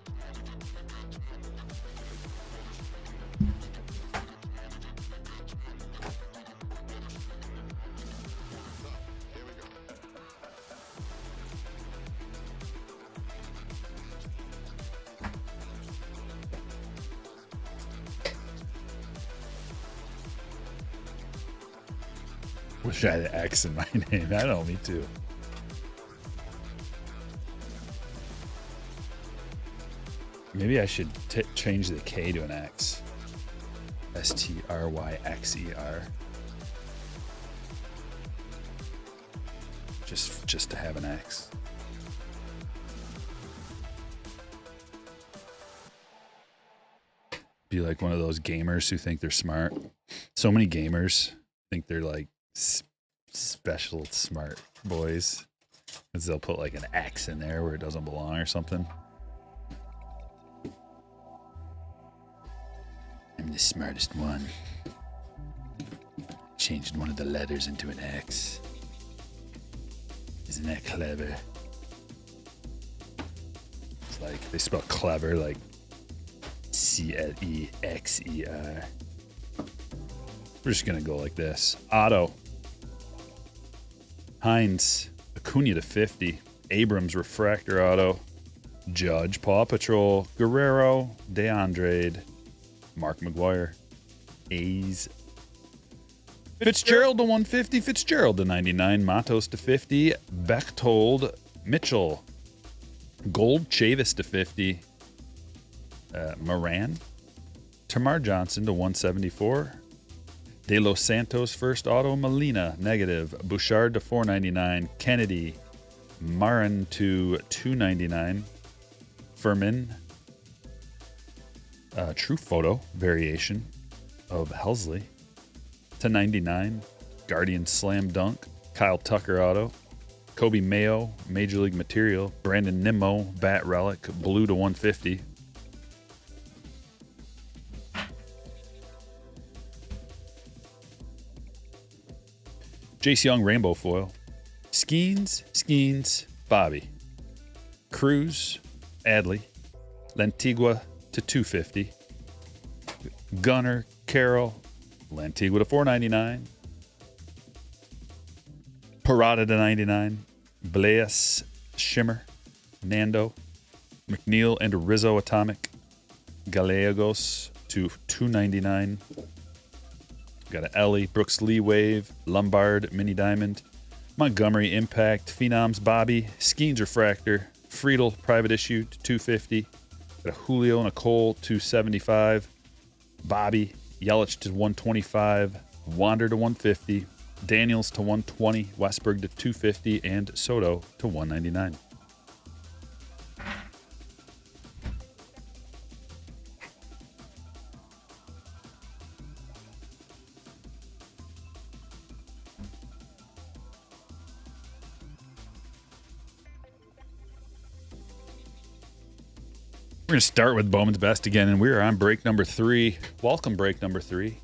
Wish I had an X in my name. I know, me too. Maybe I should change the K to an X. Stryxer. Just to have an X. Be like one of those gamers who think they're smart. So many gamers think they're like special smart boys, because they'll put like an X in there where it doesn't belong or something. I'm the smartest one. Changed one of the letters into an X. Isn't that clever? It's like they spell clever like Clexer. We're just gonna go like this. Otto. Heinz. Acuna to 50. Abrams Refractor Auto. Judge. Paw Patrol. Guerrero. DeAndre. Mark McGuire. A's. Fitzgerald to 150. Fitzgerald to 99. Matos to 50. Bechtold. Mitchell. Gold. Chavis to 50. Moran. Tamar Johnson to 174. De Los Santos first auto. Molina negative. Bouchard to 499. Kennedy. Marin to 299. Furman. True photo variation of Helsley to 99. Guardian Slam Dunk. Kyle Tucker auto. Kobe Mayo Major League Material. Brandon Nimmo Bat Relic blue to 150. Jace Young Rainbow Foil. Skeens, Bobby. Cruz, Adley. Lantigua to 250. Gunner, Carroll. Lantigua to 499. Parada to 99. Blaise, Shimmer. Nando. McNeil and Rizzo Atomic. Gallegos to 299. Got an Ellie, Brooks Lee Wave, Lombard Mini Diamond, Montgomery Impact, Phenoms Bobby, Skeens Refractor, Friedel Private Issue to 250. Got a Julio and a Cole 275. Bobby, Yelich to 125. Wander to 150. Daniels to 120. Westberg to 250. And Soto to 199. We're going to start with Bowman's Best again, and we are on break number 3. Welcome, break number 3.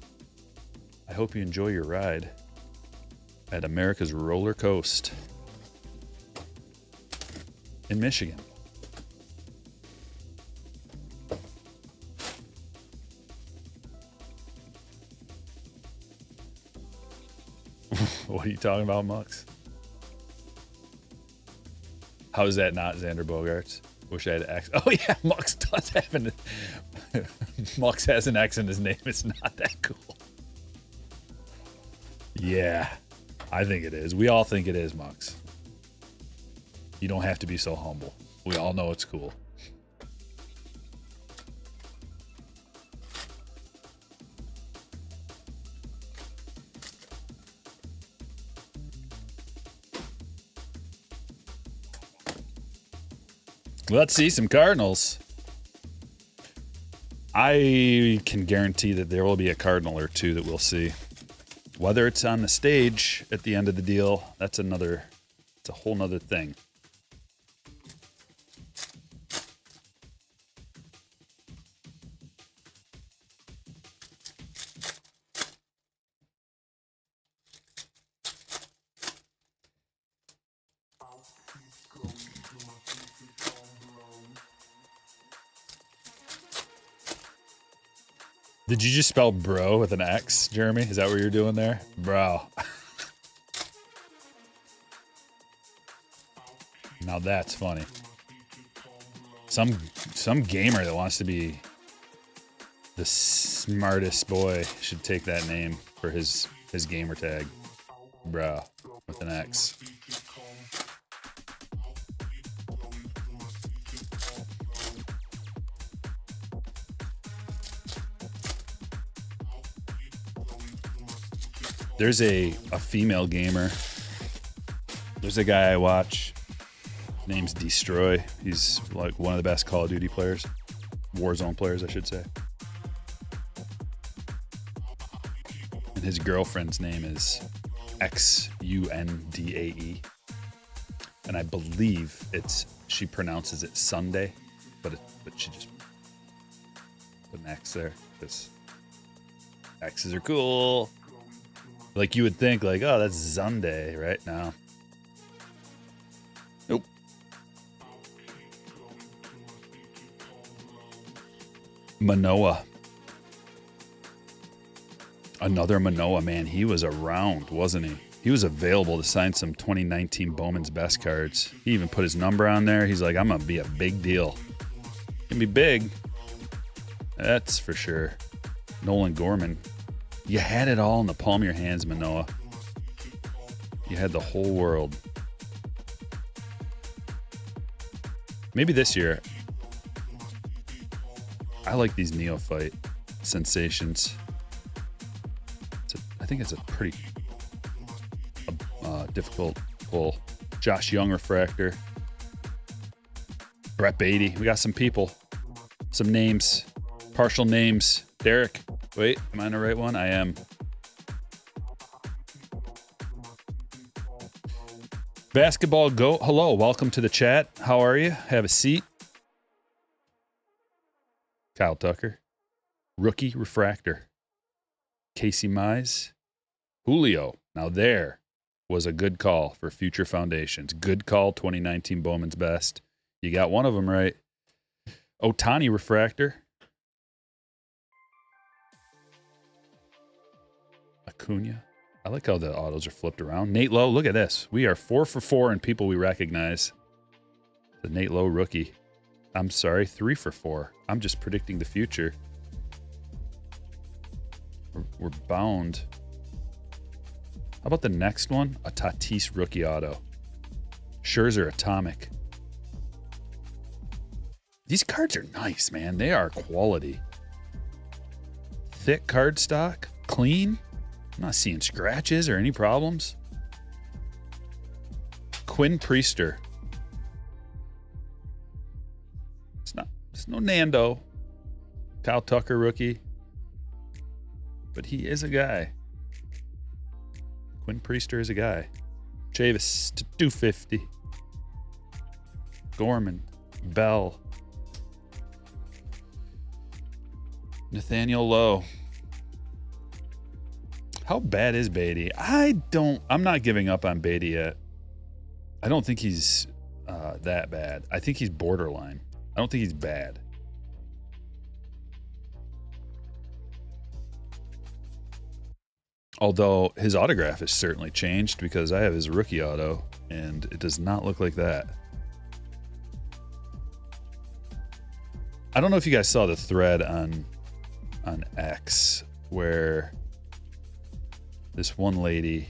I hope you enjoy your ride at America's roller coast in Michigan. What are you talking about, Mux? How is that not Xander Bogaerts? Wish I had an X. Oh yeah, Mux does have an Mux has an X in his name. It's not that cool. Yeah, I think it is. We all think it is, Mux. You don't have to be so humble. We all know it's cool. Let's see some Cardinals. I can guarantee that there will be a Cardinal or two that we'll see. Whether it's on the stage at the end of the deal, it's a whole nother thing. Did you just spell bro with an X, Jeremy? Is that what you're doing there? Bro. Now that's funny. Some gamer that wants to be the smartest boy should take that name for his gamer tag. Bruh, with an X. There's a female gamer. There's a guy I watch. Name's Destroy. He's like one of the best Call of Duty players. Warzone players, I should say. And his girlfriend's name is Xundae. And I believe she pronounces it Sunday, but she just put an X there because X's are cool. Like you would think, like, oh, that's Sunday, right? No. Nope. Manoa. Another Manoa, man. He was around, wasn't he? He was available to sign some 2019 Bowman's Best cards. He even put his number on there. He's like, I'm going to be a big deal. Gonna be big. That's for sure. Nolan Gorman. You had it all in the palm of your hands, Manoa. You had the whole world. Maybe this year. I like these neophyte sensations. I think it's a pretty difficult pull. Josh Young refractor. Brett Beatty. We got some people. Some names. Partial names. Derek. Wait, am I on the right one? I am. Basketball Goat. Hello, welcome to the chat. How are you? Have a seat. Kyle Tucker. Rookie refractor. Casey Mize. Julio. Now there was a good call for future foundations. Good call, 2019 Bowman's Best. You got one of them right. Otani refractor. Acuna. I like how the autos are flipped around. Nate Lowe, look at this. We are 4 for 4 in people we recognize. The Nate Lowe rookie. I'm sorry, 3 for 4. I'm just predicting the future. We're bound. How about the next one? A Tatis rookie auto. Scherzer Atomic. These cards are nice, man. They are quality. Thick card stock. Clean. I'm not seeing scratches or any problems. Quinn Priester. It's no Nando. Kyle Tucker rookie. But he is a guy. Quinn Priester is a guy. Chavis to 250. Gorman. Bell. Nathaniel Lowe. How bad is Beatty? I'm not giving up on Beatty yet. I don't think he's that bad. I think he's borderline. I don't think he's bad. Although his autograph has certainly changed because I have his rookie auto and it does not look like that. I don't know if you guys saw the thread on X where this one lady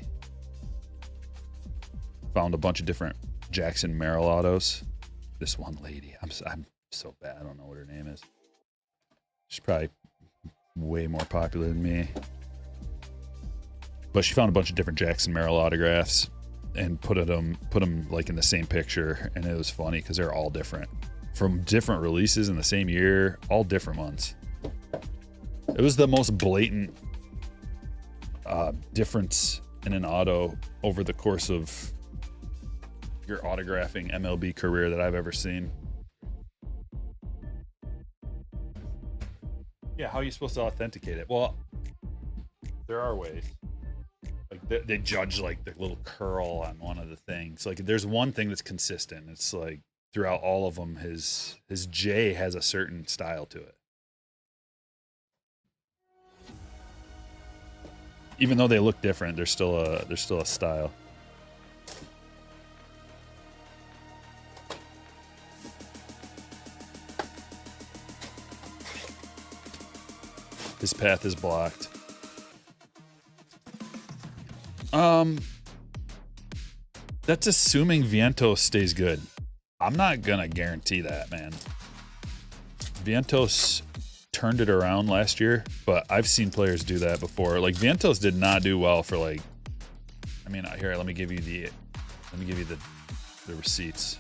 found a bunch of different Jackson Merrill autos. This one lady, I'm so bad. I don't know what her name is. She's probably way more popular than me. But she found a bunch of different Jackson Merrill autographs and put them like in the same picture, and it was funny because they're all different from different releases in the same year, all different ones. It was the most blatant difference in an auto over the course of your autographing MLB career that I've ever seen. Yeah, how are you supposed to authenticate it? Well, there are ways. Like they judge like the little curl on one of the things. Like there's one thing that's consistent. It's like throughout all of them, his J has a certain style to it. Even though they look different, there's still a style. His path is blocked. That's assuming Vientos stays good. I'm not gonna guarantee that, man. Vientos turned it around last year, but I've seen players do that before. Like Vientos did not do well for like. I mean, here, let me give you the receipts.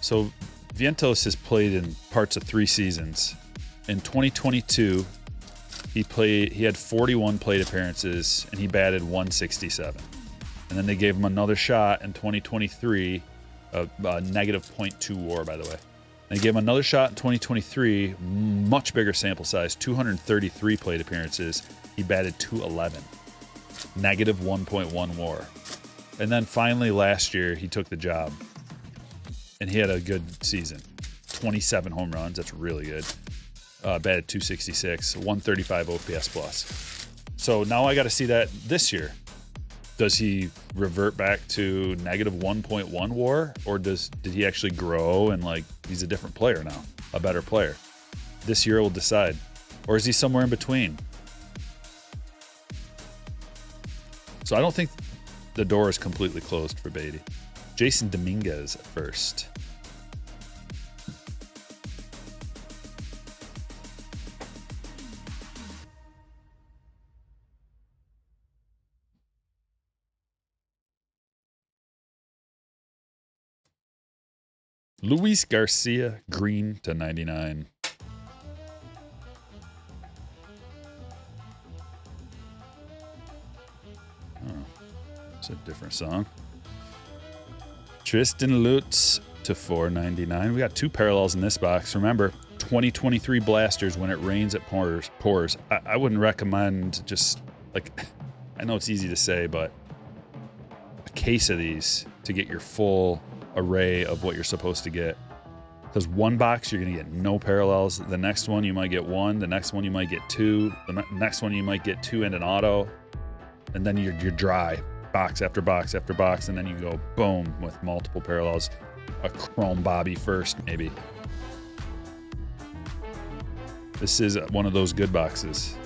So Vientos has played in parts of 3 seasons. In 2022, he had 41 plate appearances and he batted 167. And then they gave him another shot in 2023, a negative .2 WAR, by the way. They gave him another shot in 2023, much bigger sample size, 233 plate appearances. He batted 211, negative 1.1 WAR. And then finally last year, he took the job and he had a good season. 27 home runs, that's really good. Batted 266, 135 OPS plus. So now I got to see that this year. Does he revert back to negative 1.1 WAR, or did he actually grow and like he's a different player now, a better player? This year will decide. Or is he somewhere in between? So I don't think the door is completely closed for Beatty. Jason Dominguez at first. Luis Garcia, green to 99. Oh, it's a different song. Tristan Lutz to 499. We got 2 parallels in this box. Remember, 2023 blasters when it rains, it pours. I wouldn't recommend just like, I know it's easy to say, but a case of these to get your full array of what you're supposed to get. Because one box you're gonna get no parallels, the next one you might get 1, the next one you might get 2, the next one you might get 2 and an auto, and then you're dry, box after box after box, and then you go boom with multiple parallels. A chrome Bobby first, maybe. This is one of those good boxes.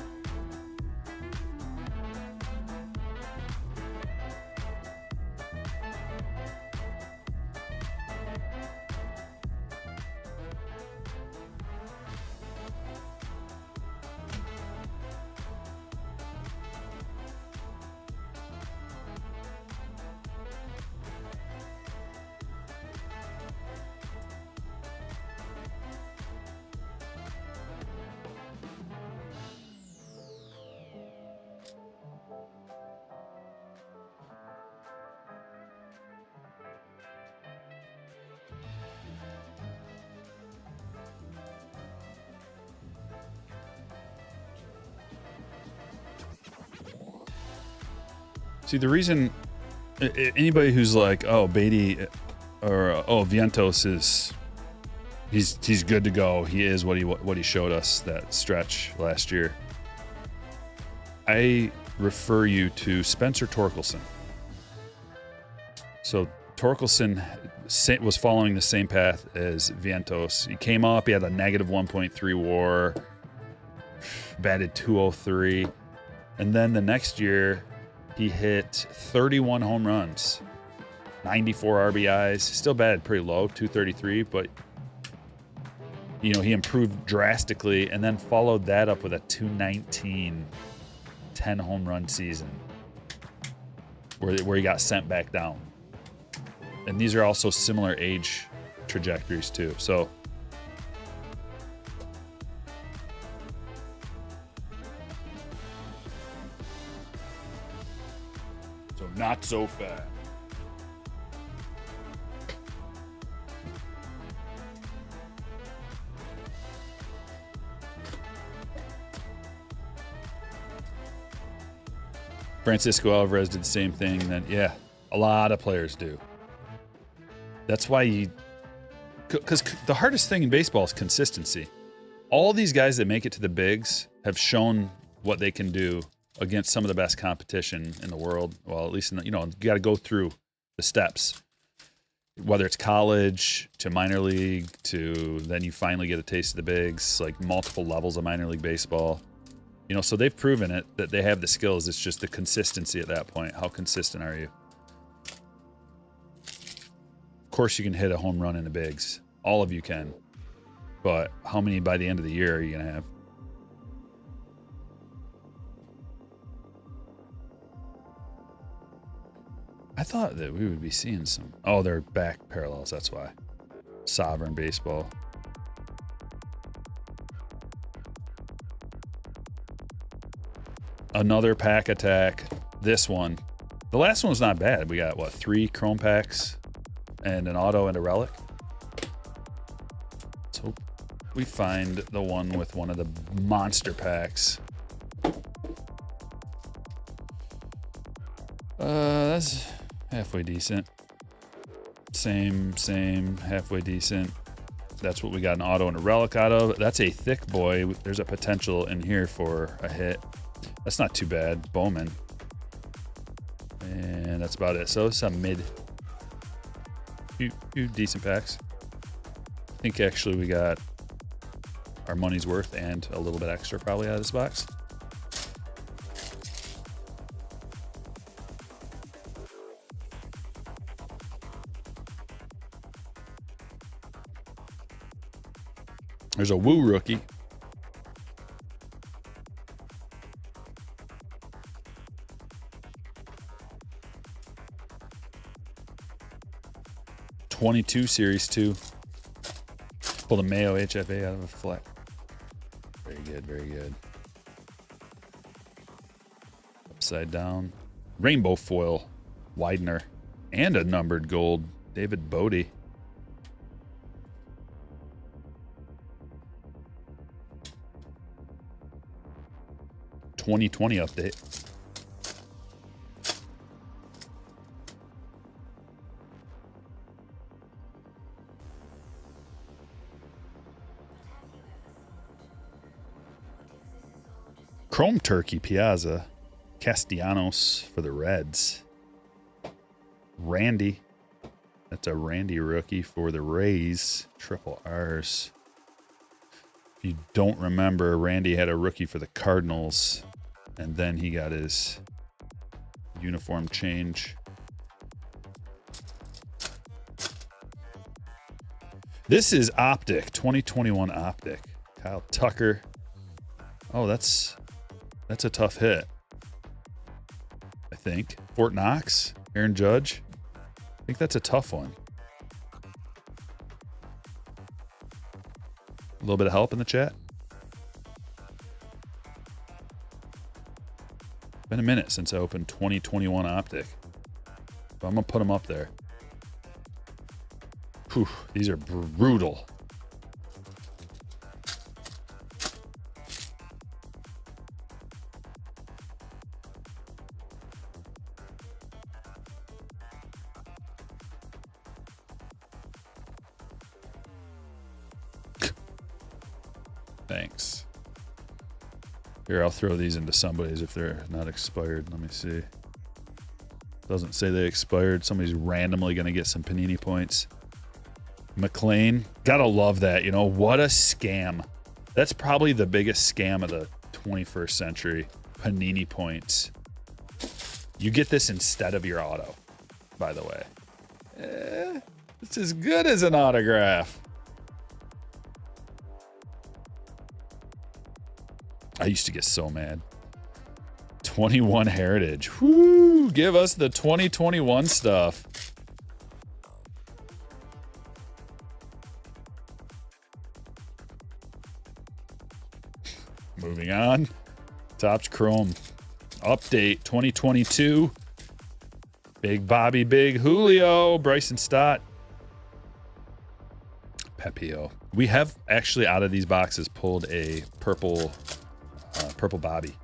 See, the reason anybody who's like, oh, Beatty or oh, Vientos is he's good to go. He is what he showed us that stretch last year. I refer you to Spencer Torkelson. So Torkelson was following the same path as Vientos. He came up, he had a negative 1.3 WAR, batted 203, and then the next year he hit 31 home runs, 94 RBIs, still batted pretty low, 233, but you know, he improved drastically and then followed that up with a 219 10 home run season where he got sent back down. And these are also similar age trajectories too. So not so fast. Francisco Alvarez did the same thing. Then, yeah, a lot of players do. That's why because the hardest thing in baseball is consistency. All these guys that make it to the bigs have shown what they can do against some of the best competition in the world. Well, at least, you got to go through the steps, whether it's college to minor league to then you finally get a taste of the bigs, like multiple levels of minor league baseball. You know, so they've proven it that they have the skills. It's just the consistency at that point. How consistent are you? Of course, you can hit a home run in the bigs. All of you can. But how many by the end of the year are you going to have? I thought that we would be seeing some. Oh, they're back parallels. That's why. Sovereign baseball. Another pack attack. This one. The last one was not bad. We got, what, 3 chrome packs and an auto and a relic. Let's hope we find the one with one of the monster packs. That's halfway decent. Same, halfway decent. That's what we got an auto and a relic out of. That's a thick boy. There's a potential in here for a hit. That's not too bad. Bowman. And that's about it. So some mid. Few decent packs. I think actually we got our money's worth and a little bit extra probably out of this box. There's a Woo rookie. '22 Series 2. Pulled a Mayo HFA out of a flat. Very good, very good. Upside down. Rainbow foil. Widener. And a numbered gold. David Bodie. '2020 update. Chrome Turkey Piazza. Castellanos for the Reds. Randy. That's a Randy rookie for the Rays. Triple R's. If you don't remember, Randy had a rookie for the Cardinals. And then he got his uniform change. This is Optic. 2021 Optic. Kyle Tucker. Oh, that's a tough hit. I think. Fort Knox. Aaron Judge. I think that's a tough one. A little bit of help in the chat. Been a minute since I opened 2021 Optic. But I'm going to put them up there. Whew, these are brutal. Thanks. Here, I'll throw these into somebody's if they're not expired. Let me see. Doesn't say they expired. Somebody's randomly going to get some Panini points. McLean. Gotta love that. You know, what a scam. That's probably the biggest scam of the 21st century. Panini points. You get this instead of your auto, by the way. It's as good as an autograph. I used to get so mad. 21 Heritage. Whoo! Give us the 2021 stuff. Moving on. Topps Chrome. Update 2022. Big Bobby, Big Julio, Bryson Stott. Pepio. We have actually out of these boxes pulled a purple Bobby.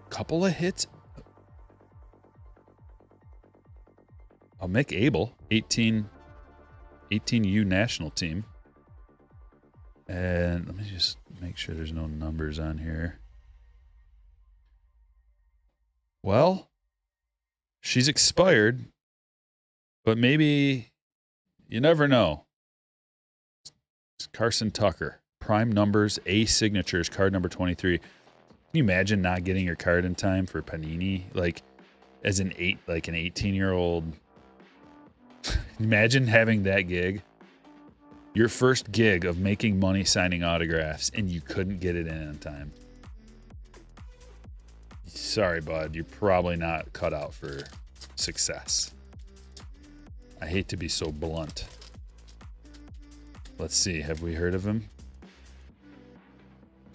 Couple of hits. I'll make Abel 18U national team. And let me just make sure there's no numbers on here. Well, she's expired, but maybe you never know. Carson Tucker, prime numbers, A signatures, card number 23. Can you imagine not getting your card in time for Panini? Like as an 18-year-old. Imagine having that gig. Your first gig of making money signing autographs and you couldn't get it in time. Sorry, bud. You're probably not cut out for success. I hate to be so blunt. Let's see. Have we heard of him?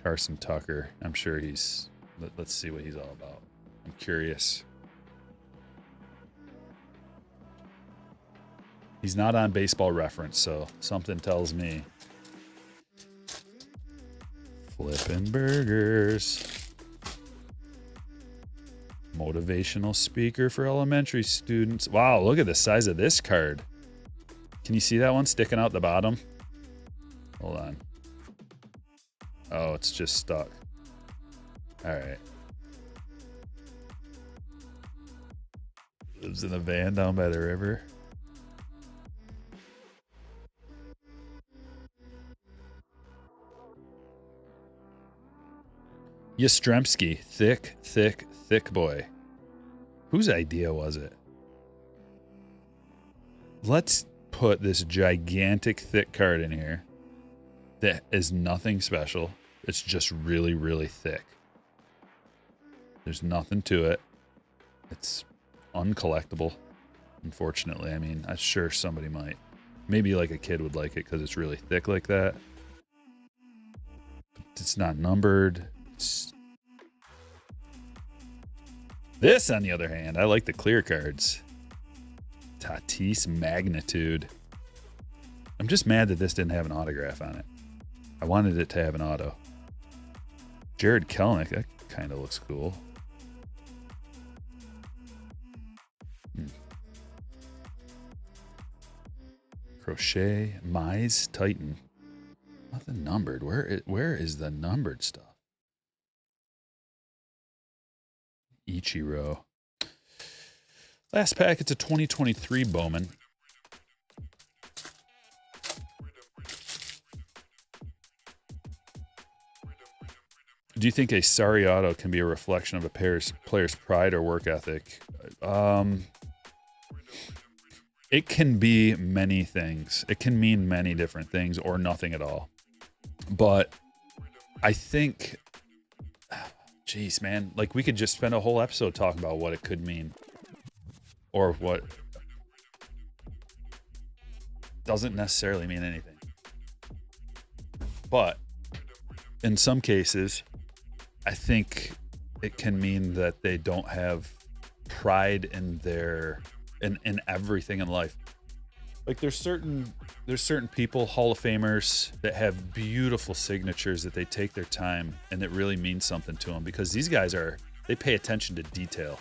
Carson Tucker. I'm sure he's... Let's see what he's all about. I'm curious. He's not on Baseball Reference, so something tells me. Flippin' burgers. Motivational speaker for elementary students. Wow, look at the size of this card. Can you see that one sticking out the bottom? Hold on. Oh, it's just stuck. All right. Lives in a van down by the river. Yastrzemski, thick boy. Whose idea was it? Let's put this gigantic thick card in here that is nothing special. It's just really, really thick. There's nothing to it. It's uncollectible, unfortunately. I mean, I'm sure somebody might. Maybe like a kid would like it because it's really thick like that. But it's not numbered. This, on the other hand, I like the clear cards. Tatis Magnitude. I'm just mad that this didn't have an autograph on it. I wanted it to have an auto. Jared Kelenic, that kind of looks cool. Crochet, Mize, Titan. Nothing numbered. Where is the numbered stuff? Ichiro. Last pack, it's a 2023 Bowman. Do you think a sorry auto can be a reflection of a player's pride or work ethic? It can be many things. It can mean many different things or nothing at all. But I think, geez, man, like we could just spend a whole episode talking about what it could mean or what doesn't necessarily mean anything. But in some cases, I think it can mean that they don't have pride in their in everything in life. Like there's certain people, Hall of Famers, that have beautiful signatures that they take their time and that really means something to them because these guys they pay attention to detail.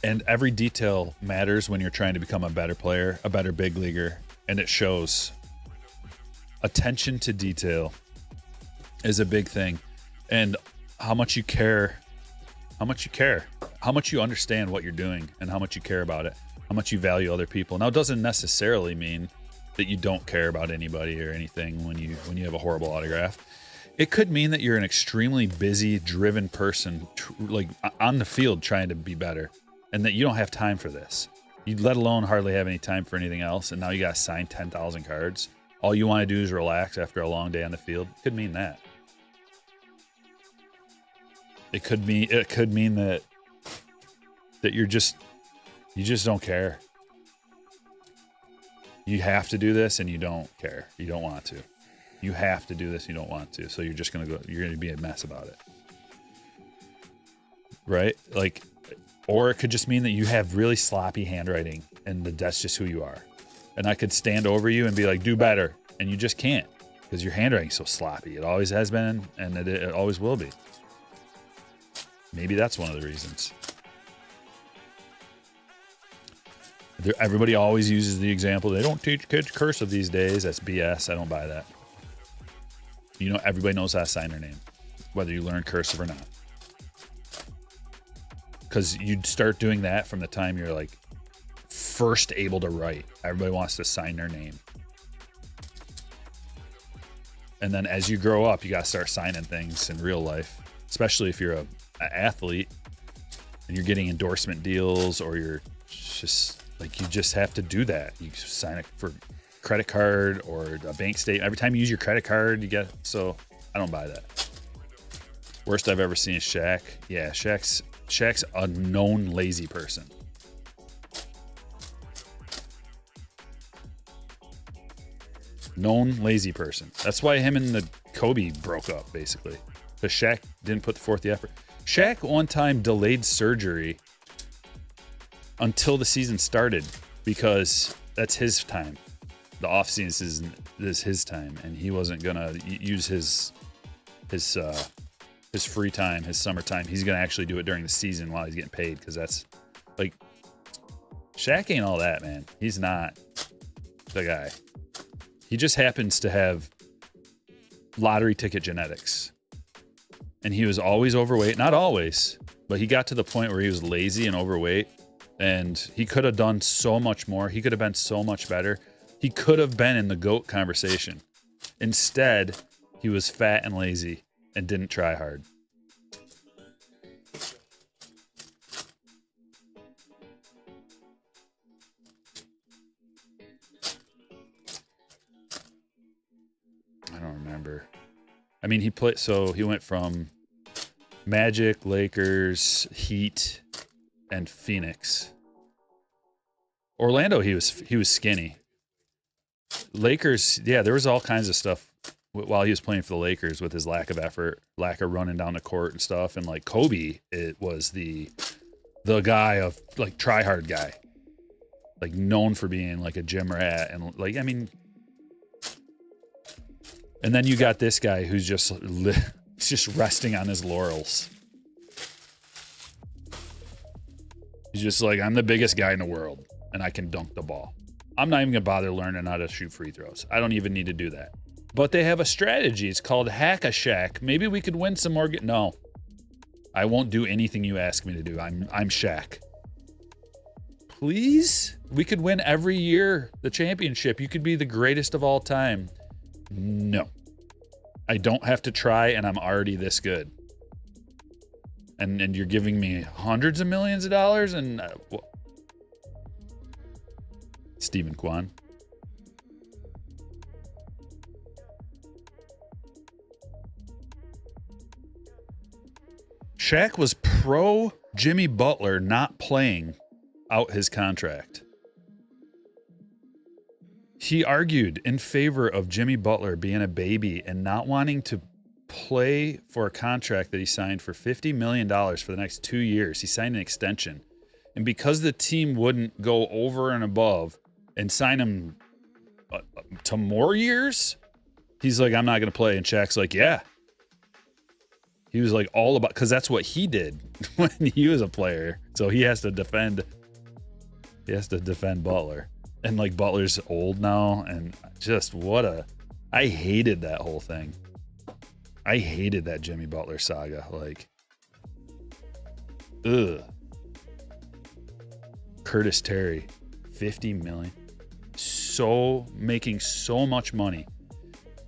And every detail matters when you're trying to become a better player, a better big leaguer, and it shows. Attention to detail is a big thing. And how much you care, how much you understand what you're doing and how much you care about it, how much you value other people. Now, it doesn't necessarily mean that you don't care about anybody or anything when you have a horrible autograph. It could mean that you're an extremely busy, driven person, like on the field trying to be better, and that you don't have time for this. You let alone hardly have any time for anything else, and now you got to sign 10,000 cards. All you want to do is relax after a long day on the field. It could mean that. It could mean that you just don't care. You have to do this and you don't care. You don't want to. You have to do this, you don't want to. So you're just you're going to be a mess about it. Right? Like, or it could just mean that you have really sloppy handwriting and that's just who you are. And I could stand over you and be like, do better. And you just can't because your handwriting's so sloppy. It always has been and it always will be. Maybe that's one of the reasons. Everybody always uses the example, they don't teach kids cursive these days. That's BS. I don't buy that. You know, everybody knows how to sign their name, whether you learn cursive or not. Because you'd start doing that from the time you're like first able to write. Everybody wants to sign their name. And then as you grow up, you got to start signing things in real life, especially if you're an athlete and you're getting endorsement deals, or you're just like, you just have to do that. You sign it for credit card or a bank statement. Every time you use your credit card, you get, so I don't buy that. Worst I've ever seen is Shaq. Yeah, Shaq's a known lazy person. Known lazy person. That's why him and the Kobe broke up, basically. Because Shaq didn't put forth the effort. Shaq one time delayed surgery until the season started because that's his time. The off season is his time, and he wasn't gonna use his free time, his summertime. He's gonna actually do it during the season while he's getting paid, because that's like, Shaq ain't all that, man. He's not the guy. He just happens to have lottery ticket genetics. And he was always overweight. Not always, but he got to the point where he was lazy and overweight. And he could have done so much more. He could have been so much better. He could have been in the GOAT conversation. Instead, he was fat and lazy and didn't try hard. I don't remember. I mean, he went from Magic, Lakers, Heat, and Phoenix. Orlando, he was skinny. Lakers, yeah, there was all kinds of stuff while he was playing for the Lakers with his lack of effort, lack of running down the court and stuff. And like Kobe, it was the guy of like try hard guy, like known for being like a gym rat, and like, I mean. And then you got this guy who's just resting on his laurels. He's just like, I'm the biggest guy in the world, and I can dunk the ball. I'm not even going to bother learning how to shoot free throws. I don't even need to do that. But they have a strategy. It's called Hack-a-Shaq. Maybe we could win some more. No. I won't do anything you ask me to do. I'm Shaq. Please? We could win every year the championship. You could be the greatest of all time. No, I don't have to try, and I'm already this good. And you're giving me hundreds of millions of dollars, and Stephen Kwan. Shaq was pro Jimmy Butler not playing out his contract. He argued in favor of Jimmy Butler being a baby and not wanting to play for a contract that he signed for $50 million for the next 2 years. He signed an extension. And because the team wouldn't go over and above and sign him to more years, he's like, I'm not going to play. And Shaq's like, yeah. He was like all about, because that's what he did when he was a player. So he has to defend Butler. And like Butler's old now, and just I hated that whole thing. I hated that Jimmy Butler saga. Like, ugh. Curtis Terry, $50 million. Making so much money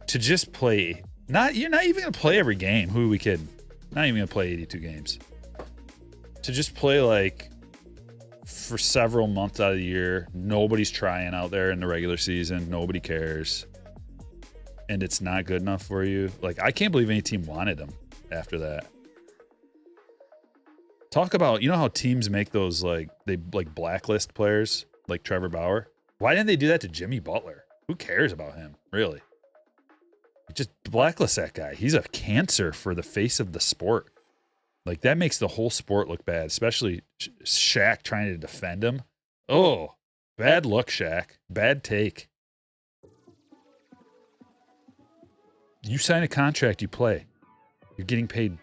to just play. You're not even gonna play every game. Who are we kidding? Not even gonna play 82 games. To just play like for several months out of the year, nobody's trying out there in the regular season. Nobody cares. And it's not good enough for you. Like, I can't believe any team wanted him after that. Talk about, you know how teams make those, like, they like blacklist players like Trevor Bauer? Why didn't they do that to Jimmy Butler? Who cares about him, really? Just blacklist that guy. He's a cancer for the face of the sport. Like, that makes the whole sport look bad, especially Shaq trying to defend him. Oh, bad luck, Shaq. Bad take. You sign a contract, you play. You're getting paid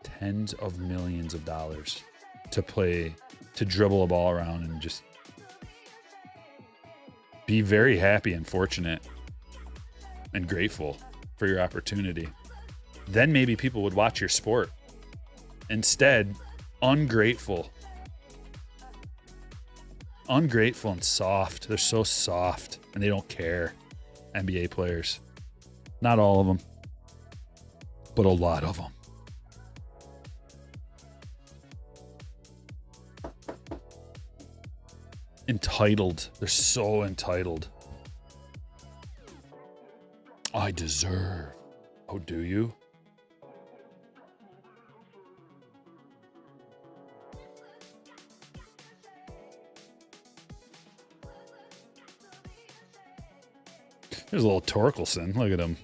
tens of millions of dollars to play, to dribble a ball around and just be very happy and fortunate and grateful for your opportunity. Then maybe people would watch your sport. Instead, ungrateful. ungrateful and soft. They're so soft and they don't care. NBA players. Not all of them, but a lot of them. Entitled. They're so entitled. I deserve. Oh, do you? There's a little Torkelson. Look at him.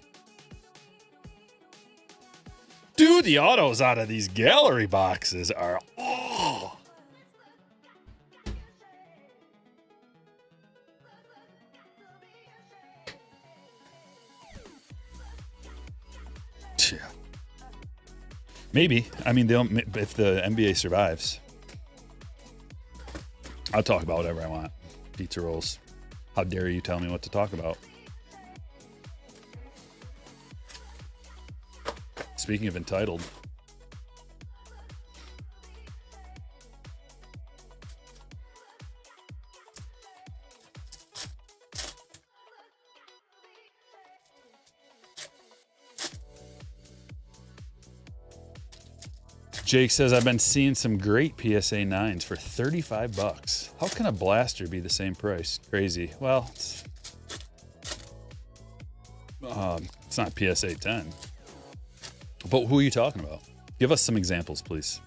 Dude, the autos out of these gallery boxes are... Oh. Yeah. Maybe. I mean, they'll, if the NBA survives, I'll talk about whatever I want. Pizza rolls. How dare you tell me what to talk about? Speaking of entitled. Jake says, I've been seeing some great PSA 9s for 35 bucks. How can a blaster be the same price? Crazy. Well, it's not PSA 10. But who are you talking about? Give us some examples, please,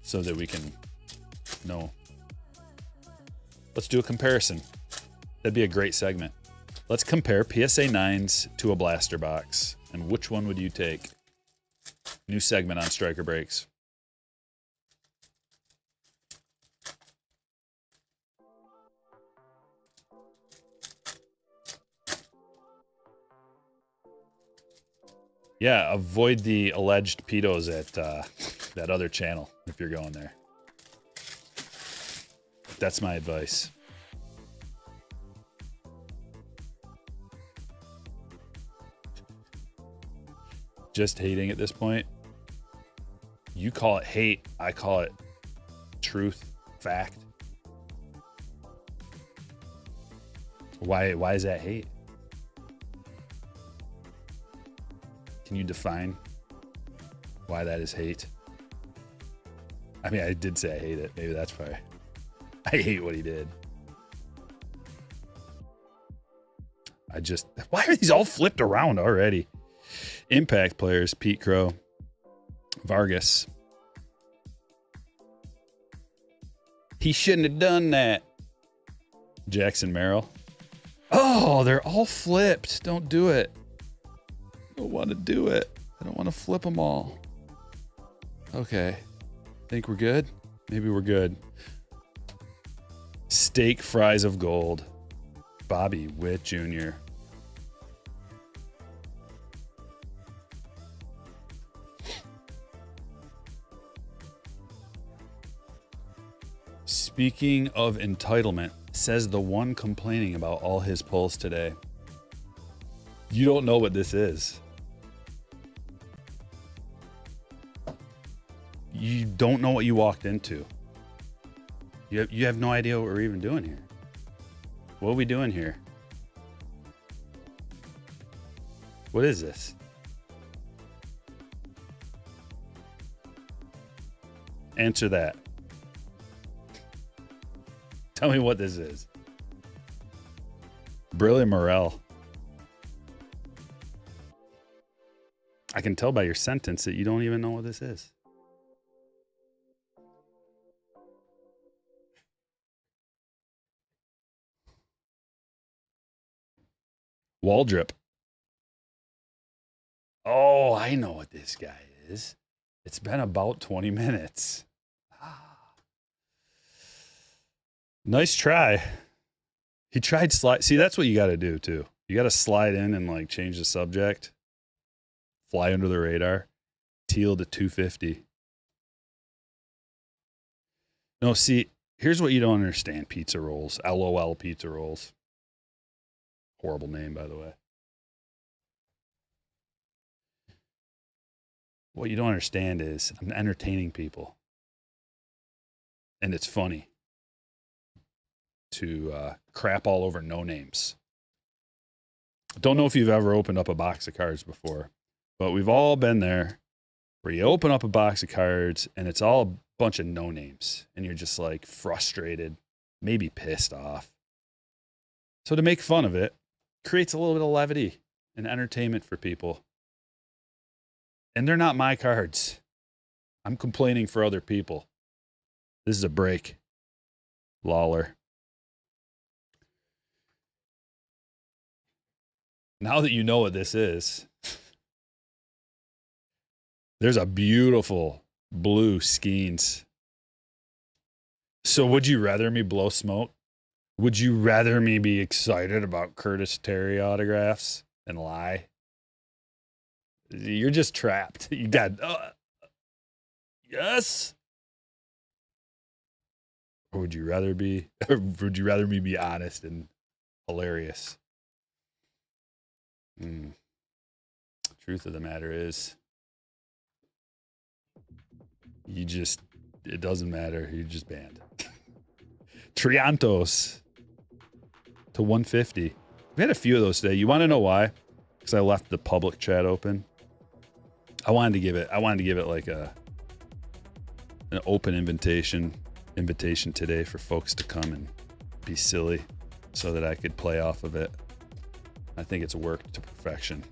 so that we can know. Let's do a comparison. That'd be a great segment. Let's compare PSA 9s to a blaster box. And which one would you take? New segment on Stryker Breaks. Yeah, avoid the alleged pedos at that other channel if you're going there. That's my advice. Just hating at this point. You call it hate, I call it truth, fact. Why is that hate? Can you define why that is hate? I mean, I did say I hate it. Maybe that's why. I hate what he did. Why are these all flipped around already? Impact players, Pete Crow, Vargas. He shouldn't have done that. Jackson Merrill. Oh, they're all flipped. Don't do it. I don't want to do it. I don't want to flip them all. Okay. Think we're good? Maybe we're good. Steak fries of gold. Bobby Witt Jr. Speaking of entitlement, says the one complaining about all his pulls today. You don't know what this is. You don't know what you walked into. You have no idea what we're even doing here. What are we doing here? What is this? Answer that. Tell me what this is. Brilliant Morel. I can tell by your sentence that you don't even know what this is. Waldrip. Oh, I know what this guy is. It's been about 20 minutes. Nice try. He tried slide. See, that's what you got to do too. You got to slide in and like change the subject. Fly under the radar. Teal to 250. No, see, here's what you don't understand. Pizza rolls. LOL pizza rolls. Horrible name, by the way. What you don't understand is I'm entertaining people. And it's funny. to crap all over no names. Don't know if you've ever opened up a box of cards before, but we've all been there where you open up a box of cards and it's all a bunch of no names and you're just like frustrated, maybe pissed off. So to make fun of it, creates a little bit of levity and entertainment for people. And they're not my cards. I'm complaining for other people. This is a break. Lawler. Now that you know what this is, there's a beautiful blue Skeens. So would you rather me blow smoke? Would you rather me be excited about Curtis Terry autographs and lie? You're just trapped. You got, yes. Or would you rather me be honest and hilarious? Truth of the matter is, it doesn't matter. You're just banned. Triantos to 150. We had a few of those today. You want to know why? Because I left the public chat open. I wanted to give it like an open invitation today for folks to come and be silly so that I could play off of it. I think it's worked to perfection.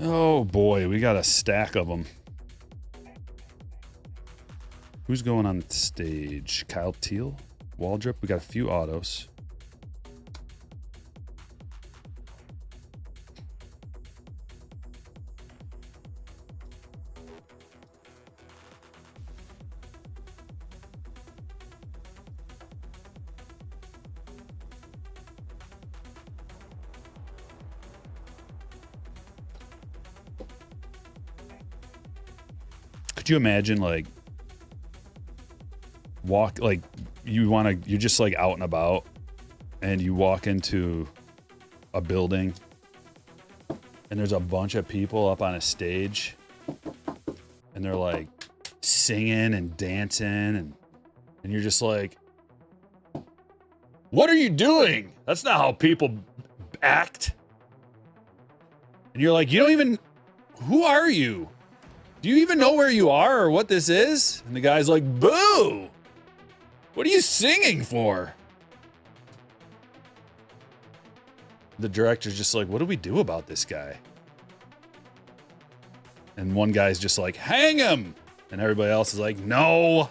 Oh boy, we got a stack of them. Who's going on the stage? Kyle Teal, Waldrop. We got a few autos. Could you imagine you're just like out and about and you walk into a building and there's a bunch of people up on a stage and they're like singing and dancing and you're just like, what are you doing? That's not how people act. And you're like, who are you? Do you even know where you are or what this is? And the guy's like, boo! What are you singing for? The director's just like, what do we do about this guy? And one guy's just like, hang him! And everybody else is like, no!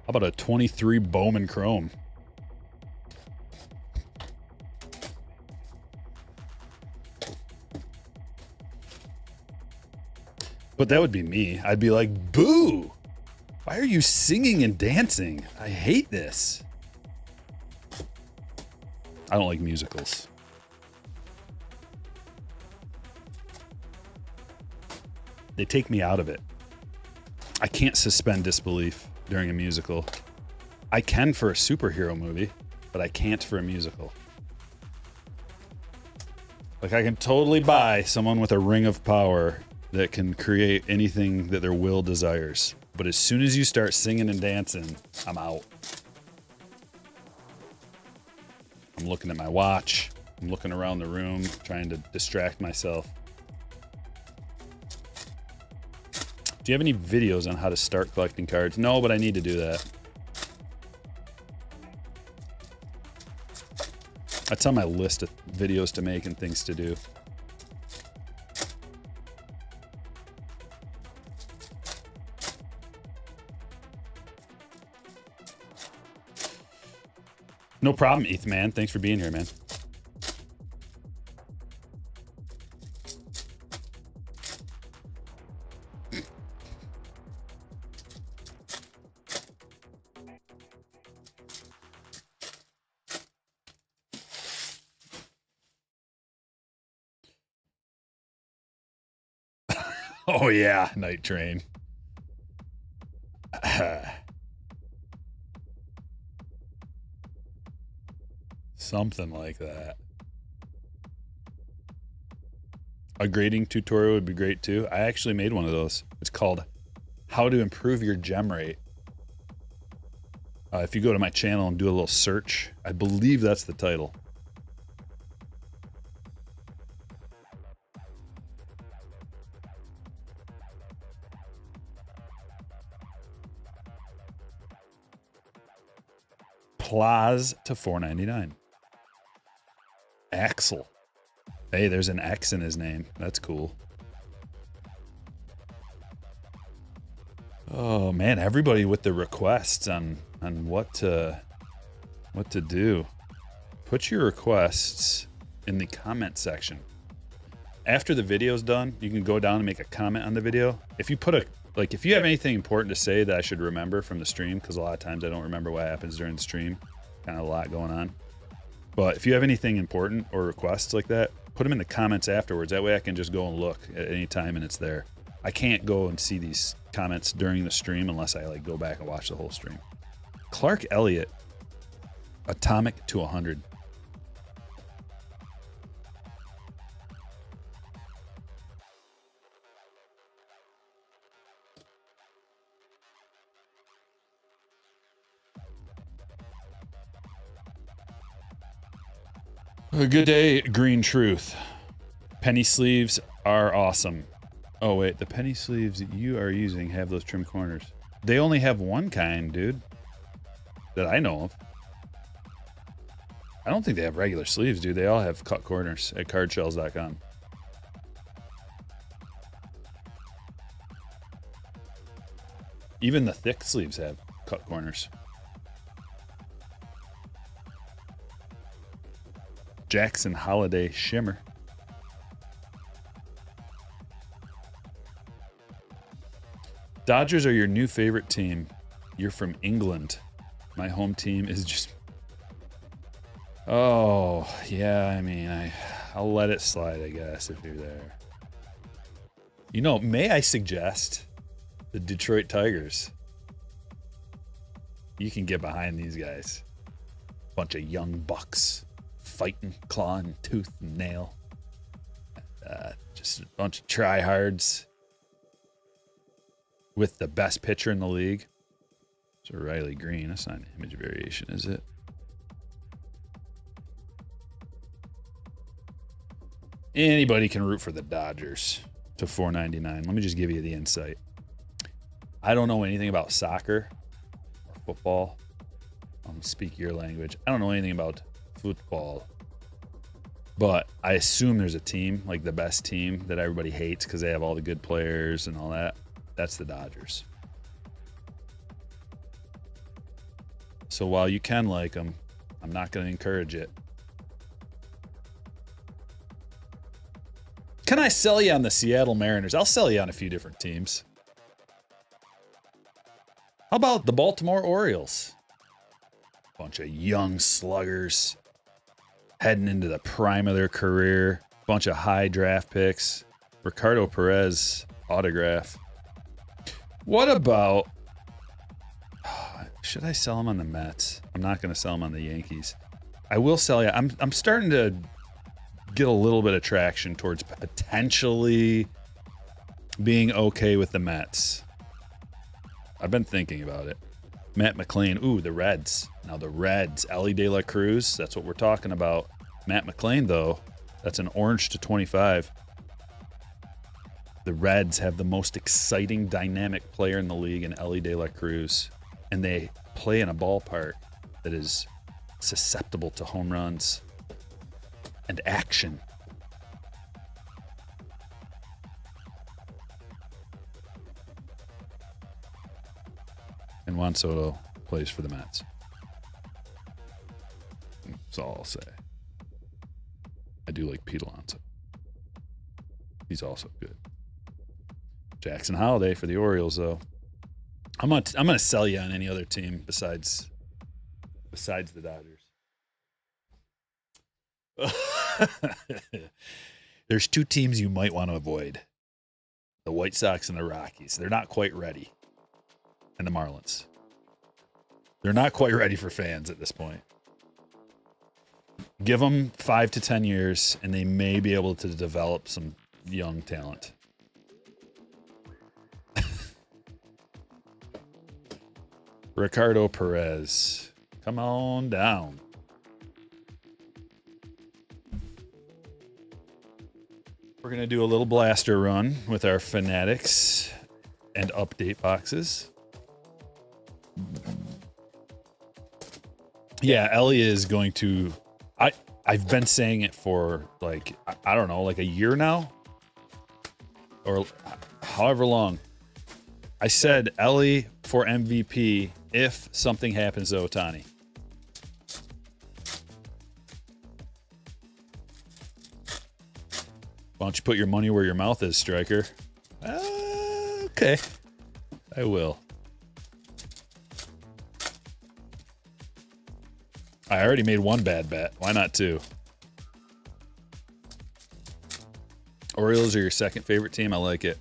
How about a 23 Bowman Chrome? But that would be me. I'd be like, boo! Why are you singing and dancing? I hate this. I don't like musicals. They take me out of it. I can't suspend disbelief during a musical. I can for a superhero movie, but I can't for a musical. Like, I can totally buy someone with a ring of power that can create anything that their will desires. But as soon as you start singing and dancing, I'm out. I'm looking at my watch. I'm looking around the room, trying to distract myself. Do you have any videos on how to start collecting cards? No, but I need to do that. That's on my list of videos to make and things to do. No problem, ETH man. Thanks for being here, man. Oh yeah, Night Train. Something like that. A grading tutorial would be great too. I actually made one of those. It's called How to Improve Your Gem Rate. If you go to my channel and do a little search, I believe that's the title. Plaz to $4.99. Axel. Hey, there's an X in his name. That's cool. Oh man, everybody with the requests on what to do. Put your requests in the comment section. After the video's done, you can go down and make a comment on the video. If you put if you have anything important to say that I should remember from the stream, because a lot of times I don't remember what happens during the stream, kind of a lot going on. But if you have anything important or requests like that, put them in the comments afterwards. That way I can just go and look at any time and it's there. I can't go and see these comments during the stream unless I go back and watch the whole stream. Clark Elliott, Atomic to 100. Good day, Green Truth. Penny sleeves are awesome. Oh wait, the penny sleeves you are using have those trim corners. They only have one kind, dude, that I know of. I don't think they have regular sleeves, dude. They all have cut corners at cardshells.com. Even the thick sleeves have cut corners. Jackson Holiday Shimmer. Dodgers are your new favorite team. You're from England. My home team is just... Oh, yeah, I mean, I'll let it slide, I guess, if you're there. You know, may I suggest the Detroit Tigers? You can get behind these guys. Bunch of young bucks. Fighting, clawing, tooth and nail. Just a bunch of tryhards with the best pitcher in the league. So Riley Green, that's not an image variation, is it? Anybody can root for the Dodgers to $4.99. Let me just give you the insight. I don't know anything about soccer or football. Speak your language. I don't know anything about football, but I assume there's a team, like the best team that everybody hates because they have all the good players and all that. That's the Dodgers. So while you can like them, I'm not going to encourage it. Can I sell you on the Seattle Mariners? I'll sell you on a few different teams. How about the Baltimore Orioles? Bunch of young sluggers heading into the prime of their career. Bunch of high draft picks. Ricardo Perez autograph. What about... Should I sell him on the Mets? I'm not going to sell him on the Yankees. I will sell you. I'm starting to get a little bit of traction towards potentially being okay with the Mets. I've been thinking about it. Matt McLean. Ooh, the Reds. Now the Reds. Ellie De La Cruz. That's what we're talking about. Matt McLean, though, that's an orange to 25. The Reds have the most exciting, dynamic player in the league in Ellie De La Cruz. And they play in a ballpark that is susceptible to home runs and action. And Juan Soto plays for the Mets. That's all I'll say. I do like Pete Alonso. He's also good. Jackson Holiday for the Orioles, though. I'm gonna sell you on any other team besides the Dodgers. There's two teams you might want to avoid. The White Sox and the Rockies. They're not quite ready. And the Marlins. They're not quite ready for fans at this point. Give them 5 to 10 years, and they may be able to develop some young talent. Ricardo Perez. Come on down. We're going to do a little blaster run with our Fanatics and update boxes. Yeah, Ellie is going to... I've been saying it for, like, I don't know, like a year now? Or however long. I said Ellie for MVP if something happens to Ohtani. Why don't you put your money where your mouth is, Stryker? Okay. I will. I already made one bad bet. Why not two? Orioles are your second favorite team? I like it.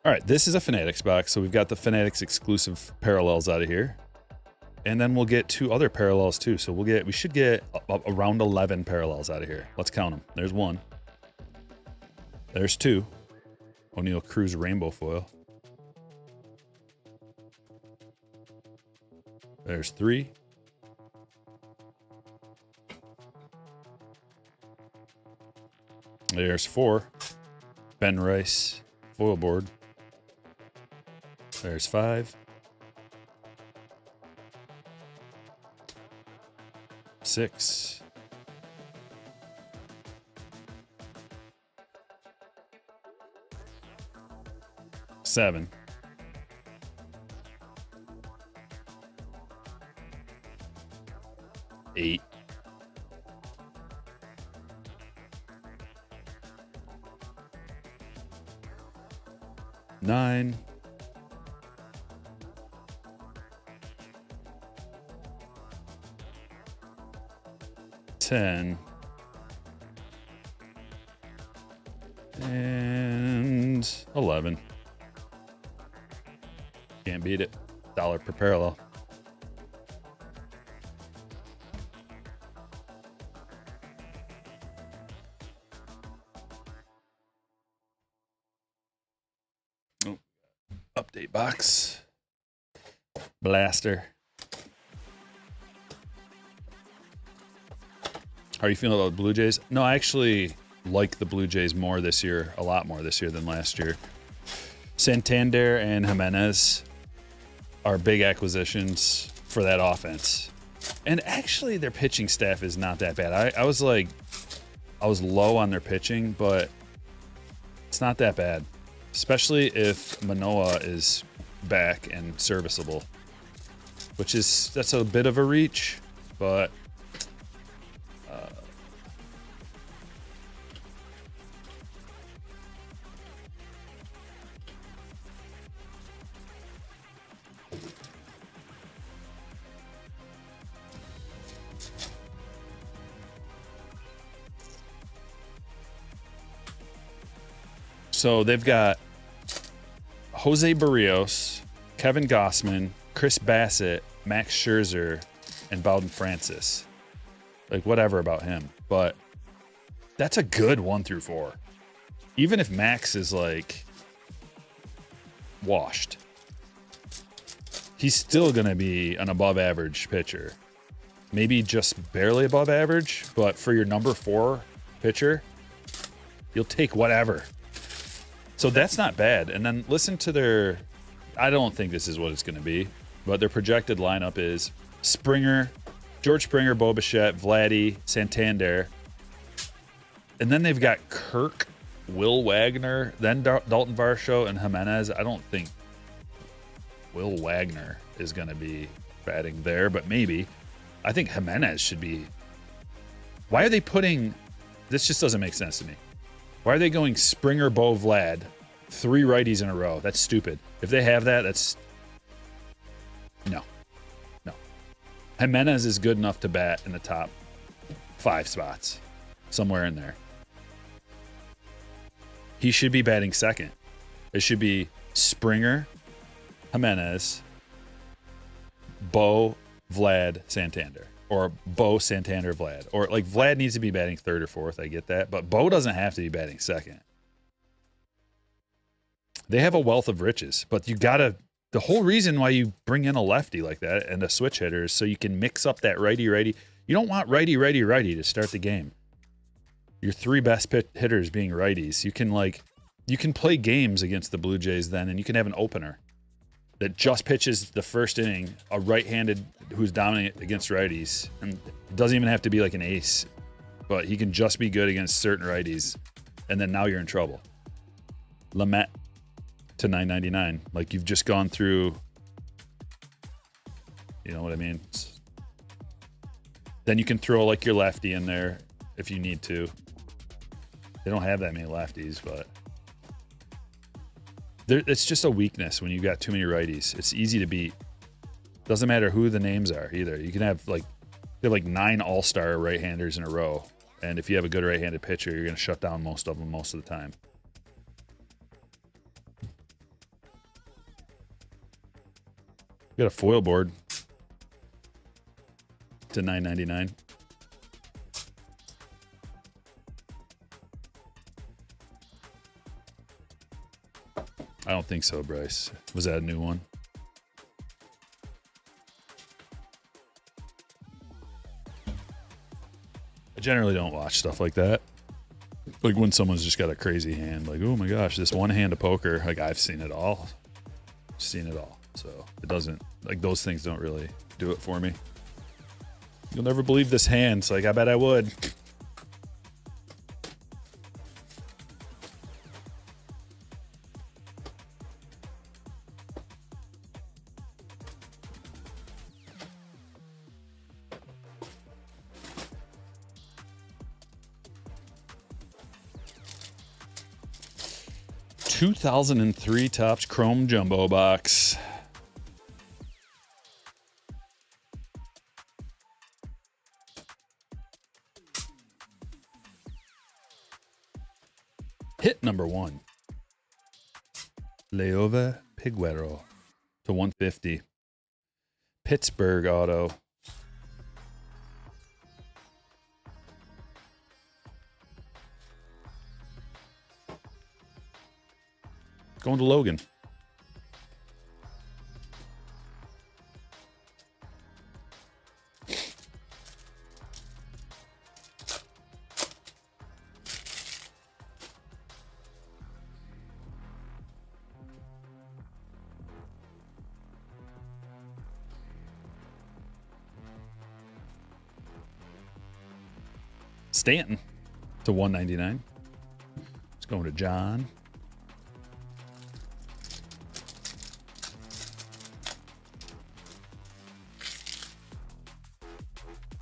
All right, this is a Fanatics box, so we've got the Fanatics exclusive parallels out of here. And then we'll get 2 other parallels too. So we should get around 11 parallels out of here. Let's count them. There's 1. There's 2. O'Neal Cruz rainbow foil. There's 3. There's 4. Ben Rice foil board. There's 5. 6. 7. 8. 9. 10. And 11. Can't beat it. $1 per parallel. Oh. Update box. Blaster. How are you feeling about the Blue Jays? No, I actually like the Blue Jays more this year, a lot more this year than last year. Santander and Jimenez are big acquisitions for that offense. And actually their pitching staff is not that bad. I was low on their pitching, but it's not that bad. Especially if Manoah is back and serviceable. That's a bit of a reach, but so they've got Jose Barrios, Kevin Gossman, Chris Bassett, Max Scherzer, and Bowden Francis. Like, whatever about him. But that's a good 1 through 4. Even if Max is, like, washed, he's still going to be an above-average pitcher. Maybe just barely above average, but for your number 4 pitcher, you'll take whatever. So that's not bad. And then listen to their, I don't think this is what it's going to be, but their projected lineup is Springer, George Springer, Bo Bichette, Vladdy, Santander. And then they've got Kirk, Will Wagner, then Dalton Varsho, and Jimenez. I don't think Will Wagner is going to be batting there, but maybe. I think Jimenez should be. Why are they putting... This just doesn't make sense to me. Why are they going Springer, Bo, Vlad, 3 righties in a row? That's stupid. If they have that, that's... No. Jimenez is good enough to bat in the top 5 spots. Somewhere in there. He should be batting second. It should be Springer, Jimenez, Bo, Vlad, Santander. Or Bo, Santander, Vlad. Or like Vlad needs to be batting 3rd or 4th. I get that. But Bo doesn't have to be batting second. They have a wealth of riches. But you got to... The whole reason why you bring in a lefty like that and a switch hitter is so you can mix up that righty-righty. You don't want righty-righty-righty to start the game. Your 3 best hitters being righties. You can play games against the Blue Jays then, and you can have an opener that just pitches the first inning, a right-handed who's dominant against righties. And it doesn't even have to be like an ace, but he can just be good against certain righties. And then now you're in trouble. Lamet to $9.99. Like you've just gone through, you know what I mean? Then you can throw like your lefty in there if you need to. They don't have that many lefties, but it's just a weakness when you've got too many righties. It's easy to beat. Doesn't matter who the names are either. You can have like 9 all-star right-handers in a row, and if you have a good right-handed pitcher, you're going to shut down most of them most of the time. Got a foil board to $9.99. I don't think so, Bryce. Was that a new one? I generally don't watch stuff like that. Like when someone's just got a crazy hand, like, oh my gosh, this one hand of poker. Like I've seen it all. Seen it all. So it doesn't, like those things don't really do it for me. You'll never believe this hand. It's like, I bet I would. ...2003 Topps Chrome Jumbo Box. Hit number 1. Leova Piguero to 150. Pittsburgh auto. Going to Logan. Stanton to 199. It's going to John.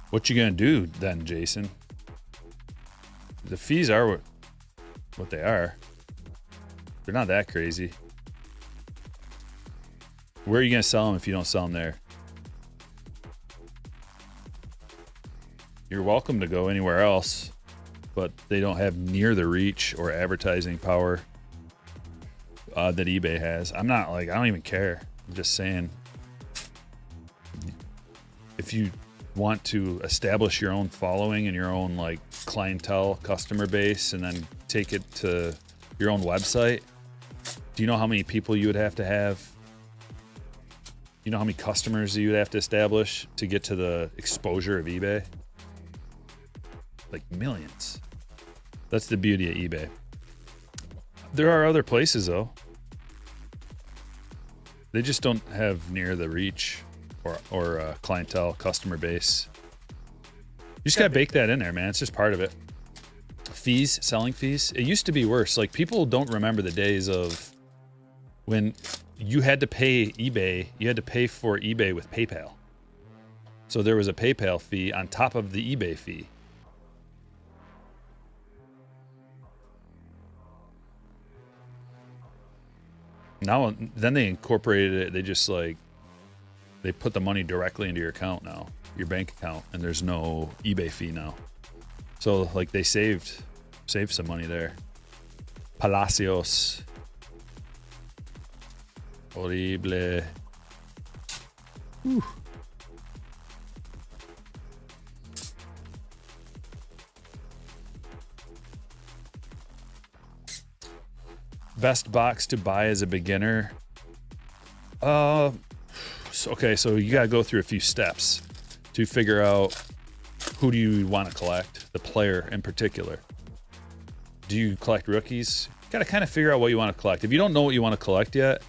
What you gonna do then, Jason? The fees are what they are. They're not that crazy. Where are you gonna sell them if you don't sell them there? You're welcome to go anywhere else, but they don't have near the reach or advertising power that eBay has. I don't even care. I'm just saying, if you want to establish your own following and your own like clientele customer base and then take it to your own website, do you know how many people you would have to have? You know how many customers you would have to establish to get to the exposure of eBay? Like millions. That's the beauty of eBay. There are other places though. They just don't have near the reach or clientele customer base. You just gotta bake that in there, man. It's just part of it. fees, selling fees. It used to be worse. Like, people don't remember the days of when you had to pay eBay. You had to pay for eBay with PayPal. So there was a PayPal fee on top of the eBay fee. Now, then they incorporated it. They just like, they put the money directly into your account now, your bank account, and there's no eBay fee now. So like, they saved some money there. Palacios. Horrible. Whew. Best box to buy as a beginner. Okay, so you gotta go through a few steps to figure out who do you want to collect, the player in particular. Do you collect rookies? You gotta kind of figure out what you want to collect. If you don't know what you want to collect yet,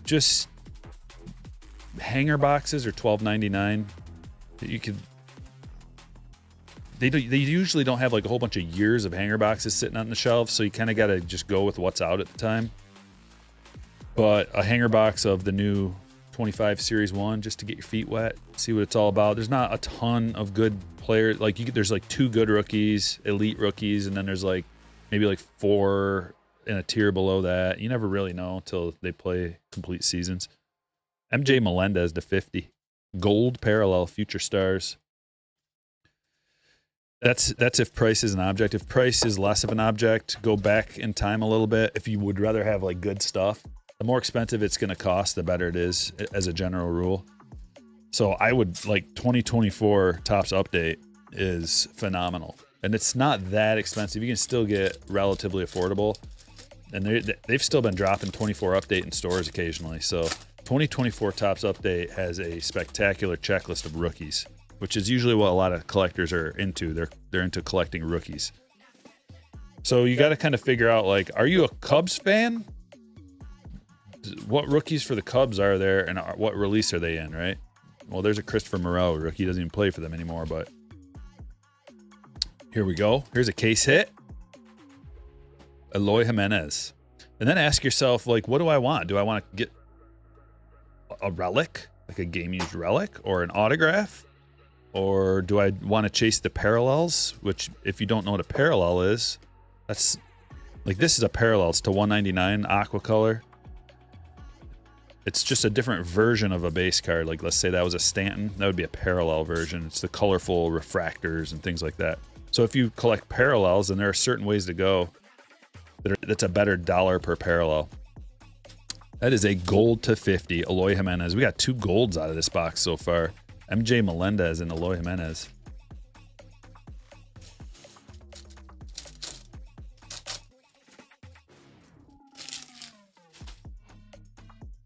just hanger boxes are $12.99. You could. They usually don't have like a whole bunch of years of hanger boxes sitting on the shelves, so you kind of got to just go with what's out at the time. But a hanger box of the new 25 Series 1 just to get your feet wet, see what it's all about. There's not a ton of good players. Like, there's like 2 good rookies, elite rookies, and then there's like maybe like 4 in a tier below that. You never really know until they play complete seasons. MJ Melendez to 50. Gold parallel future stars. That's if price is an object. If price is less of an object, go back in time a little bit. If you would rather have like good stuff, the more expensive it's going to cost, the better it is as a general rule. So I would like 2024 Topps Update is phenomenal. And it's not that expensive. You can still get relatively affordable. And they've still been dropping 24 Update in stores occasionally. So 2024 Topps Update has a spectacular checklist of rookies, which is usually what a lot of collectors are into. They're into collecting rookies. So you got to kind of figure out, like, are you a Cubs fan? What rookies for the Cubs are there, and what release are they in, right? Well, there's a Christopher Morel rookie. He doesn't even play for them anymore, but here we go. Here's a case hit. Eloy Jimenez. And then ask yourself, like, what do I want? Do I want to get a relic, like a game-used relic, or an autograph? Or do I want to chase the parallels, which, if you don't know what a parallel is, that's like, this is a parallel. It's to 199 aqua color. It's just a different version of a base card. Like, let's say that was a Stanton, that would be a parallel version. It's the colorful refractors and things like that. So if you collect parallels, then there are certain ways to go that's a better dollar per parallel. That is a gold to 50 Eloy Jimenez. We got 2 golds out of this box so far. MJ Melendez and Eloy Jimenez.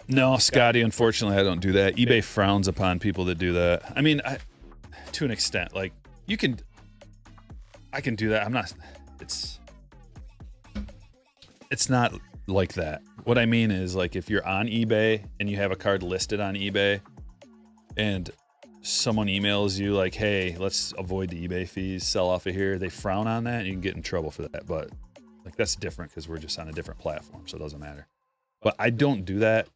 No, Scotty, unfortunately, I don't do that. eBay frowns upon people that do that. I mean, to an extent, like, I can do that. I'm not, it's not like that. What I mean is, like, if you're on eBay and you have a card listed on eBay and someone emails you like, hey, let's avoid the eBay fees, sell off of here, they frown on that and you can get in trouble for that. But like, that's different because we're just on a different platform, so it doesn't matter. But I don't do that,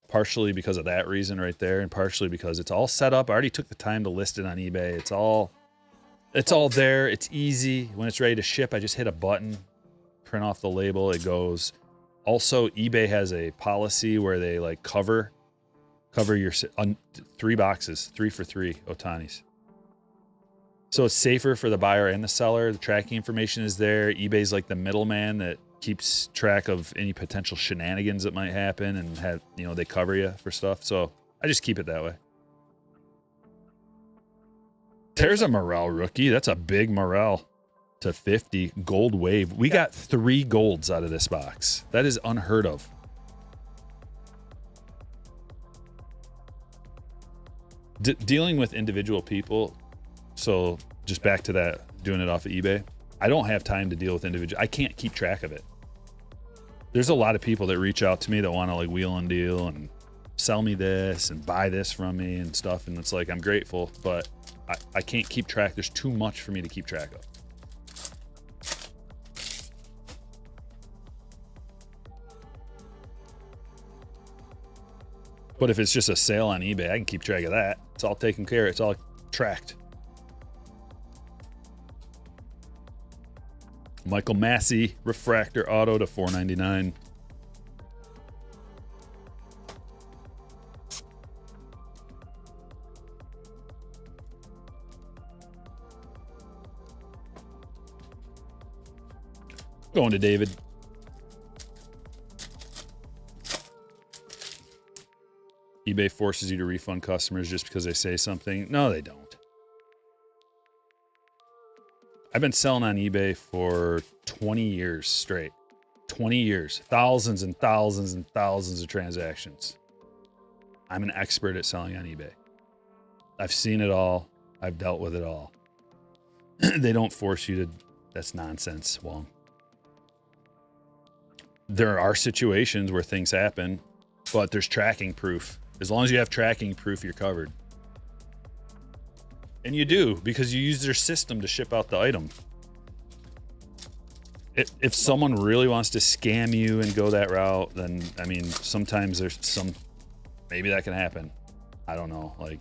partially because of that reason right there, and partially because it's all set up. I already took the time to list it on eBay. It's all there. It's easy. When it's ready to ship, I just hit a button, print off the label, it goes. Also, eBay has a policy where they like cover your 3 boxes, 3 for 3 Otanis. So it's safer for the buyer and the seller. The tracking information is there. eBay's like the middleman that keeps track of any potential shenanigans that might happen, and have, you know, they cover you for stuff. So I just keep it that way. There's a Morel rookie. That's a big Morel to 50 gold wave. We got 3 golds out of this box. That is unheard of. Dealing with individual people. So just back to that, doing it off of eBay. I don't have time to deal with individual. I can't keep track of it. There's a lot of people that reach out to me that want to like wheel and deal and sell me this and buy this from me and stuff. And it's like, I'm grateful, but I can't keep track. There's too much for me to keep track of. But if it's just a sale on eBay, I can keep track of that. It's all taken care of. It's all tracked. Michael Massey refractor auto to $4.99. Going to David. eBay forces you to refund customers just because they say something. No, they don't. I've been selling on eBay for 20 years straight. 20 years. Thousands and thousands and thousands of transactions. I'm an expert at selling on eBay. I've seen it all. I've dealt with it all. They don't force you to. That's nonsense, Wong. There are situations where things happen, but there's tracking proof. As long as you have tracking proof, you're covered. And you do, because you use their system to ship out the item. If someone really wants to scam you and go that route, then, I mean, sometimes there's some, maybe that can happen. I don't know. Like,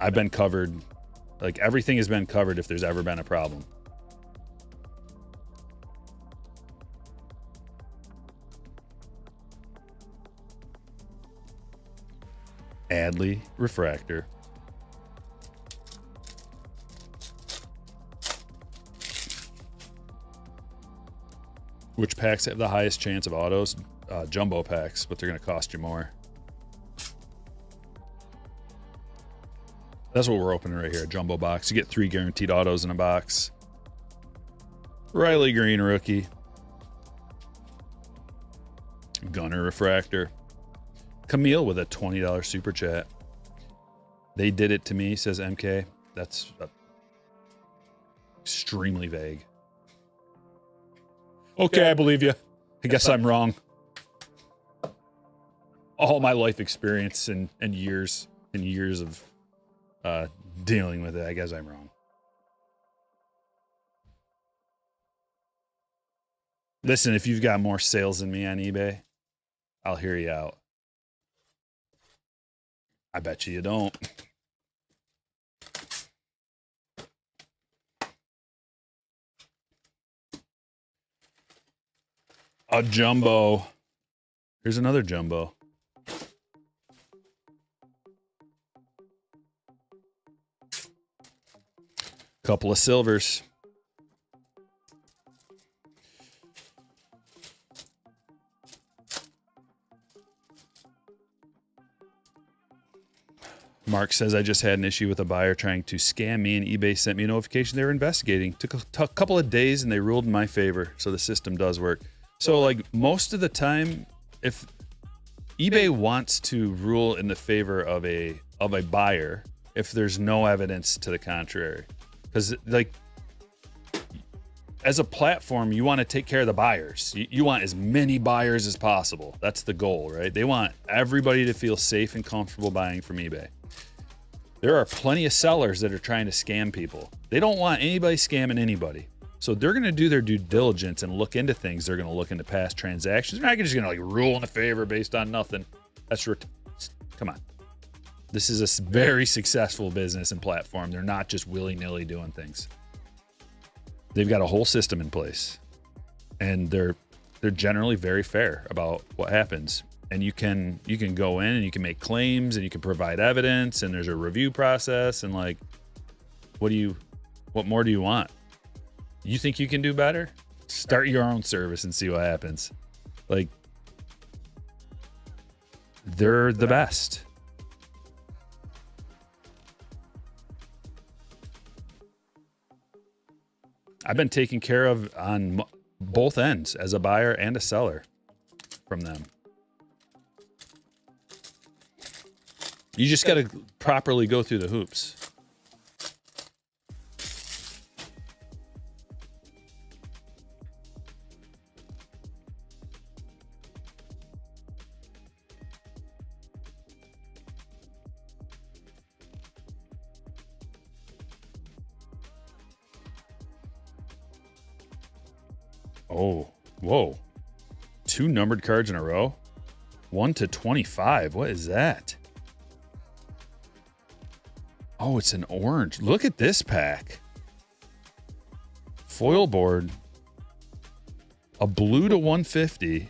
I've been covered. Like, everything has been covered if there's ever been a problem. Adley refractor. Which packs have the highest chance of autos? Jumbo packs, but they're going to cost you more. That's what we're opening right here, a jumbo box. You get 3 guaranteed autos in a box. Riley Green rookie. Gunner refractor. Camille with a $20 super chat. They did it to me, says MK. That's extremely vague. Okay, I believe you. I guess I'm wrong. All my life experience and years of dealing with it, I guess I'm wrong. Listen, if you've got more sales than me on eBay, I'll hear you out. I bet you don't. A jumbo. Here's another jumbo. Couple of silvers. Mark says, I just had an issue with a buyer trying to scam me, and eBay sent me a notification they were investigating. Took a couple of days and they ruled in my favor. So the system does work. So like most of the time, if eBay wants to rule in the favor of a buyer, if there's no evidence to the contrary, because like as a platform, you want to take care of the buyers. You want as many buyers as possible. That's the goal, right? They want everybody to feel safe and comfortable buying from eBay. There are plenty of sellers that are trying to scam people. They don't want anybody scamming anybody. So they're going to do their due diligence and look into things. They're going to look into past transactions. They're not just going to like rule in a favor based on nothing. Come on. This is a very successful business and platform. They're not just willy-nilly doing things. They've got a whole system in place, and they're generally very fair about what happens. And you can go in and you can make claims and you can provide evidence, and there's a review process, and like, what more do you want? You think you can do better? Start your own service and see what happens. Like, they're the best. I've been taken care of on both ends as a buyer and a seller from them. You just got to properly go through the hoops. Oh, whoa. 2 numbered cards in a row? 1/25. What is that? Oh, it's an orange. Look at this pack. Foil board. A blue /150.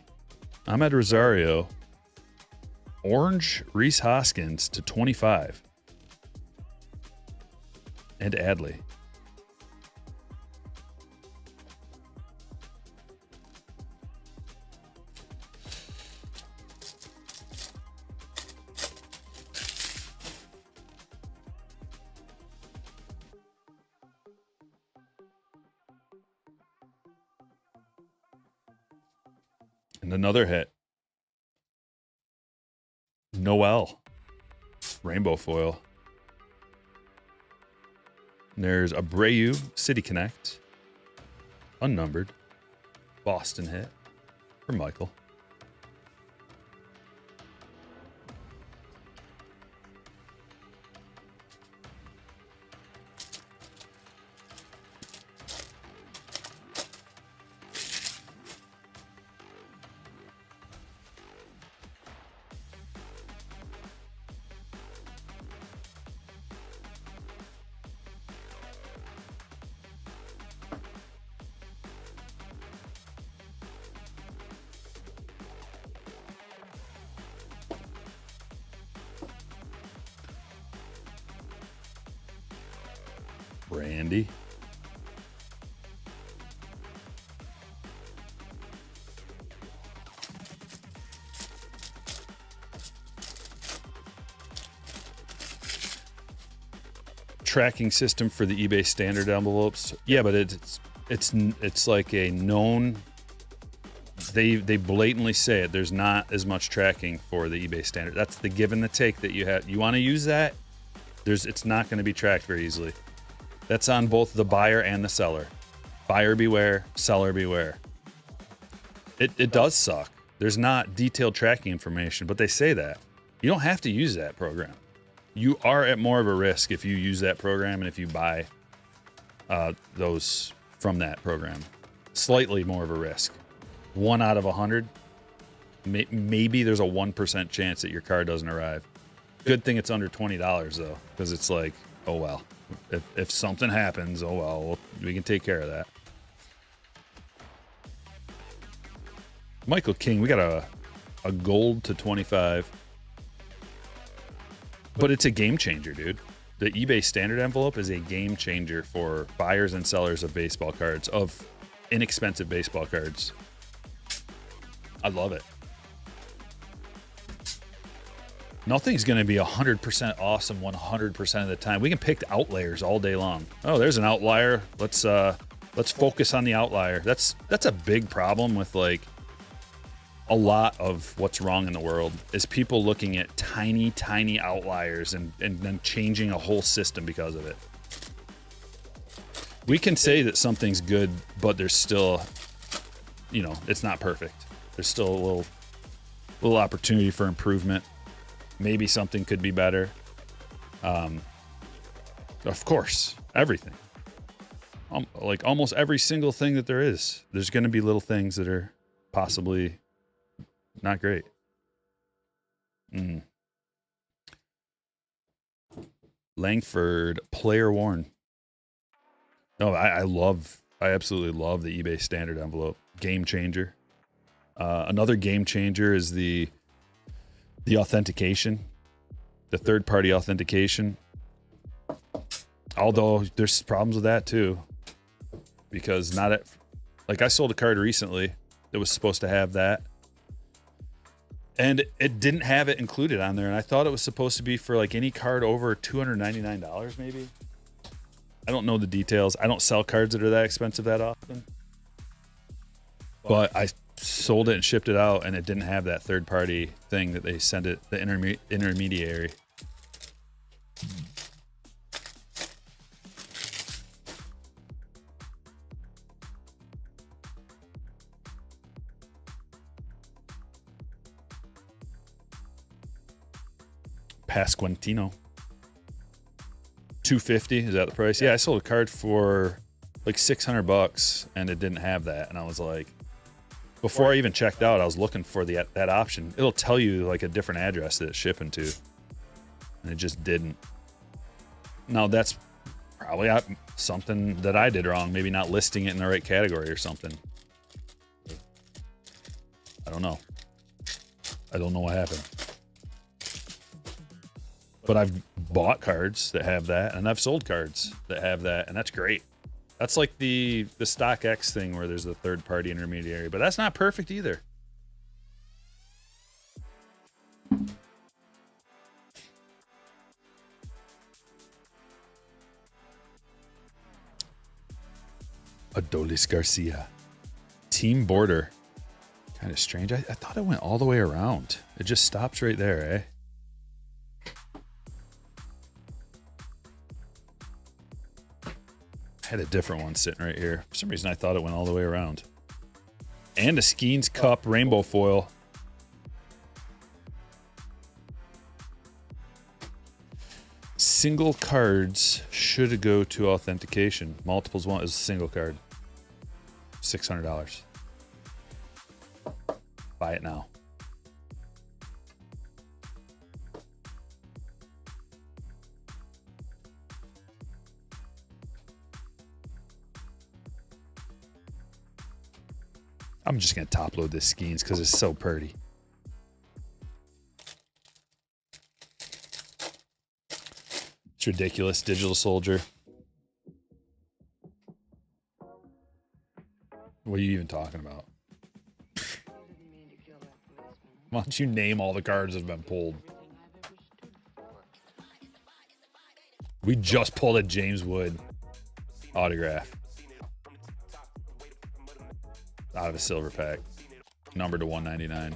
Ahmed Rosario. Orange Reese Hoskins /25. And Adley. And another hit. Noel. Rainbow foil. And there's Abreu, City Connect. Unnumbered. Boston hit for Michael. Randy. Tracking system for the eBay standard envelopes. Yeah, but it's like a known. They blatantly say it. There's not as much tracking for the eBay standard. That's the give and the take that you have. You want to use that? It's not going to be tracked very easily. That's on both the buyer and the seller. Buyer beware, seller beware. It does suck. There's not detailed tracking information, but they say that. You don't have to use that program. You are at more of a risk if you use that program and if you buy those from that program. Slightly more of a risk. 1 out of 100. Maybe there's a 1% chance that your car doesn't arrive. Good thing it's under $20 though, because it's like, oh well. If something happens, oh well, we can take care of that. Michael King, we got a gold /25. But it's a game changer, dude. The eBay standard envelope is a game changer for buyers and sellers of baseball cards, of inexpensive baseball cards. I love it. Nothing's going to be 100% awesome 100% of the time. We can pick outliers all day long. Oh, there's an outlier. Let's focus on the outlier. That's a big problem with like a lot of what's wrong in the world is people looking at tiny outliers and then changing a whole system because of it. We can say that something's good, but there's still, it's not perfect. There's still a little opportunity for improvement. Maybe something could be better. Of course, everything. Like almost every single thing that there is, there's going to be little things that are possibly not great. Langford, player worn. No, I absolutely love the eBay standard envelope. Game changer. Another game changer is the authentication, the third-party authentication. Although there's problems with that too, because I sold a card recently that was supposed to have that, and it didn't have it included on there. And I thought it was supposed to be for like any card over $299, maybe. I don't know the details. I don't sell cards that are that expensive that often, but I sold it and shipped it out, and it didn't have that third-party thing that they send it, the intermediary. Pasquantino. $250, is that the price? Yeah, I sold a card for like $600 and it didn't have that, and I was like, Before I even checked out, I was looking for that option. It'll tell you like a different address that it's shipping to. And it just didn't. Now that's probably something that I did wrong. Maybe not listing it in the right category or something. I don't know. I don't know what happened. But I've bought cards that have that, and I've sold cards that have that, and that's great. That's like the StockX thing where there's a third-party intermediary, but that's not perfect either. Adolis Garcia. Team border. Kind of strange. I thought it went all the way around. It just stops right there, eh? I had a different one sitting right here. For some reason, I thought it went all the way around. And a Skeens Cup rainbow foil. Single cards should go to authentication. Multiples one is a single card. $600. Buy it now. I'm just going to top load this Skeens because it's so pretty. It's ridiculous. Digital Soldier. What are you even talking about? Why don't you name all the cards that have been pulled? We just pulled a James Wood autograph. Out of a silver pack, numbered to 199.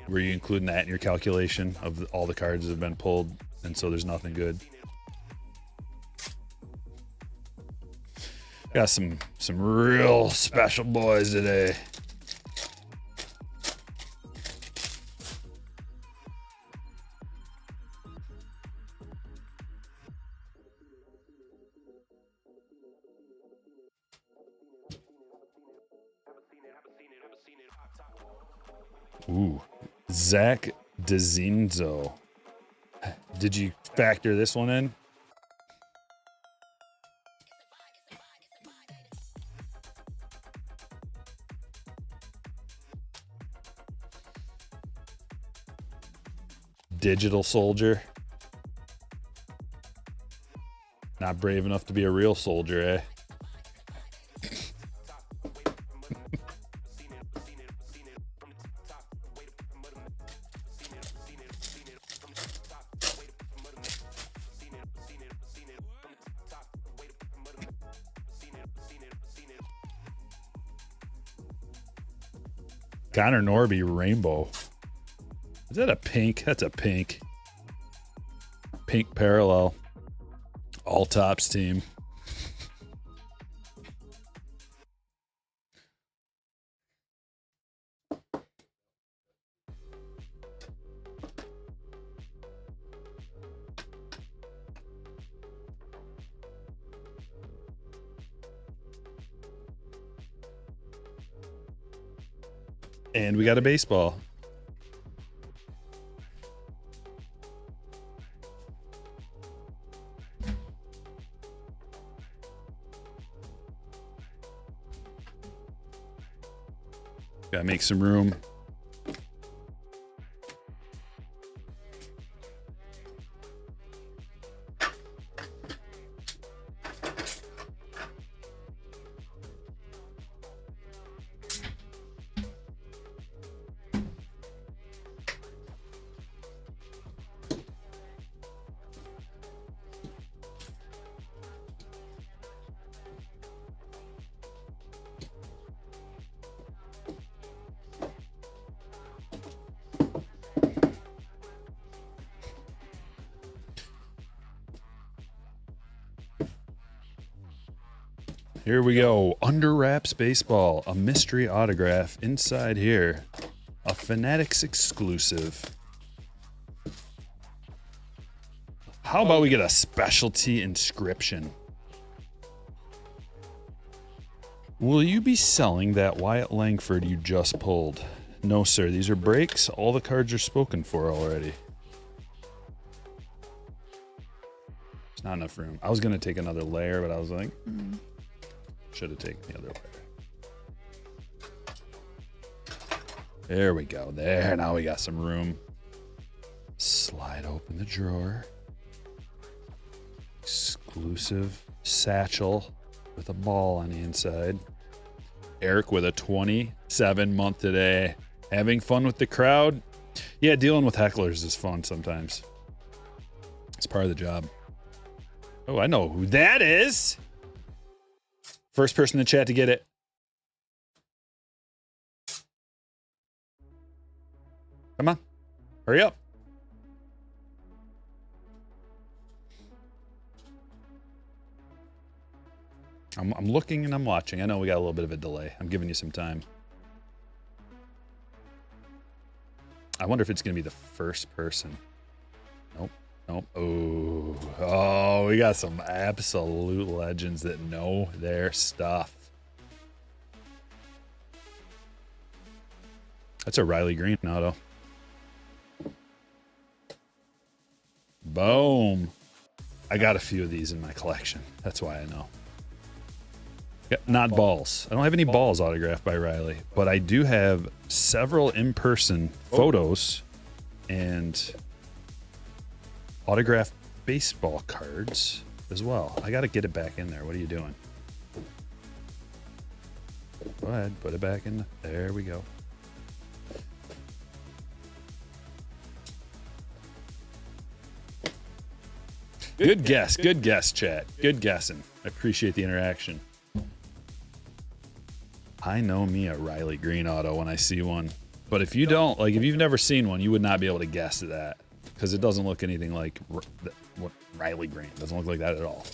Were you including that in your calculation of all the cards that have been pulled, and so there's nothing good? Got some real special boys today. Ooh, Zach DeZinzo. Did you factor this one in? Digital Soldier. Not brave enough to be a real soldier, eh? Connor Norby rainbow. Is that a pink? That's a pink. Pink parallel. All tops team. And we got a baseball. Gotta make some room. Here we go. Under Wraps Baseball. A mystery autograph inside here. A Fanatics exclusive. How about we get a specialty inscription? Will you be selling that Wyatt Langford you just pulled? No, sir. These are breaks. All the cards are spoken for already. There's not enough room. I was going to take another layer, but I was like, should have taken the other layer. There we go. There. Now we got some room. Slide open the drawer. Exclusive satchel with a ball on the inside. Eric with a 27 month today. Having fun with the crowd. Yeah, dealing with hecklers is fun sometimes. It's part of the job. Oh, I know who that is. First person in the chat to get it. Come on. Hurry up. I'm looking and I'm watching. I know we got a little bit of a delay. I'm giving you some time. I wonder if it's going to be the first person. Nope. Nope. Oh, we got some absolute legends that know their stuff. That's a Riley Green auto. Boom. I got a few of these in my collection. That's why I know. Not balls. I don't have any balls autographed by Riley, but I do have several in-person photos and autographed baseball cards as well. I got to get it back in there. What are you doing? Go ahead, put it back in. There we go. Good guess. Good guess, chat. Good guessing. I appreciate the interaction. I know me a Riley Green auto when I see one. But if you don't, like if you've never seen one, you would not be able to guess that. Because it doesn't look anything like what Riley Green. It doesn't look like that at all.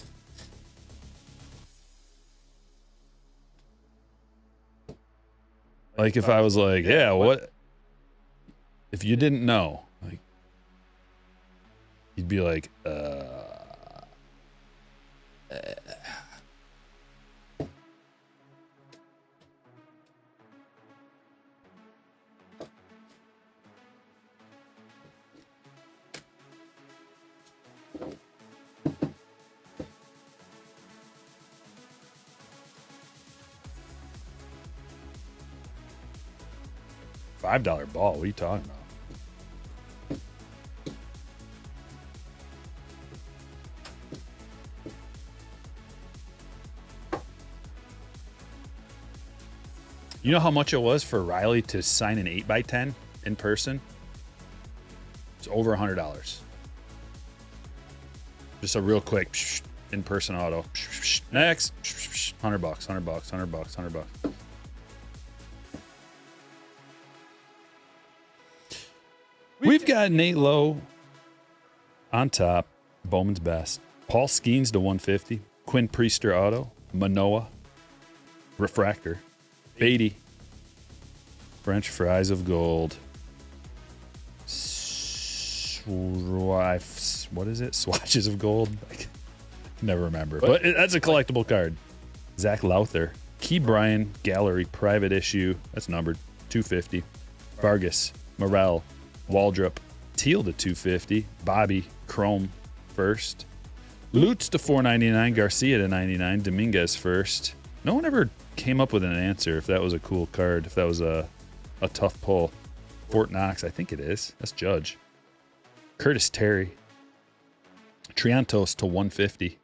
Like if I was like, yeah, what? If you didn't know, like, you'd be like, $5 ball. What are you talking about? You know how much it was for Riley to sign an 8x10 in person? It's over $100. Just a real quick in-person auto. Next. $100, $100, $100, $100. We've got Nate Lowe on top. Bowman's best. Paul Skeens to 150. Quinn Priester auto. Manoa. Refractor. Beatty. French fries of gold. What is it? Swatches of gold? I can never remember. But that's a collectible card. Zach Lowther. Key Bryan Gallery private issue. That's numbered. 250. Vargas. Morel. Waldrop. Teal to 250. Bobby. Chrome first. Lutz to 499. Garcia to 99. Dominguez first. No one ever came up with an answer if that was a cool card, if that was a tough pull. Fort Knox, I think it is. That's Judge. Curtis Terry. Triantos to 150.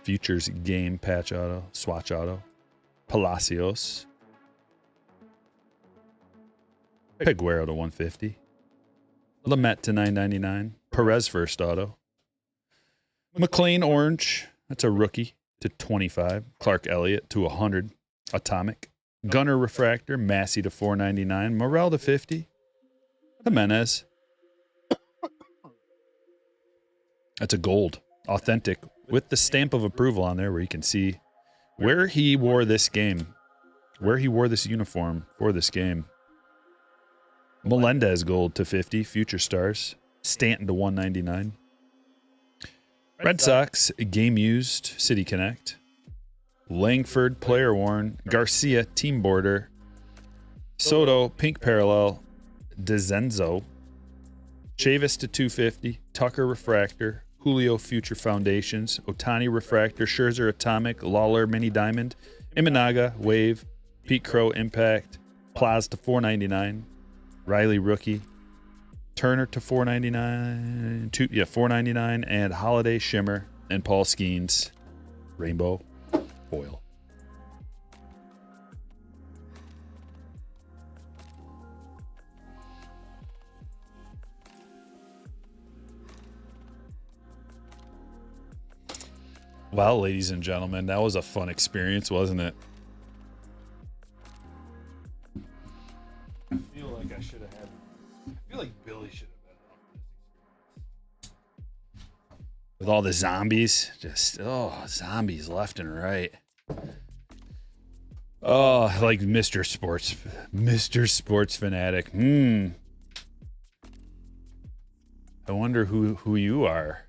Futures game patch auto. Swatch auto. Palacios. Peguero to 150. Lamet to 999. Perez first auto. McLean orange. That's a rookie to 25. Clark Elliott to 100. Atomic. Gunner refractor. Massey to 499. Morel to 50. Jimenez. That's a gold. Authentic. With the stamp of approval on there where you can see where he wore this game. Where he wore this uniform for this game. Melendez gold to 50. Future Stars. Stanton to 199. Red Sox game used City Connect. Langford, player worn. Garcia, team border. Soto, pink parallel. DeZenzo. Chavis to 250. Tucker refractor. Julio future foundations. Otani refractor. Scherzer atomic. Lawler mini diamond. Imanaga wave. Pete Crow impact. Plaz to 499. Riley rookie. Turner to 499. 499. And Holiday shimmer. And Paul Skeens rainbow foil. Well, ladies and gentlemen, that was a fun experience, wasn't it? I feel like I should have had. I feel like Billy should have been up for this experience. With all the zombies, zombies left and right. Oh, like Mr. Sports Fanatic. I wonder who you are.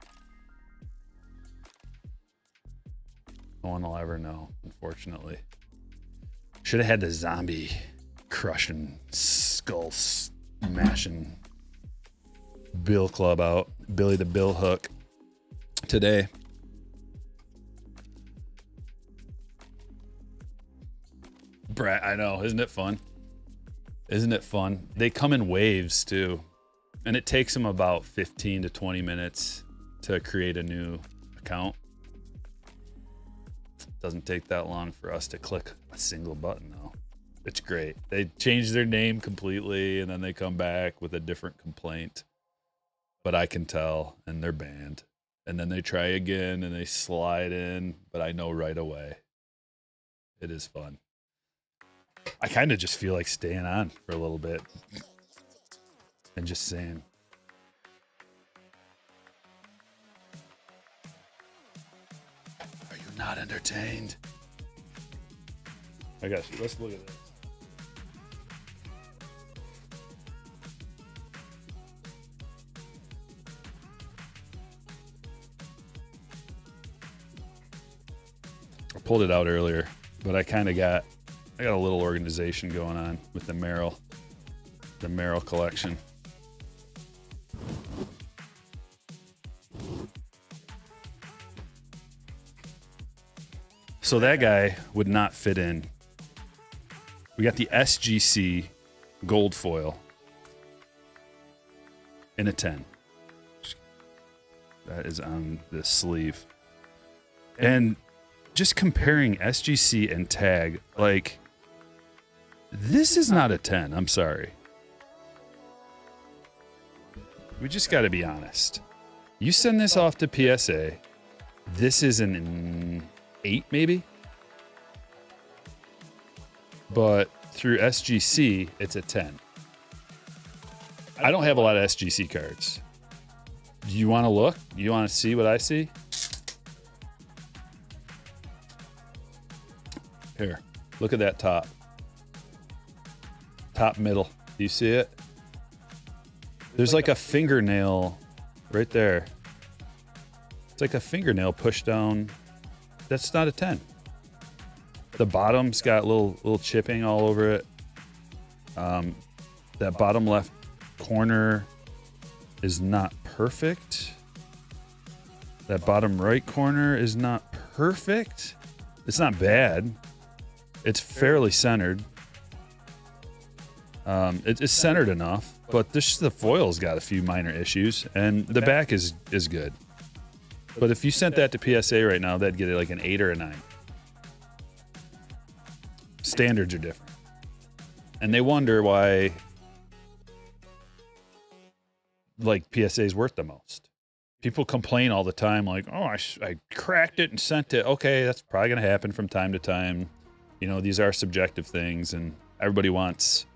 No one will ever know, unfortunately. Should have had the zombie crushing, skull smashing Bill Club out. Billy the Bill Hook today. Brett, I know. Isn't it fun? Isn't it fun? They come in waves too. And it takes them about 15 to 20 minutes to create a new account. Doesn't take that long for us to click a single button though. It's great. They change their name completely and then they come back with a different complaint. But I can tell, and they're banned. And then they try again and they slide in, but I know right away. It is fun. I kind of just feel like staying on for a little bit and just saying, are you not entertained? I got you. Let's look at this. I pulled it out earlier, but I got a little organization going on with the Merrill collection. So that guy would not fit in. We got the SGC gold foil in a 10. That is on the sleeve. And just comparing SGC and tag, like, this is not a 10. I'm sorry. We just got to be honest. You send this off to PSA, this is an 8 maybe? But through SGC, it's a 10. I don't have a lot of SGC cards. Do you want to look? Do you want to see what I see? Here, look at that top. Top middle. Do you see it? There's like a fingernail right there. It's like a fingernail pushed down. That's not a 10. The bottom's got little chipping all over it. That bottom left corner is not perfect. That bottom right corner is not perfect. It's not bad. It's fairly centered. It's centered enough, but the foil's got a few minor issues, and the back is good. But if you sent that to PSA right now, that'd get it like an 8 or a 9. Standards are different. And they wonder why, like, PSA is worth the most. People complain all the time, like, oh, I cracked it and sent it. Okay, that's probably going to happen from time to time. You know, these are subjective things, and everybody wants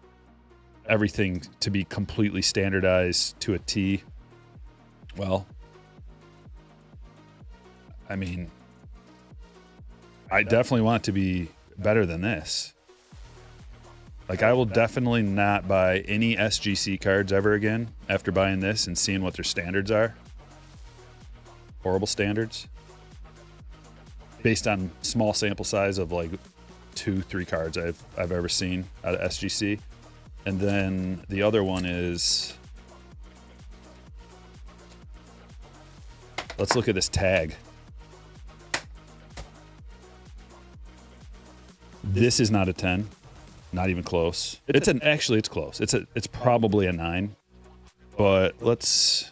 everything to be completely standardized to a T. Well, I mean, I definitely want it to be better than this. Like, I will definitely not buy any SGC cards ever again after buying this and seeing what their standards are. Horrible standards. based on small sample size of like 2-3 cards I've ever seen out of SGC. And then the other one is, let's look at this tag. This is not a 10, not even close. Actually it's close. It's probably a 9, but let's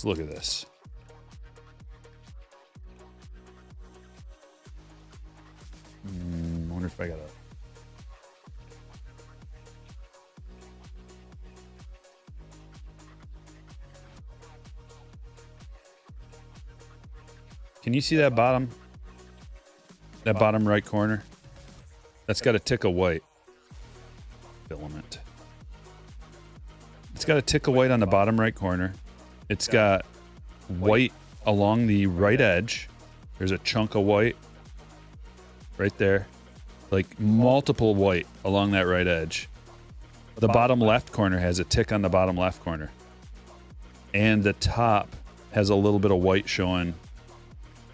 look at this. I wonder if I got a. Can you see that bottom? That bottom right corner? That's got a tick of white. Filament. It's got a tick of white on the bottom right corner. It's got white along the right edge. There's a chunk of white right there. Like multiple white along that right edge. The bottom left corner has a tick on the bottom left corner. And the top has a little bit of white showing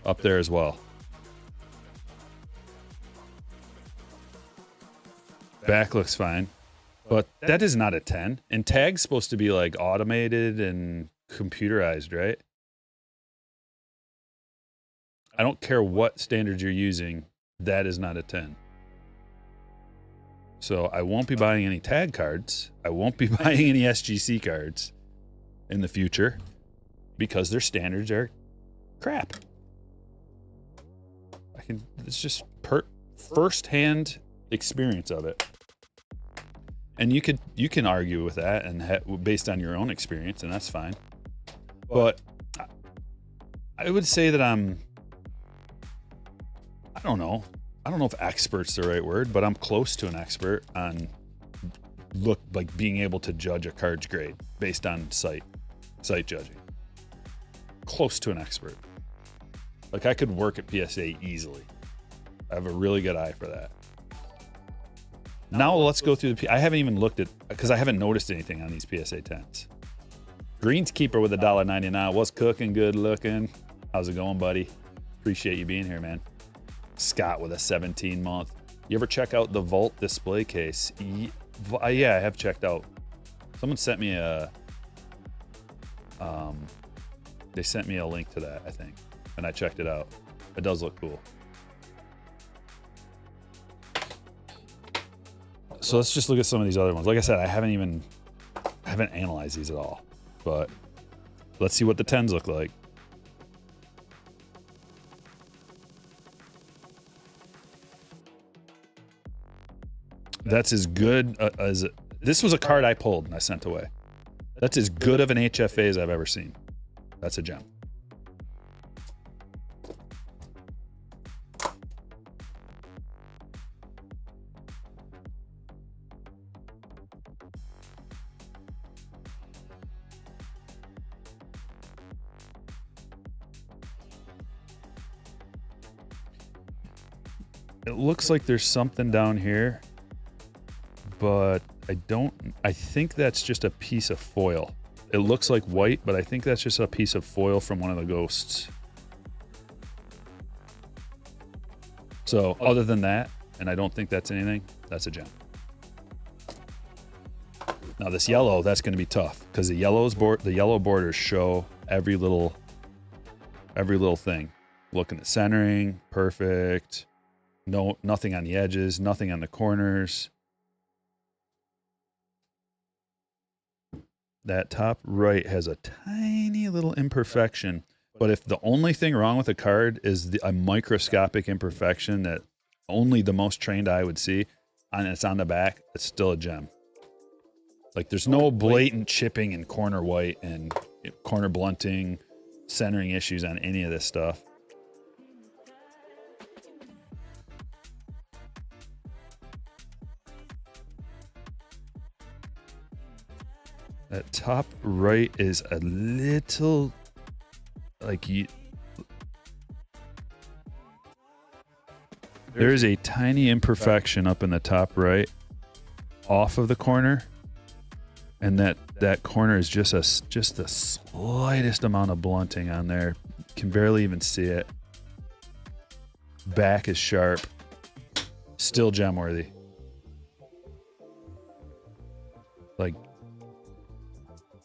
up there as well. Back looks fine, but that is not a 10. And tag's supposed to be like automated and computerized, right? I don't care what standards you're using, that is not a 10. So I won't be buying any tag cards. I won't be buying any SGC cards in the future because their standards are crap. It's just first-hand experience of it. And you can argue with that and based on your own experience, and that's fine. But I would say that I don't know if expert's the right word, but I'm close to an expert on being able to judge a card's grade based on site judging. Close to an expert. Like I could work at PSA easily. I have a really good eye for that. Now let's go through I haven't even looked at, because I haven't noticed anything on these PSA 10s. Greenskeeper with $1.99. What's cooking? Good looking. How's it going, buddy? Appreciate you being here, man. Scott with a 17-month. You ever check out the Vault display case? Yeah, I have checked out. Someone sent me they sent me a link to that, I think, and I checked it out. It does look cool. So let's just look at some of these other ones. Like I said, I haven't analyzed these at all, but let's see what the 10s look like. That's as good as this was a card I pulled and I sent away. That's as good of an HFA as I've ever seen. That's a gem. It looks like there's something down here, but I think that's just a piece of foil. It looks like white, but I think that's just a piece of foil from one of the ghosts. So other than that, and I don't think that's anything, that's a gem. Now this yellow, that's going to be tough because the yellow borders show every little thing. Looking at centering, perfect. No, nothing on the edges, nothing on the corners. That top right has a tiny little imperfection, but if the only thing wrong with the card is a microscopic imperfection that only the most trained eye would see, and it's on the back, it's still a gem. Like there's no blatant chipping and corner white and corner blunting, centering issues on any of this stuff. That top right is a little like there is a tiny imperfection up in the top right off of the corner, and that corner is just the slightest amount of blunting on there. Can barely even see it. Back is sharp. Still gem worthy. Like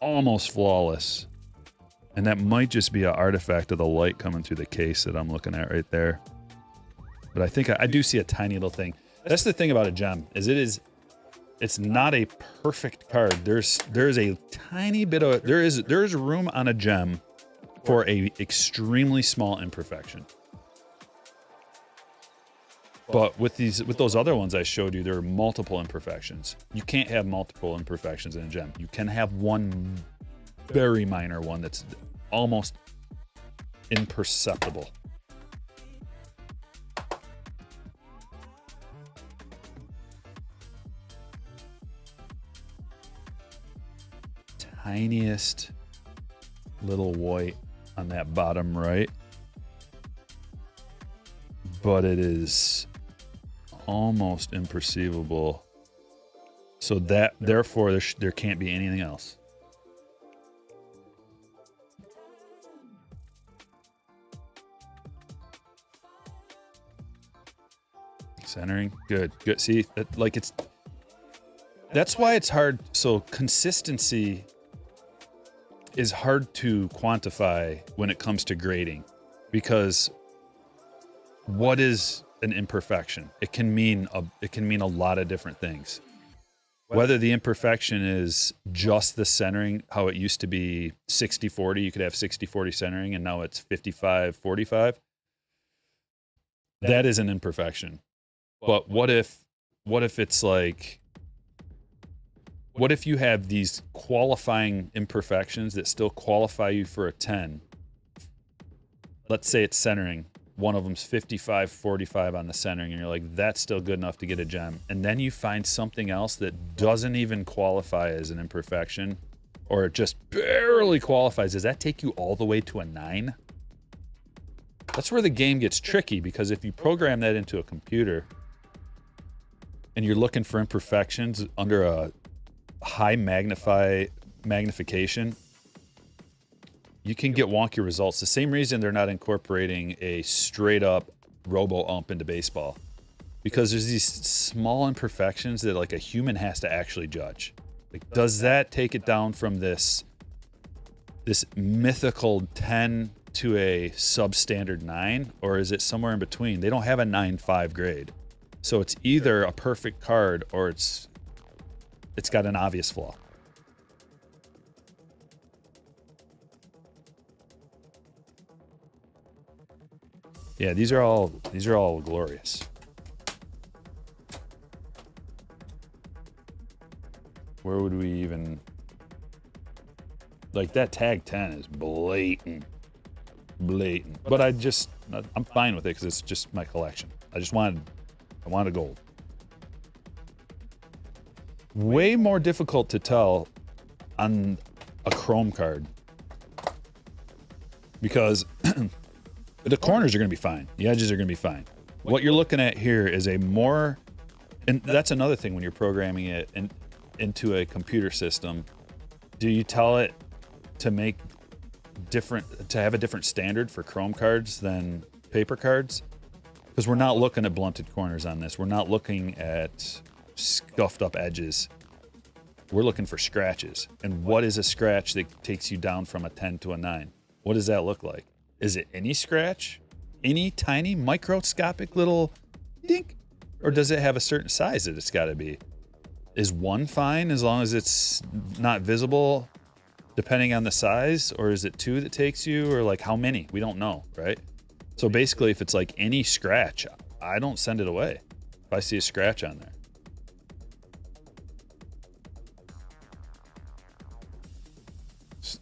almost flawless. And that might just be an artifact of the light coming through the case that I'm looking at right there. But I think I do see a tiny little thing. That's the thing about a gem, is it's not a perfect card. There's a tiny bit of there's room on a gem for a extremely small imperfection. But with those other ones I showed you, there are multiple imperfections. You can't have multiple imperfections in a gem. You can have one very minor one that's almost imperceptible. Tiniest little white on that bottom right, but it is almost imperceivable. So that therefore there can't be anything else. Centering, good. See, like that's why it's hard. So consistency is hard to quantify when it comes to grading, because what is an imperfection? It can mean a lot of different things. Whether the imperfection is just the centering, how it used to be 60-40, you could have 60-40 centering, and now it's 55-45. That is an imperfection. But what if it's like, what if you have these qualifying imperfections that still qualify you for a 10? Let's say it's centering. One of them's 55-45 on the centering, and you're like, that's still good enough to get a gem. And then you find something else that doesn't even qualify as an imperfection, or it just barely qualifies. Does that take you all the way to a 9? That's where the game gets tricky, because if you program that into a computer and you're looking for imperfections under a high magnification, you can get wonky results. The same reason they're not incorporating a straight up robo ump into baseball, because there's these small imperfections that like a human has to actually judge. Like, does that take it down from this mythical 10 to a substandard 9, or is it somewhere in between? They don't have a 9.5 grade. So it's either a perfect card or it's got an obvious flaw. Yeah, these are all glorious. Where would we even, like, that tag 10 is blatant. But I'm fine with it because it's just my collection. I wanted gold. Way more difficult to tell on a chrome card, because the corners are going to be fine. The edges are going to be fine. What you're looking at here is a more, and that's another thing when you're programming it into a computer system. Do you tell it to have a different standard for chrome cards than paper cards? Because we're not looking at blunted corners on this. We're not looking at scuffed up edges. We're looking for scratches. And what is a scratch that takes you down from a 10 to a 9? What does that look like? Is it any scratch? Any tiny microscopic little dink? Or does it have a certain size that it's got to be? Is 1 fine as long as it's not visible depending on the size? Or is it 2 that takes you? Or like how many? We don't know, right? So basically, if it's like any scratch, I don't send it away if I see a scratch on there.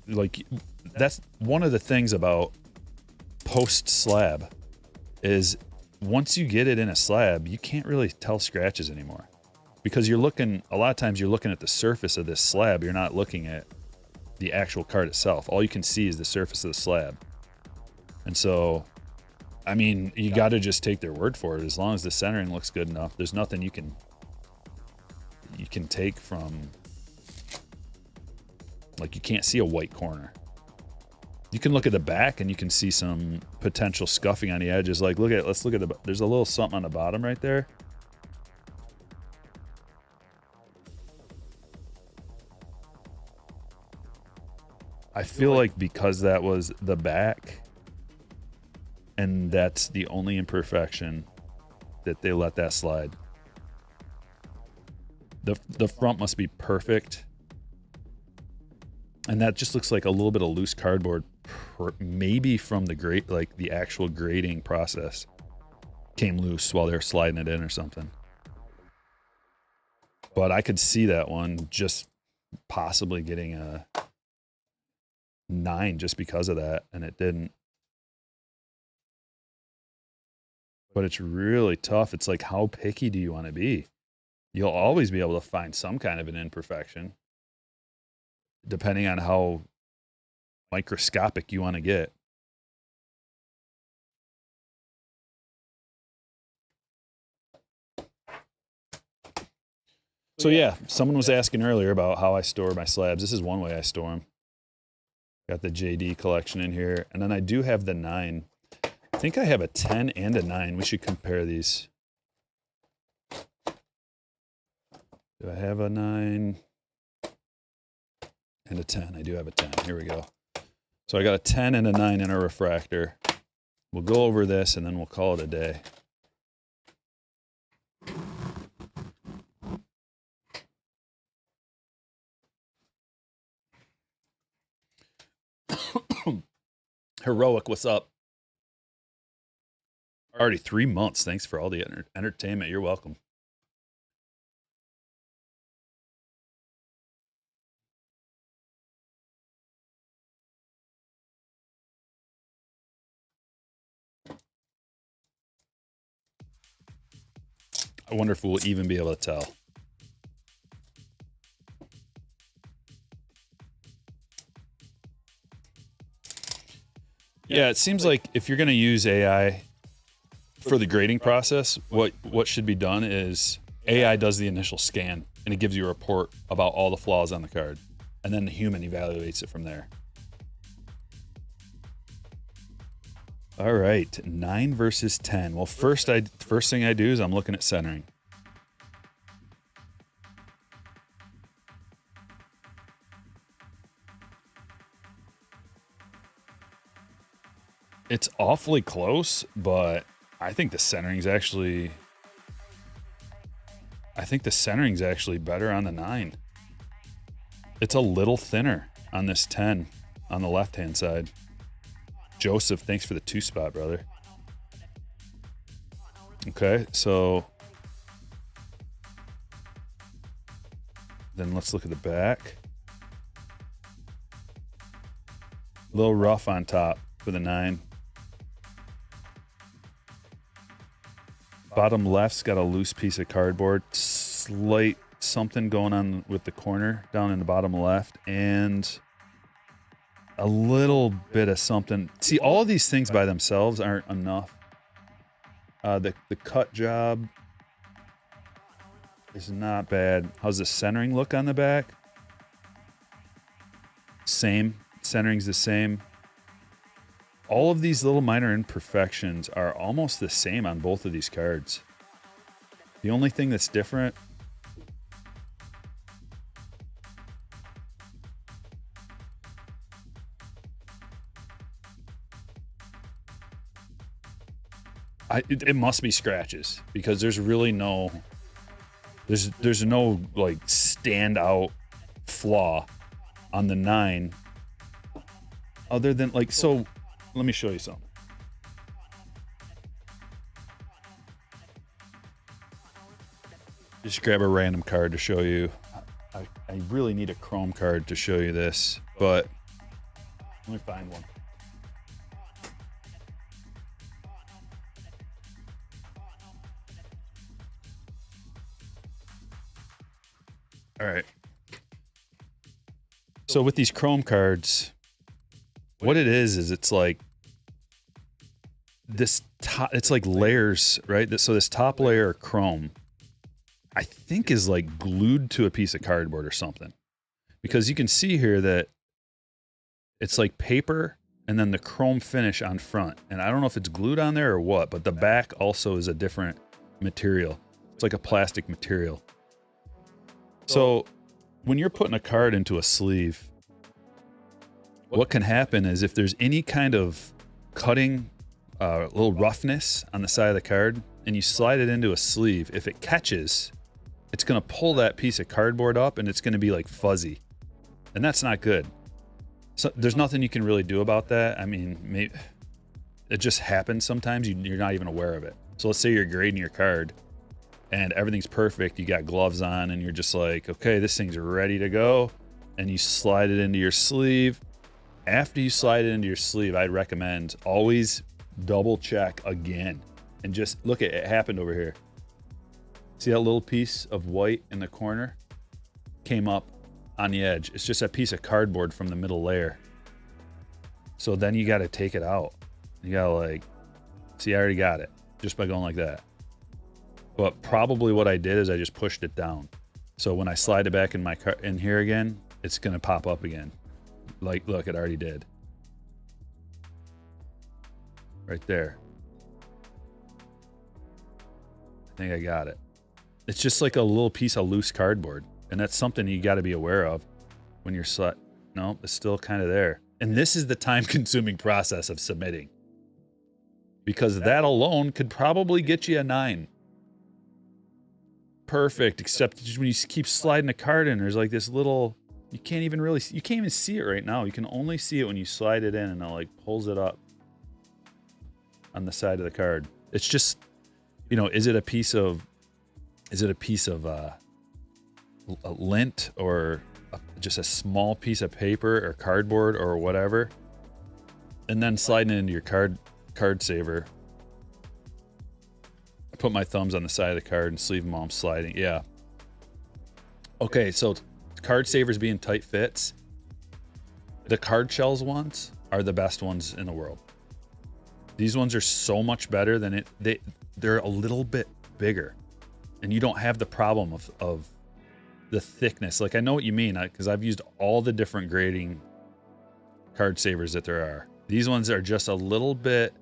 Like, that's one of the things about post slab is once you get it in a slab, you can't really tell scratches anymore, because a lot of times you're looking at the surface of this slab. You're not looking at the actual card itself. All you can see is the surface of the slab. And so, I mean, you got to just take their word for it. As long as the centering looks good enough, there's nothing you can take from, like, you can't see a white corner. You can look at the back and you can see some potential scuffing on the edges. Like, let's look at there's a little something on the bottom right there. I feel like because that was the back and that's the only imperfection that they let that slide. The front must be perfect. And that just looks like a little bit of loose cardboard, maybe from the like the actual grading process came loose while they were sliding it in or something. But I could see that one just possibly getting a 9 just because of that, and it didn't. But it's really tough. It's like, how picky do you want to be? You'll always be able to find some kind of an imperfection, depending on how microscopic you want to get. So yeah, someone was asking earlier about how I store my slabs. This is one way I store them. Got the JD collection in here, and then I do have the 9. I think I have a 10 and a 9. We should compare these. Do I have a 9 and a 10? I do have a 10. Here we go. So I got a 10 and a 9 in a refractor. We'll go over this and then we'll call it a day. Heroic, what's up? Already 3 months. Thanks for all the entertainment. You're welcome. I wonder if we'll even be able to tell. Yeah, it seems like if you're going to use AI for the grading process, what should be done is AI does the initial scan, and it gives you a report about all the flaws on the card, and then the human evaluates it from there. All right, 9 versus 10. Well, first thing I do is I'm looking at centering. It's awfully close, but I think the centering's actually better on the 9. It's a little thinner on this 10 on the left-hand side. Joseph, thanks for the 2-spot, brother. Okay, so then let's look at the back. A little rough on top for the 9. Bottom left's got a loose piece of cardboard, slight something going on with the corner down in the bottom left, and a little bit of something. See, all of these things by themselves aren't enough. The cut job is not bad. How's the centering look on the back? Same. Centering's the same. All of these little minor imperfections are almost the same on both of these cards. The only thing that's different it must be scratches, because there's really no there's no like standout flaw on the 9 other than like, so let me show you something. Just grab a random card to show you. I really need a chrome card to show you this, but let me find one. All right. So with these chrome cards, what it is it's like this top, it's like layers, right? So this top layer of chrome, I think, is like glued to a piece of cardboard or something, because you can see here that it's like paper and then the chrome finish on front. And I don't know if it's glued on there or what, but the back also is a different material. It's like a plastic material. So when you're putting a card into a sleeve, what can happen is if there's any kind of cutting, little roughness on the side of the card, and you slide it into a sleeve, if it catches, it's going to pull that piece of cardboard up and it's going to be like fuzzy. And that's not good. So there's nothing you can really do about that. I mean, maybe it just happens sometimes. You're not even aware of it. So let's say you're grading your card and everything's perfect. You got gloves on and you're just like, okay, this thing's ready to go. And you slide it into your sleeve. After you slide it into your sleeve, I'd recommend always double check again. And just look at it happened over here. See that little piece of white in the corner? Came up on the edge. It's just a piece of cardboard from the middle layer. So then you got to take it out. You got to like, see, I already got it just by going like that. But probably what I did is I just pushed it down. So when I slide it back in my in here again, it's going to pop up again. Like, look, it already did. Right there. I think I got it. It's just like a little piece of loose cardboard. And that's something you got to be aware of when you're no, it's still kind of there. And this is the time-consuming process of submitting. Because that alone could probably get you a 9. Perfect, except just when you keep sliding the card in, there's like this little, you can't even see it right now. You can only see it when you slide it in and it like pulls it up on the side of the card. It's just, you know, is it a piece of a lint or just a small piece of paper or cardboard or whatever, and then sliding it into your card saver. I put my thumbs on the side of the card and sleeve them while I'm sliding. Yeah. Okay, so card savers being tight fits. The card shells ones are the best ones in the world. These ones are so much better than it. They're a little bit bigger, and you don't have the problem of the thickness. Like, I know what you mean, because I've used all the different grading card savers that there are. These ones are just a little bit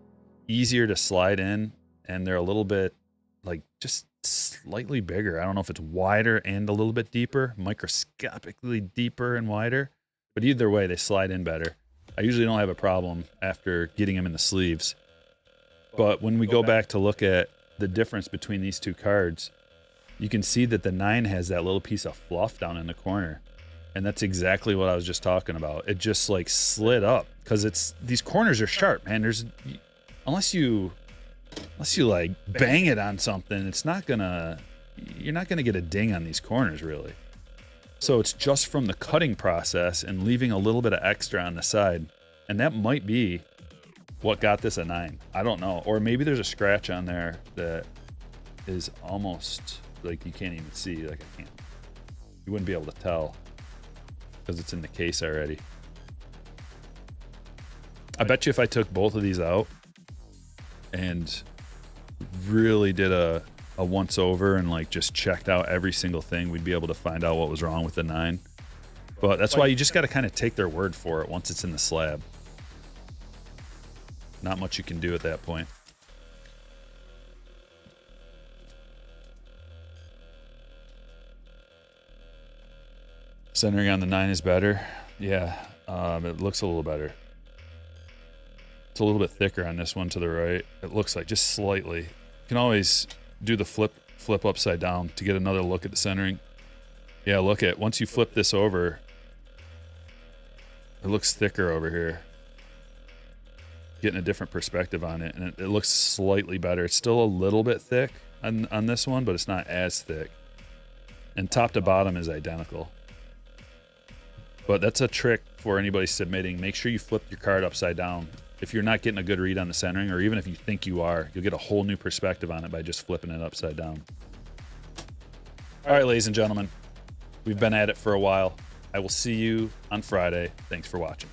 easier to slide in, and they're a little bit like just slightly bigger. I don't know if it's wider and a little bit deeper, microscopically deeper and wider, but either way, they slide in better. I usually don't have a problem after getting them in the sleeves. But when we go back to look at the difference between these two cards, you can see that the 9 has that little piece of fluff down in the corner. And that's exactly what I was just talking about. It just like slid up because these corners are sharp, man. Unless you like bang it on something, you're not gonna get a ding on these corners really. So it's just from the cutting process and leaving a little bit of extra on the side. And that might be what got this a 9. I don't know. Or maybe there's a scratch on there that is almost like you can't even see. Like you wouldn't be able to tell because it's in the case already. I bet you if I took both of these out and really did a once over and like just checked out every single thing, we'd be able to find out what was wrong with the 9. But that's why you just got to kind of take their word for it once it's in the slab. Not much you can do at that point. Centering on the 9 is better. Yeah, it looks a little better. It's a little bit thicker on this one to the right. It looks like just slightly. You can always do the flip upside down to get another look at the centering. Yeah, look at, once you flip this over, it looks thicker over here. Getting a different perspective on it, and it looks slightly better. It's still a little bit thick on this one, but it's not as thick. And top to bottom is identical. But that's a trick for anybody submitting. Make sure you flip your card upside down. If you're not getting a good read on the centering, or even if you think you are, you'll get a whole new perspective on it by just flipping it upside down. All right, ladies and gentlemen, we've been at it for a while. I will see you on Friday. Thanks for watching.